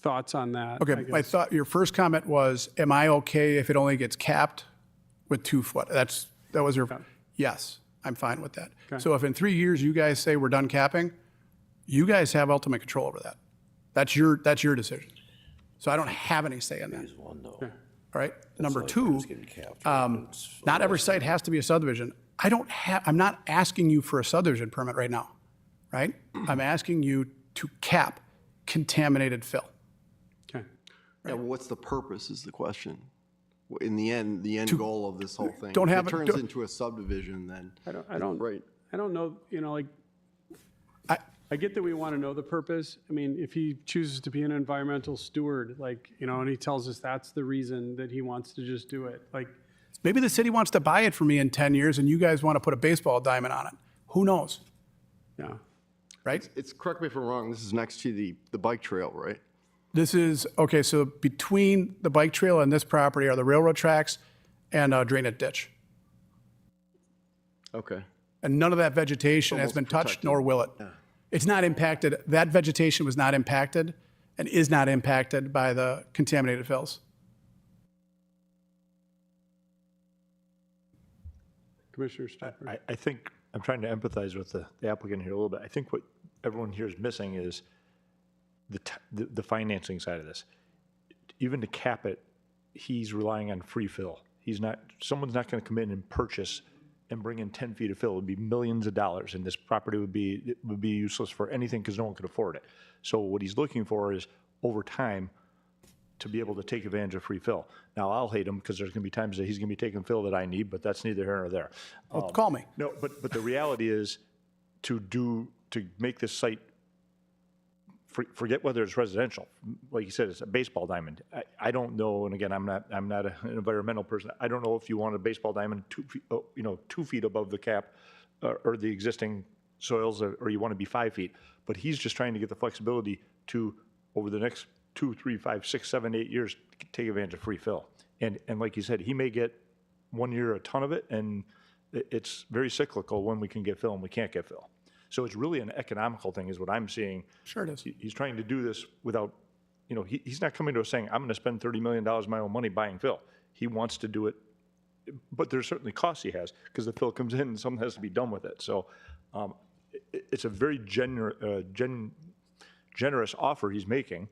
thoughts on that? Okay, your first comment was, am I okay if it only gets capped with 2 foot? That was your, yes, I'm fine with that. Okay. So if in 3 years you guys say we're done capping, you guys have ultimate control over that. That's your decision. So I don't have any say in that. Okay. All right. Number 2, not every site has to be a subdivision. I'm not asking you for a subdivision permit right now, right? I'm asking you to cap contaminated fill. Okay. Yeah, well, what's the purpose is the question. In the end, goal of this whole thing. Don't if have it turns into a subdivision, then I don't know, I get that we want to know the purpose. If he chooses to be an environmental steward, and he tells us that's the reason that he wants to just do it, maybe the city wants to buy it for me in 10 years and you guys want to put a baseball diamond on it. Who knows? Yeah. right? It's, correct me if I'm wrong, this is next to the bike trail, right? This is, okay, so between the bike trail and this property are the railroad tracks and a drainage ditch. Okay. And none of that vegetation has Almost been touched, protected. nor will it. It's not impacted, that vegetation was not impacted and is not impacted by the contaminated fills. Commissioner Stoker. I think, I'm trying to empathize with the applicant here a little bit. I think what everyone here is missing is the financing side of this. Even to cap it, he's relying on free fill. Someone's not going to come in and purchase and bring in 10 feet of fill. It would be millions of dollars, and this property would be useless for anything because no one could afford it. So what he's looking for is, over time, to be able to take advantage of free fill. Now, I'll hate him because there's going to be times that he's going to be taking fill that I need, but that's neither here nor there. Well, call me. No, but the reality is to make this site, forget whether it's residential. Like you said, it's a baseball diamond. I don't know, and again, I'm not an environmental person. I don't know if you want a baseball diamond 2 feet above the cap or the existing soils, or you want to be 5 feet. But he's just trying to get the flexibility to, over the next 2, 3, 5, 6, 7, 8 years, take advantage of free fill. And like you said, he may get 1 year a ton of it, and it's very cyclical when we can get fill and we can't get fill. So it's really an economical thing is what I'm seeing. Sure it is. He's trying to do this without, he's not coming to us saying, I'm going to spend $30 million of my own money buying fill. He wants to do it, but there's certainly costs he has because the fill comes in and something has to be done with it. So it's a very generous offer he's making.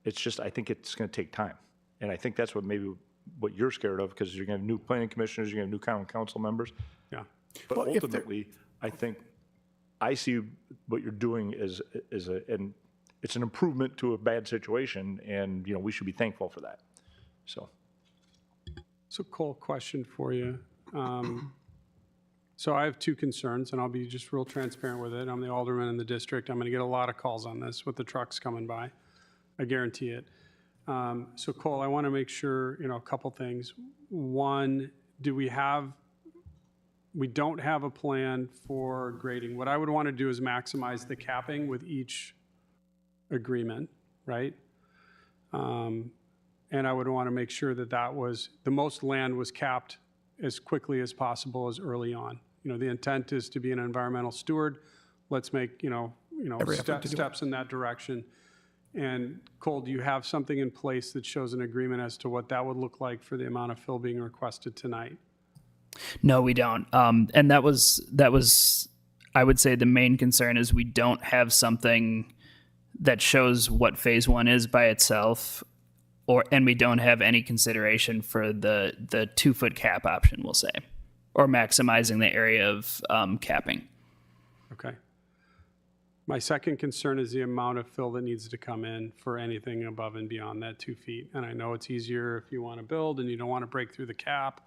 It's just, I think it's going to take time. And I think that's what you're scared of, because you're going to have new planning commissioners, you're going to have new common council members. Yeah. But Well, ultimately, I see what you're doing and it's an improvement to a bad situation, and, we should be thankful for that. So Cole, question for you. So I have two concerns, and I'll be just real transparent with it. I'm the alderman in the district. I'm going to get a lot of calls on this with the trucks coming by. I guarantee it. So Cole, I want to make sure, a couple things. One, we don't have a plan for grading. What I would want to do is maximize the capping with each agreement, right? And I would want to make sure that the most land was capped as quickly as possible, as early on. The intent is to be an environmental steward. Let's make, steps in that direction. And Cole, do you have something in place that shows an agreement as to what that would look like for the amount of fill being requested tonight? No, we don't. And that was, I would say, the main concern is we don't have something that shows what phase 1 is by itself, and we don't have any consideration for the 2-foot cap option, we'll say, or maximizing the area of capping. Okay. My second concern is the amount of fill that needs to come in for anything above and beyond that 2 feet. And I know it's easier if you want to build and you don't want to break through the cap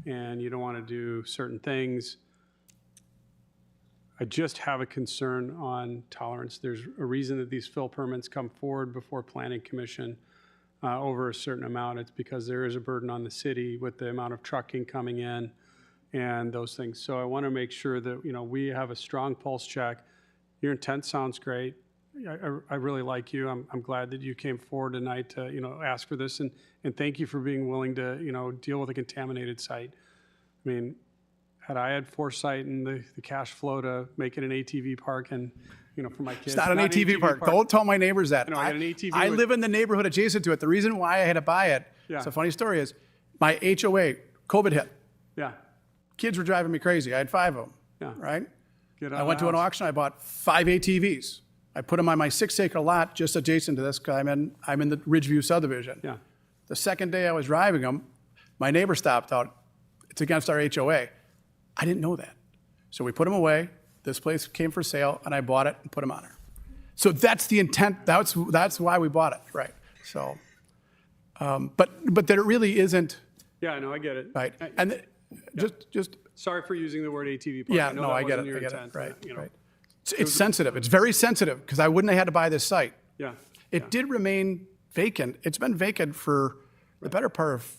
and you don't want to do certain things. I just have a concern on tolerance. There's a reason that these fill permits come forward before Planning Commission over a certain amount. It's because there is a burden on the city with the amount of trucking coming in and those things. So I want to make sure that, we have a strong pulse check. Your intent sounds great. I really like you. I'm glad that you came forward tonight to, ask for this, and thank you for being willing to, deal with a contaminated site. I mean, had I had foresight and the cash flow to make it an ATV park and, for my kids. It's not an ATV park. Don't tell my neighbors that. I had an ATV. I live in the neighborhood adjacent to it. The reason why I had to buy it, it's a funny story, is my HOA, COVID hit. Yeah. Kids were driving me crazy. I had 5 of them. Yeah. Right? I went to an auction. I bought 5 ATVs. I put them on my 6-acre lot just adjacent to this because I'm in the Ridgeview subdivision. Yeah. The second day I was driving them, my neighbor stopped out. It's against our HOA. I didn't know that. So we put them away. This place came for sale, and I bought it and put them on there. So that's the intent. That's why we bought it, right? So, but there really isn't. Yeah, no, I get it. Right. And just. Sorry for using the word ATV park. Yeah, know no, that I get wasn't it. your I get intent, it. Right. but, Right. It's sensitive. It's very sensitive because I wouldn't have had to buy this site. Yeah. It did remain vacant. It's been vacant for the better part of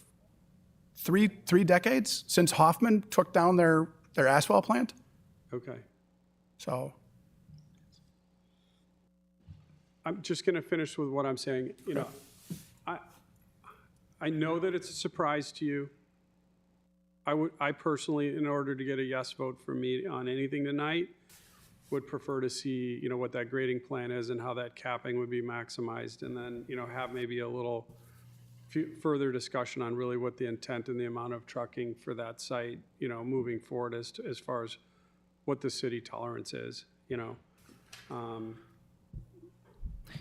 three decades since Hoffman took down their asphalt plant. Okay. So. I'm just going to finish with what I'm saying. You know, I know that it's a surprise to you. I personally, in order to get a yes vote from me on anything tonight, would prefer to see, you know, what that grading plan is and how that capping would be maximized, and then, you know, have maybe a little further discussion on really what the intent and the amount of trucking for that site, you know, moving forward as far as what the city tolerance is, you know.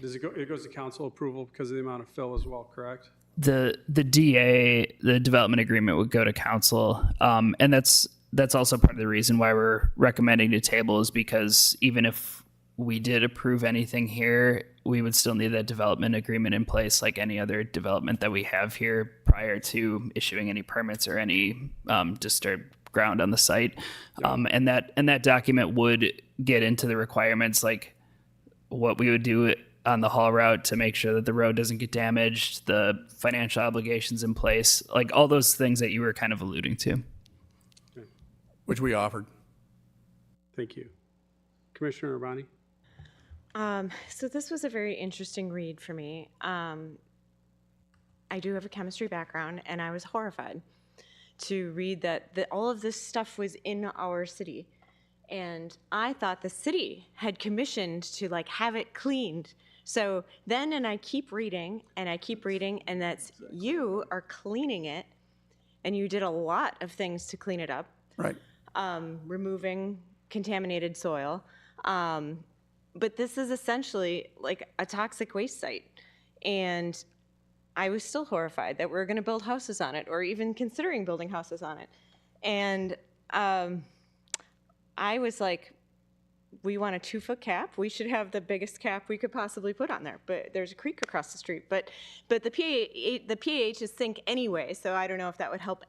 It goes to council approval because of the amount of fill as well, correct? The DA, the development agreement, would go to council, and that's also part of the reason why we're recommending to table, is because even if we did approve anything here, we would still need that development agreement in place like any other development that we have here prior to issuing any permits or any disturbed ground on the site. And that document would get into the requirements, like what we would do on the haul route to make sure that the road doesn't get damaged, the financial obligations in place, like all those things that you were kind of alluding to. Which we offered. Thank you. Commissioner Urbani? So this was a very interesting read for me. I do have a chemistry background, and I was horrified to read that all of this stuff was in our city. And I thought the city had commissioned to like have it cleaned. So then, and I keep reading, and that's you are cleaning it, and you did a lot of things to clean it up. Right. Removing contaminated soil. But this is essentially like a toxic waste site. And I was still horrified that we're going to build houses on it, or even considering building houses on it. And I was like, we want a 2-foot cap. We should have the biggest cap we could possibly put on there. But there's a creek across the street. But the PAH is sink anyway, so I don't know if that would help.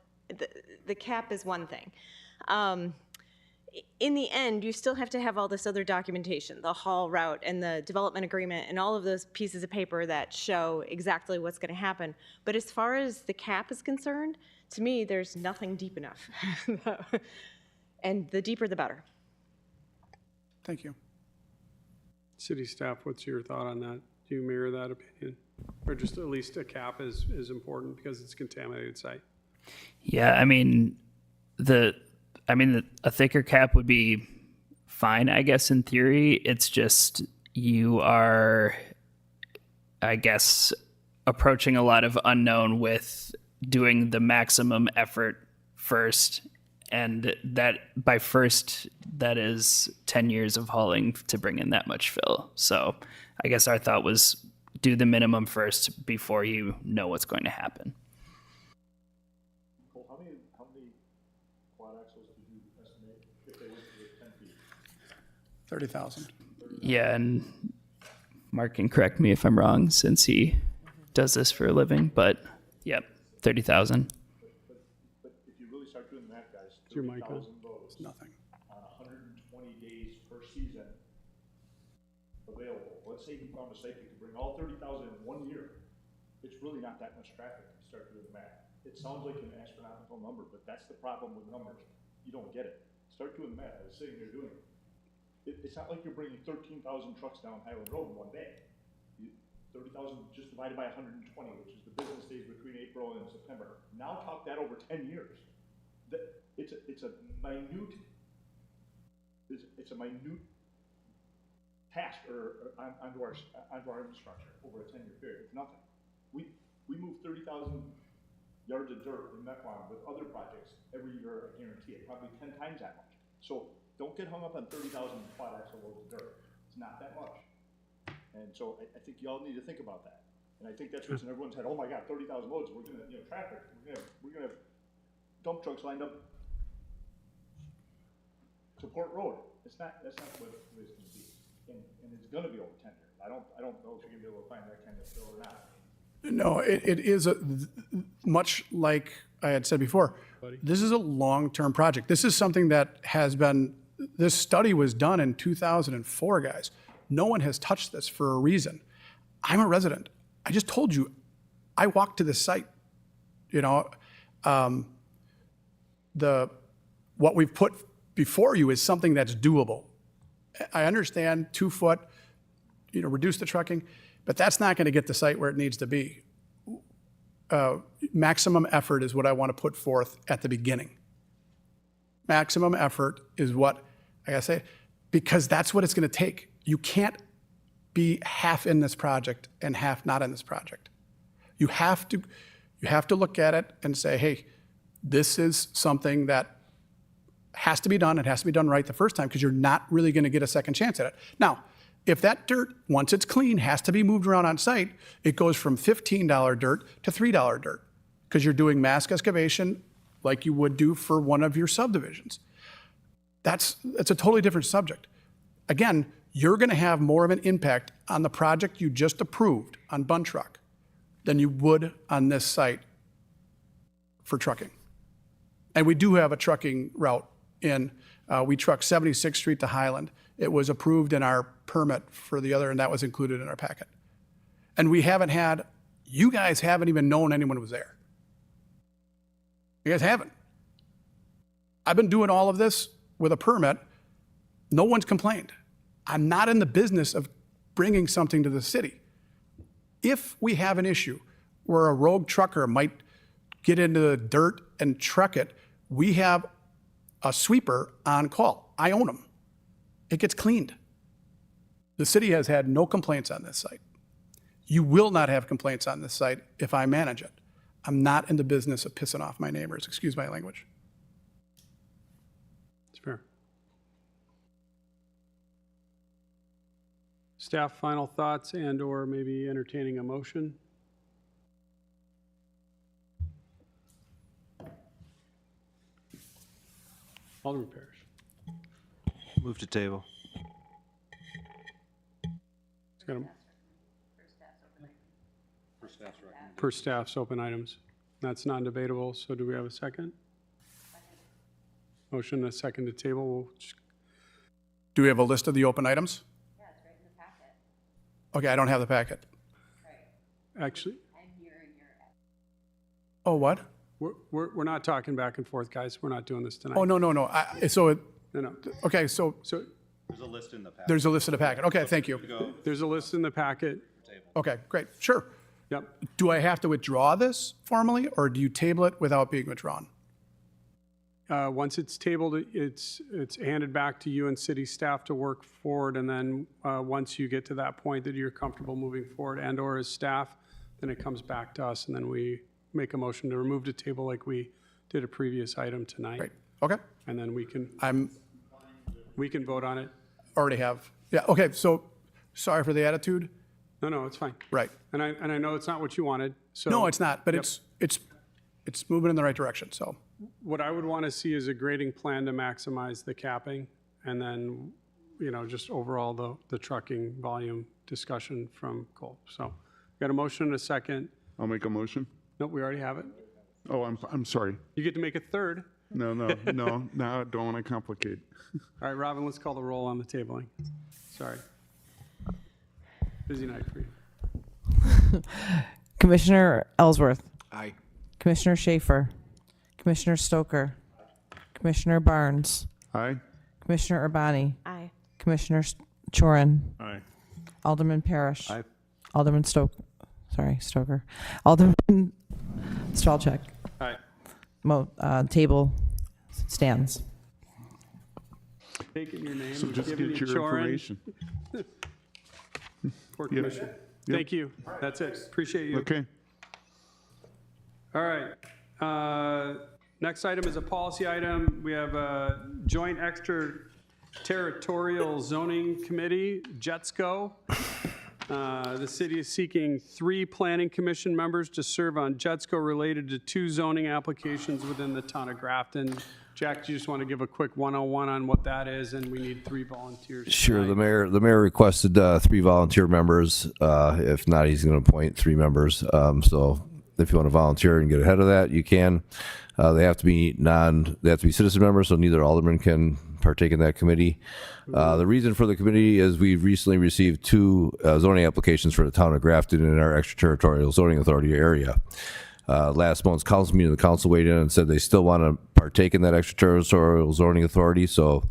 The cap is one thing. In the end, you still have to have all this other documentation, the haul route and the development agreement and all of those pieces of paper that show exactly what's going to happen. But as far as the cap is concerned, to me, there's nothing deep enough. And the deeper, the better. Thank you. City staff, what's your thought on that? Do you mirror that opinion? Or just at least a cap is important because it's a contaminated site? Yeah, I mean, a thicker cap would be fine, I guess, in theory. It's just you are, I guess, approaching a lot of unknown with doing the maximum effort first. And that by first, that is 10 years of hauling to bring in that much fill. So I guess our thought was do the minimum first before you know what's going to happen. Cole, how many quad axles did you estimate if they went to 10 feet? 30,000. Yeah, and Mark can correct me if I'm wrong since he does this for a living, but yep, 30,000. But if you really start doing that, guys, Your mic on? 30,000 loads Nothing. on 120 days per season available. Let's say you found a site that could bring all 30,000 in 1 year. It's really not that much traffic if you start doing the math. It sounds like an astronomical number, but that's the problem with numbers. You don't get it. Start doing the math. I was sitting there doing it. It's not like you're bringing 13,000 trucks down Highland Road in 1 day. 30,000 just divided by 120, which is the business days between April and September. Now talk that over 10 years. It's a minute task onto our infrastructure over a 10-year period. It's nothing. We move 30,000 yards of dirt in Mequon with other projects every year. I guarantee it, probably 10 times that much. So don't get hung up on 30,000 quad axle loads of dirt. It's not that much. And so I think you all need to think about that. And I think that's what's in everyone's head. Oh my God, 30,000 loads. We're gonna, traffic. We're gonna have dump trucks lined up to Port Road. That's not what it's gonna be. And it's gonna be over 10 years. I don't know if you're gonna be able to find that kind of fill or not. No, it is much like I had said before. This is a long-term project. This is something that has been. This study was done in 2004, guys. No one has touched this for a reason. I'm a resident. I just told you, I walked to this site. What we've put before you is something that's doable. I understand 2 foot, reduce the trucking, but that's not going to get the site where it needs to be. Maximum effort is what I want to put forth at the beginning. Maximum effort is what I gotta say, because that's what it's going to take. You can't be half in this project and half not in this project. You have to look at it and say, hey, this is something that has to be done. It has to be done right the first time because you're not really going to get a second chance at it. Now, if that dirt, once it's clean, has to be moved around on site, it goes from $15 dirt to $3 dirt because you're doing mass excavation like you would do for one of your subdivisions. That's a totally different subject. Again, you're going to have more of an impact on the project you just approved on Bun Truck than you would on this site for trucking. And we do have a trucking route in. We truck 76th Street to Highland. It was approved in our permit for the other, and that was included in our packet. And you guys haven't even known anyone was there. You guys haven't. I've been doing all of this with a permit. No one's complained. I'm not in the business of bringing something to the city. If we have an issue where a rogue trucker might get into the dirt and truck it, we have a sweeper on call. I own them. It gets cleaned. The city has had no complaints on this site. You will not have complaints on this site if I manage it. I'm not in the business of pissing off my neighbors. Excuse my language. It's fair. Staff, final thoughts and/or maybe entertaining a motion? Alderman Parrish. Move to table. It's got per staff's open items. That's non-debatable, so do we have a second? Motion and a second to table. We'll Do we have a list of the open items? Yeah, it's right in the packet. Okay, I don't have the packet. actually, Oh, what? we're not talking back and forth, guys. We're not doing this tonight. Oh, no. No. Okay, so There's a list in the packet. there's a list of the packet. Okay, thank you. There's a list in the packet. Okay, great, sure. Yep. Do I have to withdraw this formally, or do you table it without being withdrawn? Once it's tabled, it's handed back to you and city staff to work forward, and then once you get to that point that you're comfortable moving forward and/or as staff, then it comes back to us, and then we make a motion to remove the table like we did a previous item tonight. Great, okay. And then we can vote on it. Already have. Yeah, okay, so, sorry for the attitude. No, it's fine. Right. And I know it's not what you wanted, so. No, it's not, but Yep. it's moving in the right direction, so. What I would want to see is a grading plan to maximize the capping, and then, just overall the trucking volume discussion from Cole. So, got a motion and a second. I'll make a motion. Nope, we already have it. Oh, I'm sorry. You get to make a third. No, now I don't want to complicate. All right, Robin, let's call the roll on the tabling. Sorry. Busy night for you. Commissioner Ellsworth. Aye. Commissioner Schaefer. Commissioner Stoker. Commissioner Barnes. Aye. Commissioner Urbani. Aye. Commissioner Chorin. Aye. Alderman Parrish. Aye. Alderman Stoker. Alderman Stralcheck. All right. Table stands. Taking your name. So and just giving get you your Chorin. information. Poor Yep. commission. Yep. Thank you. That's it. Appreciate you. Okay. All right. Next item is a policy item. We have a joint extraterritorial zoning committee, JETSCO. The city is seeking 3 planning commission members to serve on JETSCO related to 2 zoning applications within the town of Grafton. Jack, do you just want to give a quick 101 on what that is? And we need 3 volunteers. Sure. The tonight. mayor requested 3 volunteer members. If not, he's going to appoint 3 members. So if you want to volunteer and get ahead of that, you can. They have to be citizen members, so neither alderman can partake in that committee. The reason for the committee is we've recently received 2 zoning applications for the town of Grafton in our extraterritorial zoning authority area. Last month's council meeting, the council weighed in and said they still want to partake in that extraterritorial zoning authority. So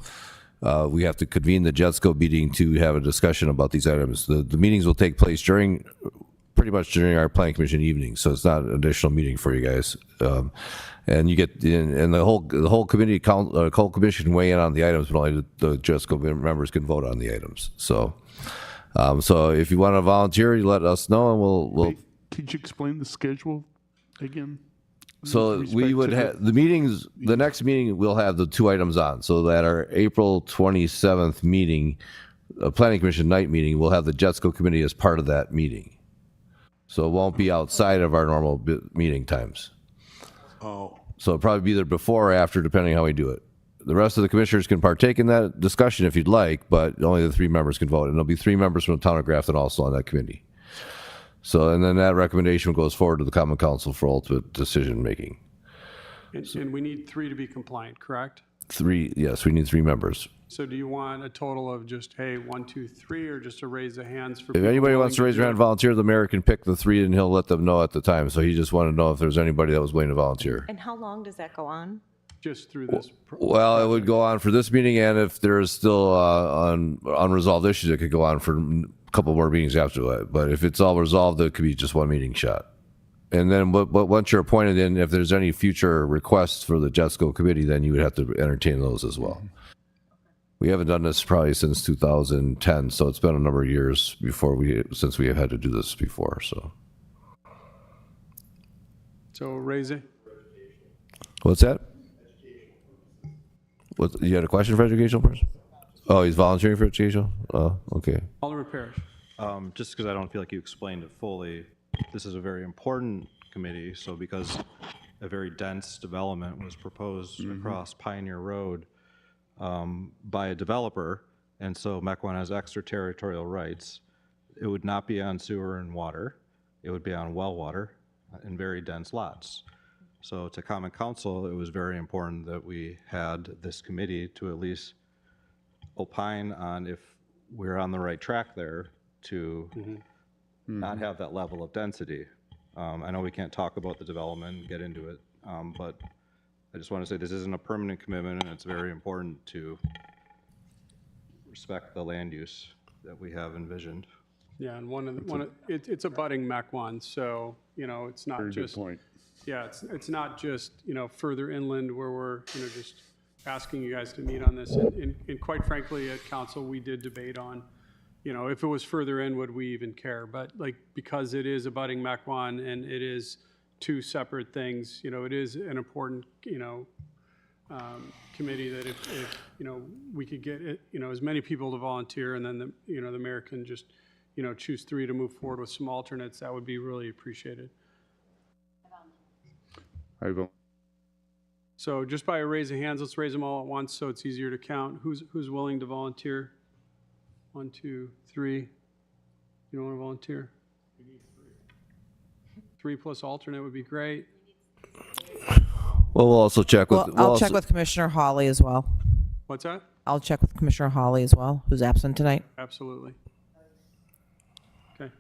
we have to convene the JETSCO meeting to have a discussion about these items. The meetings will take place pretty much during our planning commission evening, so it's not an additional meeting for you guys. And you get and the whole committee whole commission can weigh in on the items, but only the JETSCO members can vote on the items. So if you want to volunteer, you let us know, and we'll. Could you explain the schedule again? So we would have the meetings, the next meeting, we'll have the 2 items on. So that our April 27th meeting, planning commission night meeting, we'll have the JETSCO committee as part of that meeting. So it won't be outside of our normal meeting times. Oh. So it'll probably be either before or after, depending how we do it. The rest of the commissioners can partake in that discussion if you'd like, but only the 3 members can vote. And there'll be 3 members from the town of Grafton also on that committee. So, and then that recommendation goes forward to the Common Council for ultimate decision making. And we need 3 to be compliant, correct? 3, yes, we need 3 members. So do you want a total of just, hey, 1, 2, 3, or just a raise of hands for If people anybody willing wants to raise their do hand and it? volunteer, the mayor can pick the 3 and he'll let them know at the time. So he just wanted to know if there's anybody that was willing to volunteer. And how long does that go on? Just through this. Well, it would go on for this meeting, and if there is still unresolved issues, it could go on for a couple more meetings after that. But if it's all resolved, it could be just 1 meeting shot. And then but once you're appointed in, if there's any future requests for the JETSCO committee, then you would have to entertain those as well. We haven't done this probably since 2010, so it's been a number of years since we have had to do this before. So raise it. What's that? You had a question for educational person? Oh, he's volunteering for educational? Oh, okay. Alderman Parrish. Just because I don't feel like you explained it fully, this is a very important committee. So because a very dense development was proposed across Pioneer Road by a developer, and so Mequon has extraterritorial rights, it would not be on sewer and water. It would be on well water in very dense lots. So to Common Council, it was very important that we had this committee to at least opine on if we're on the right track there to not have that level of density. I know we can't talk about the development and get into it, but I just want to say this isn't a permanent commitment, and it's very important to respect the land use that we have envisioned. Yeah, and it's a budding Mequon, so, it's not Very good just. point. Yeah, it's not just, further inland where we're, just asking you guys to meet on this. And quite frankly, at council, we did debate on, if it was further in, would we even care? But because it is a budding Mequon and it is 2 separate things, it is an important, committee that if we could get it, as many people to volunteer, and then the mayor can just, choose 3 to move forward with some alternates, that would be really appreciated. So just by a raise of hands, let's raise them all at once so it's easier to count. Who's willing to volunteer? 1, 2, 3. You don't want to volunteer? 3 plus alternate would be great. Well, we'll also check with. Well, I'll check with Commissioner Hawley as well. What's that? I'll check with Commissioner Hawley as well, who's absent tonight. Absolutely. Okay.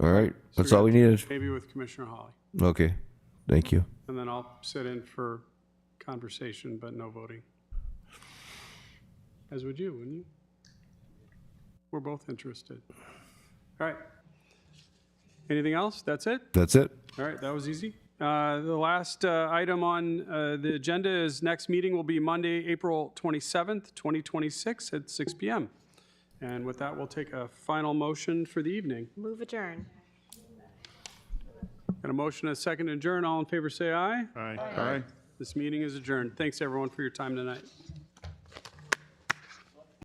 All right, So that's all we needed. Maybe with Commissioner Hawley. Okay, thank you. And then I'll sit in for conversation, but no voting. As would you, wouldn't you? We're both interested. All right. Anything else? That's it? That's it. All right, that was easy. The last item on the agenda is next meeting will be Monday, April 27th, 2026 at 6 p.m. And with that, we'll take a final motion for the evening. Move adjourn. Got a motion and a second to adjourn. All in favor say aye. Aye. This meeting is adjourned. Thanks, everyone, for your time tonight.